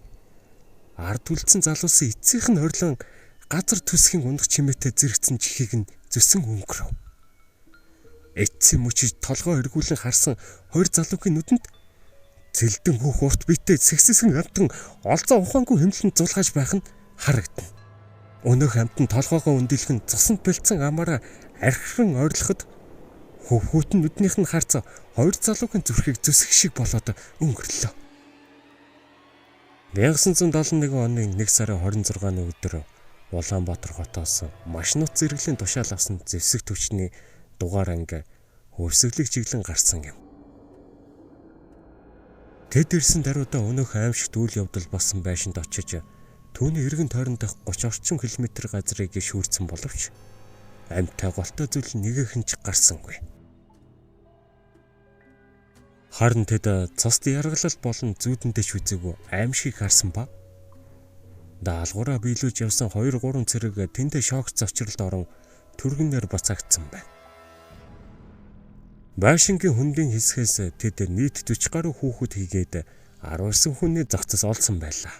Ард үлдсэн залуусын эцсийнх нь хорлон газар төсхийн ундах чимээтэй зэрэгцэн чихийг нь зүсэн өнгөрөв. Эцсийн мөчөж толгоо эргүүлэн харсан хоёр залуугийн нүдэнд зэлдэн хүүх урт биетэй сэгсэсэн амтан олзоо ухаангүй хэмлэн зулгааж байх нь харагдана. Өнөөх амтан толгоогоо өндөлгөн цусанд бэлдсэн амаараа архиран ойрлоход хөвхүүтэн нүднийх нь харц хоёр залуугийн зүрхийг зүсэх шиг болоод өнгөрлөө. 1971 оны 1 сарын 26-ны өдөр Улаанбаатар хотоос машинууд зэрэглэн тушаал авсан зэвсэг төвчний дугаар анги хөрсөглөг чиглэн гарсан юм. Тэд ирсэн даруйдаа өнөөх аимшигт үйл явдал болсон байшинд очиж түүний эргэн тойронд дах 30 орчим километр газрыг шүүрсэн боловч амьтаа голтой зүйл нэгэн ч гарсангүй. Харин тэд цаст яргалал болон зүүдэндээ шүзээгөө аимшиг харсан ба даалгавраа биелүүлж явсан 2-3 цэрэг тэндээ шокц зочролд орон түргэнээр бацаагдсан байна. Байшингийн хөндийн хэсгээс тэд нийт 40 гаруй хүүхэд хийгээд 19 хүний зогцос олсон байлаа.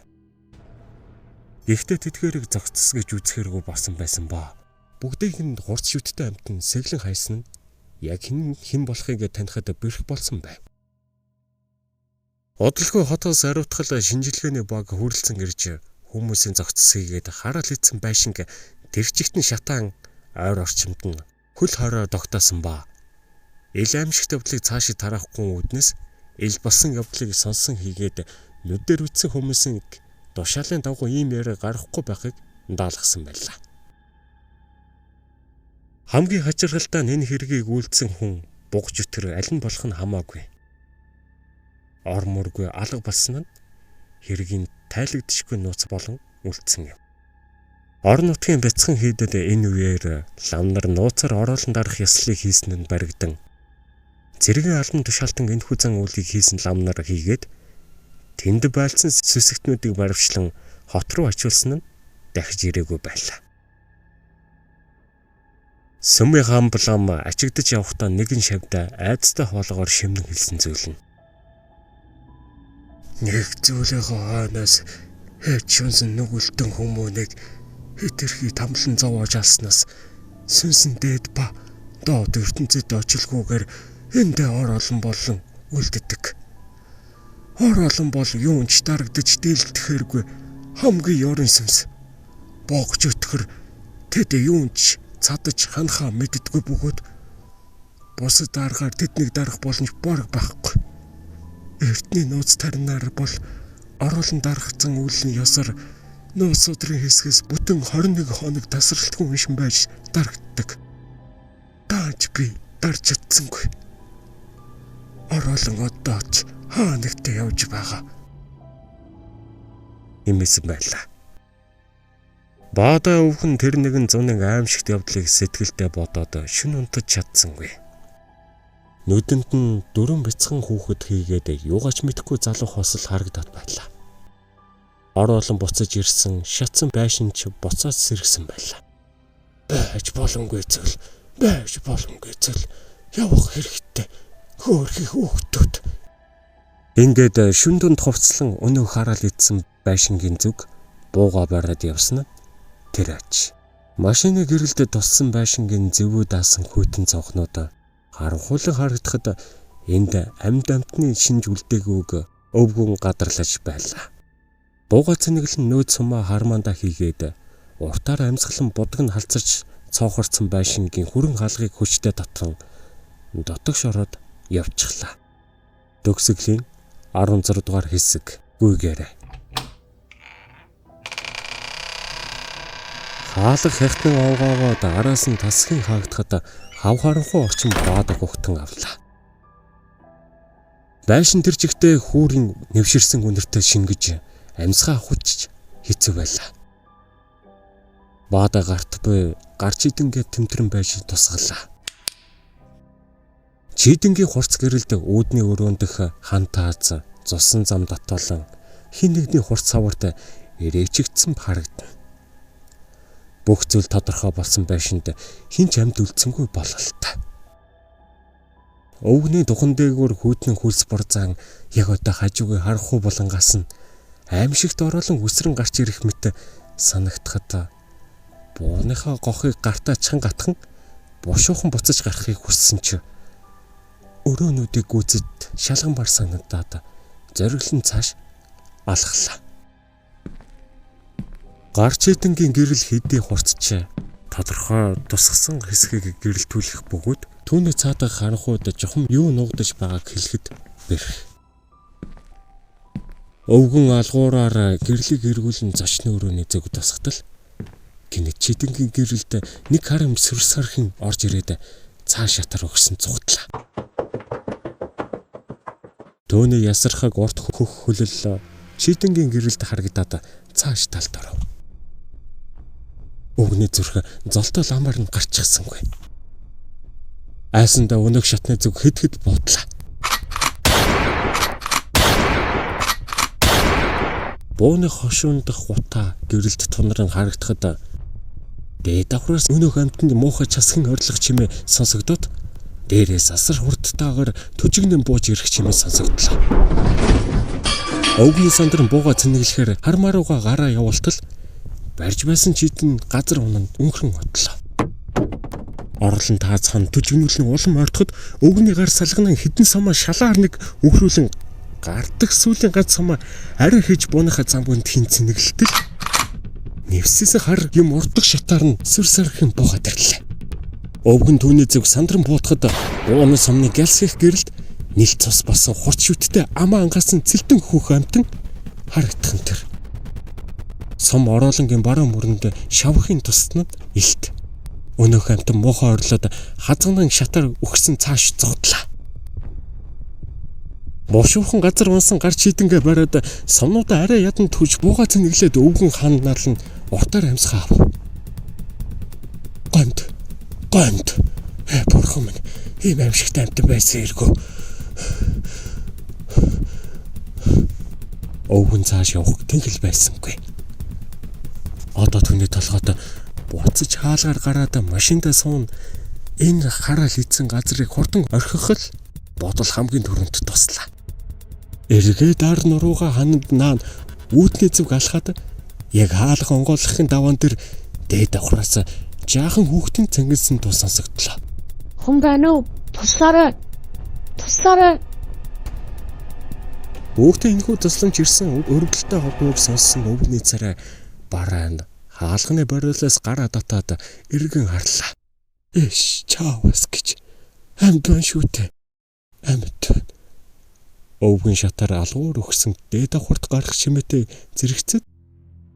Гэхдээ тэдгээрийг зогцос гэж үзэхэргүй болсон байсан ба бүгдийг нь хурц шүттэй амтан сэглэн хайсан нь яг хэн болохыг танихад бэрх болсон байв. Удалгүй хотоос ариутгал шинжилгээний баг хүрэлцэн ирж хүмүүсийн зогцос хийгээд хараал идсэн байшинг тэрчигтэн шатаан ойр орчимд нь хөл хорой тогтоосон ба ил аимшигт явдлыг цаашид тараахгүй үүднээс ил болсон явдлыг сонсон хийгээд нүдээр үтсэн хүмүүсийн тушаалын давгуу ийм яриа гарахгүй байхыг даалгасан байлаа. Хамгийн хачирхалтай нь энэ хэргийг үйлдсэн хүн бугж өтгөр аль нь болох нь хамаагүй. Орморгүй алга болсон нь хэргийн тайлагдшгүй нууц болон үлдсэн юм. Орон нутгийн бяцхан хийдэд энэ үеэр лам нар нууцаар ороолон дарах ёслолыг хийсэн нь баригдан. Зэргийн албан тушаалтан энэхүү зан үйлийг хийсэн лам нар хийгээд тэнд байлцсан сүсэгтнүүдийг баривчлан хот руу ачуулсан нь дахиж ирээгүй байлаа. Сүмийн хамблам ачигдж явахдаа нэгэн шавьда айдастай хоолоогоор шимнэн хэлсэн зүйл нь. Нэг зүйлийнхээ хойноос хэвчүнсэн нүгэлтэн хүмүүнийг хэтэрхий тамлан зовоож алснаас сүнсэн дээд ба доод ертөнцид очихгүйгээр эндээ ор олон болон үлддэг. Ор олон бол юунч дарагдаж дийлдэхэргүй хамгийн ёрын сүнс. Богж өтгөр тэд юунч цадаж ханхаа мэддэггүй бөгөөд бусад аргаар тэднийг дарах боломж бараг байхгүй. Эртний нууц таринаар бол оруулан дарахцсан үлэн ёсоор нууц өдрийн хэсгээс бүтэн 21 хоног тасралтгүй уншин байж дарагддаг. Тааж би дарж чадсангүй. Оруулан одооч хаа нэгтээ явж байгаа. Имэсэн байлаа. Баада өвгөн тэр нэгэн зуны аимшигт явдлыг сэтгэлдээ бодоод шүн унтаж чадсангүй. Нүдэнд нь дөрөн бяцхан хүүхэд хийгээд юугаач мэдэхгүй залуу хосол харагдаад байлаа. Ор олон буцаж ирсэн шатсан байшин ч буцаад сэргсэн байлаа. Байж боломгүй зүйл явах хэрэгтэй хөөрхий хүүхдүүд. Ингээд шүн дунд хувцлан өнөө хараал идсэн байшингийн зүг бууга бараад явсан нь тэр аж. Машины гэрэлд туссан байшингийн зэвүү даасан хүйтэн цонхнууд харанхуйлан харагдахад энд амьд амтны шинж үлдээгүйг өвгөн гадарлаж байлаа. Бууга цэнэглэн нөөц сумаа хармаандаа хийгээд уртаар амьсгалан будаг нь халцарч цоохорцсон байшингийн хүрэн хаалгыг хүчтэй татан дотогш ороод явчихлаа. Төгсгөлийн 16 дугаар хэсэг гүйгээрээ. Хаалга хягтан овгоогоод араас нь тасгийн хаагдахад хав харанхуй орчин баадаг ухтан авлаа. Байшин тэр жигтэй хүүрийн нэвширсэн үнэртэй шингэж амьсгаа хучж хэцүү байлаа. Баада гарт буй гарч идэнгээ тэмтрэн байж тусгалаа. Чийдэнгийн хурц гэрэлд үүдний өрөөндөх хан тааз зусан зам дотоолон хин нэгний хурц саварт ирээчигдсэн харагдана. Бүх зүйл тодорхой болсон байшинд хинч амьд үлдсэнгүй бололтой. Өвгний духан дээгүүр хүйтэн хөлс борзаан яг одоо хажуугийн харахгүй булангаас нь аимшигт ороолон үсрэн гарч ирэх мэт санагдахад бууныхаа гохыг гартаа чангатхан бушуухан буцаж гарахыг хүссэн ч өрөөнүүдийг гүйцэд шалган бар санагдаад зориглон цааш алхлаа. Гарч идэнгийн гэрэл хэдий хурцч тодорхой тусгасан хэсгийг гэрэлтүүлэх бөгөөд түүний цаадаг харанхуйд жохом юу нуугдаж байгааг хэлэхэд бэрх. Өвгөн алгуураар гэрлийг эргүүлэн зочны өрөөний зөв тусгатал гинэ чидэнгийн гэрэлд нэг харам сүрсархэн орж ирээд цааш шатар өгсөн цугтлаа. Төөний ясархаг урт хөх хөлөл чидэнгийн гэрэлд харагдаад цааш талд оров. Өвгний зүрх золтой ламаар нь гарчихсангүй. Айсандаа өнөг шатны зүг хэд буудлаа. Бууны хошуундах гутаа гэрэлд тунран харагдахад дээд давхраас өнөг амтнд муухай часган орлох чимээ сонсогдоод дээрээс асар хурдтайгаар төжигнэн бууж ирэх чимээ сонсогдлоо. Өвгний сандран бууга цэнэглэхээр хармаарууга гараа явуултал барьж байсан чидэн газар унанд өнхрөн одлоо. Орлон таацхан төжигнүүлэн улам ойртоход өвгний гар салганан хідэн самаа шалаар нэг өгрүүлэн гардах сүлийн гац самаа арай хийж бууныхаа замбүнд хин цэнэглэлтэл нэвсээс хар юм урдах шатаар нь сүрсэрхэн буугаад ирлээ. Өвгөн түүний зүг сандран буутахад бууны сумны гэлсэх гэрэлд нэлт цус басан хурц шүттэй амаа ангасан цэлтэн хүүх амтан харагдах нь тэр. Сум ороолонгийн баруун мөрөнд шавхын туснад илт. Өнөөх амтан муухай орлоод хазганан шатар өгсөн цааш зогтлаа. Бушуухан газар унсан гарч идэнгээ бариад сумнуудаа арай ядан төж бууга цэнэглээд өвгөн хаанаар нь уртаар амьсгаа ав. Гонд. Бурхан минь ийм аимшигтай амтан байсан эргөө. Өвгөн цааш явах тэнгэл байсангүй. Одоо түүний толгойд буцаж хаалгаар гараад машиндаа суун энэ хараал хийсэн газрыг хурдан орхих л бодол хамгийн түрүүнд туслаа. Эргээ дар нурууга ханад наан үүдний зүг алхаад яг хаалга онгойлохын даваан дээр дээд давхраас жаахан хүүхдийн цангилсан тус сонсогдлоо. Хүн байна уу? Туслаарай. Хүүхдээ энэхүү тусламж ирсэн өргөлтэй хогныг сонссон өвгний царай бараанд хаалганы бориолоос гараа дотоод эргэн харлаа. Эш чаавас гэж амьд байна шүү дээ. Амьд. Өвгөн шатаар алгуур өгсөн дээд давхарт гарах чимээтэй зэрэгцэд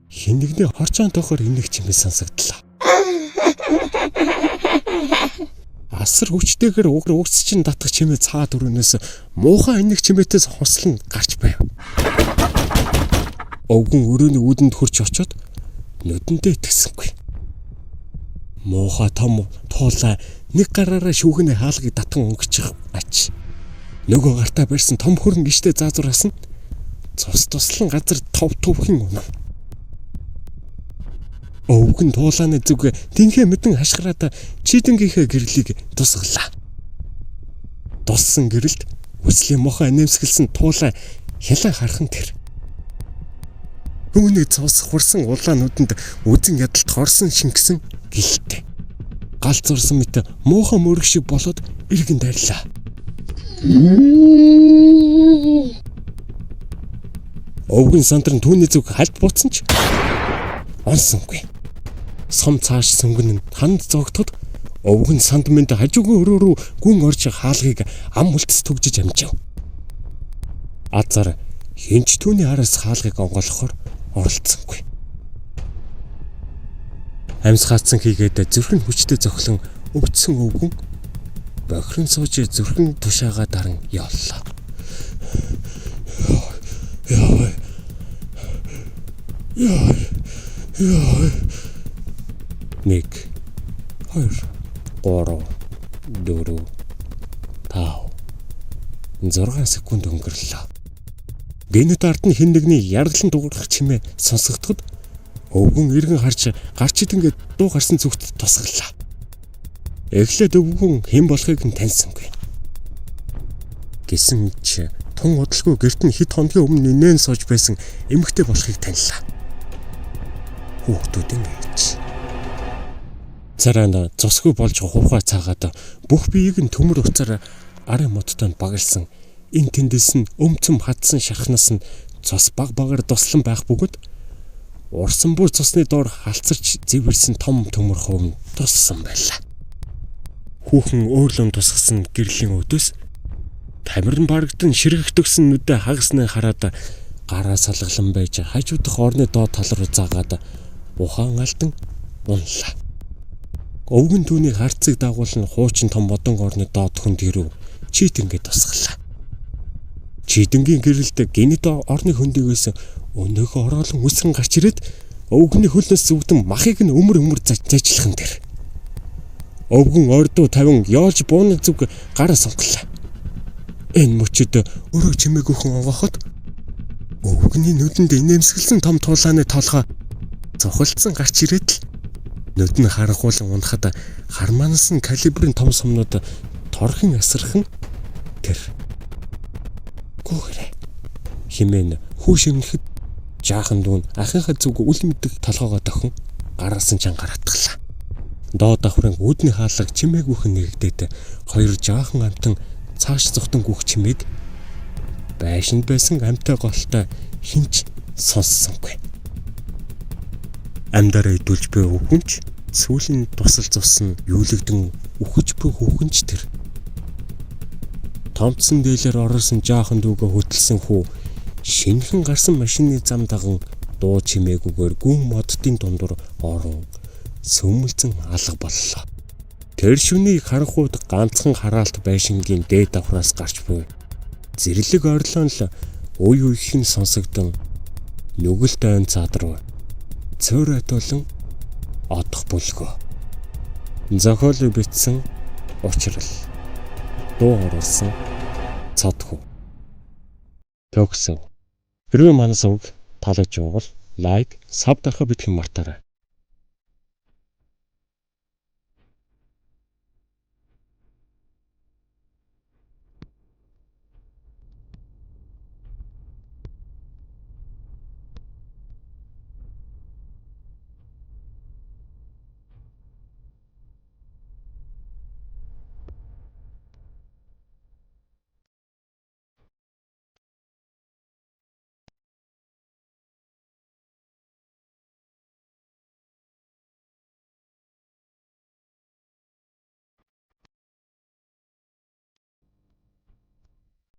хин нэгний хорчоон тохоор инэг чимээ сонсогдлоо. Асар хүчтэйгээр угс чин татах чимээ цаад өрөөнөөс муухай инэг чимээтэйс хослон гарч байв. Өвгөн өрөөний үүдэнд хурч очоод нүдэндээ итгэсэнгүй. Муухай том туулаа нэг гараараа шүүгний хаалгыг татан өнгөчих ач. Нөгөө гартаа барьсан том хөрөн гişтэй заазуураас нь цус туслан газар тов төвхийн унав. Өвгөн туулааны зүг тэнхээ мэдэн хашгираад чийдэнгийнхээ гэрлийг тусгалаа. Туссан гэрэлд үслийн мохоо нэмсгэлсэн туулаа хялан хархан тэр. Үүний цус хурсан улаанууданд үзэн ядалт хорсон шингэсэн гэлтэй. Галз урсан мэт муухай мөрөг шиг болоод иргэн дайрлаа. Өвгөн сандрын түүний зүг хальт буутсан ч онсонгүй. Сом цааш сөнгөн нь ханд зогтоход өвгөн санд мэнд хажуугийн өрөө рүү гүн орж хаалгыг ам үлдэс түгжиж амжив. Азар хинч түүний араас хаалгыг онгоолохоор оролцсонгүй. Амьсгаацсан хийгээд зүрхэн хүчтэй зохлон өвдсөн өвгөн бохирон сууж зүрхэн тушаагаа даран явлаа. Нэг, хоёр, гурав, дөрөв, тав. 6 секунд өнгөрлөө. Гэнэт ард нь хэн нэгний яргалан дуурах чимээ сонсогдоход өвгөн иргэн харж гарч идэнгээд дуу гарсан зүгт тусгалаа. Эхлээд өвгөн хэн болохыг нь таньсангүй. Гэсэн ч тун удалгүй гэрт нь хэд хоногийн өмнө нэн сууж байсан эмэгтэй болохыг танилаа. Хүүхдүүдийн ээж. Царайна цусгүй болж хувхай цаагаад бүх биеийг нь төмөр уцаар арын модтой багалсан эн тэндээс нь өмцөм хатсан шархнаас нь цус баг багаар туслан байх бөгөөд урсан бүр цусны доор халцарч зэвэрсэн том төмөр хувь туссан байлаа. Хүүхэн өөрлөн тусгасан гэрлийн өдөөс тамирн барагдан ширгэгдсэн нүдэ хагасны хараад гараа салгалан байж хажуудах орны доод тал руу заагаад ухаан алдан унлаа. Өвгөн түүний харцыг дагуулна хуучин том модон орны доод хүнд ирв чийдэнгээ тусгалаа. Чийдэнгийн гэрэлд гинэт орны хөндөгөөс өнөөхөө ороолон үсгэн гарч ирээд өвгөний хөлнөөс зүгдэн махыг нь өмөр зажлахын тэр. Өвгөн ордуу тавин яолж бууны зүг гараа сонголоо. Энэ мөчөд өрөө чимээгүйхэн онгоход өвгөний нүдэнд инээмсэглсэн том туулааны толгой цохолцсон гарч ирээд л нүд нь харанхуулан унахад харманаас нь калибрын том сумнууд торхон асархан тэр. Гүүрээ химэн хүү шимнэхэд жаахан дүүн ахынхаа зүг үл мэддэг толгоогоо дохин гараасан чангаар атгалаа. Доод давхрын үүдний хаалга чимээгүйхэн нэгдээд хоёр жаахан амтан цааш зүхтэн гүөх чимээг байшинд байсан амтай голтой хинч сонссонгүй. Амдаараа идүүлж буй өвгөнч сүүлийн тусал зовсон юулэгдэн үхэж буй хүүхэнч тэр. Томцсон дээлэр орсон жаахан дүүгээ хөтөлсөн хүү шинхэн гарсан машины зам даган дуу чимээгүйгээр гүн моддын дундуур орон сөмөлзөн алга боллоо. Тэр шүнийг харанхууд ганцхан хараалт байшингийн дээд давхраас гарч буй зэрлэг орлон л уй уйхэн сонсогдсон нүгэлт айн цаад руу цөөр атуулан одох бүлгөө. Зохиолыг бичсэн Учрал. Дуу оруулсан Цодхүү. Төгсөн. Хэрвээ манай сувг таалагдж байвал лайк, саб дарахаа битгий мартаарай.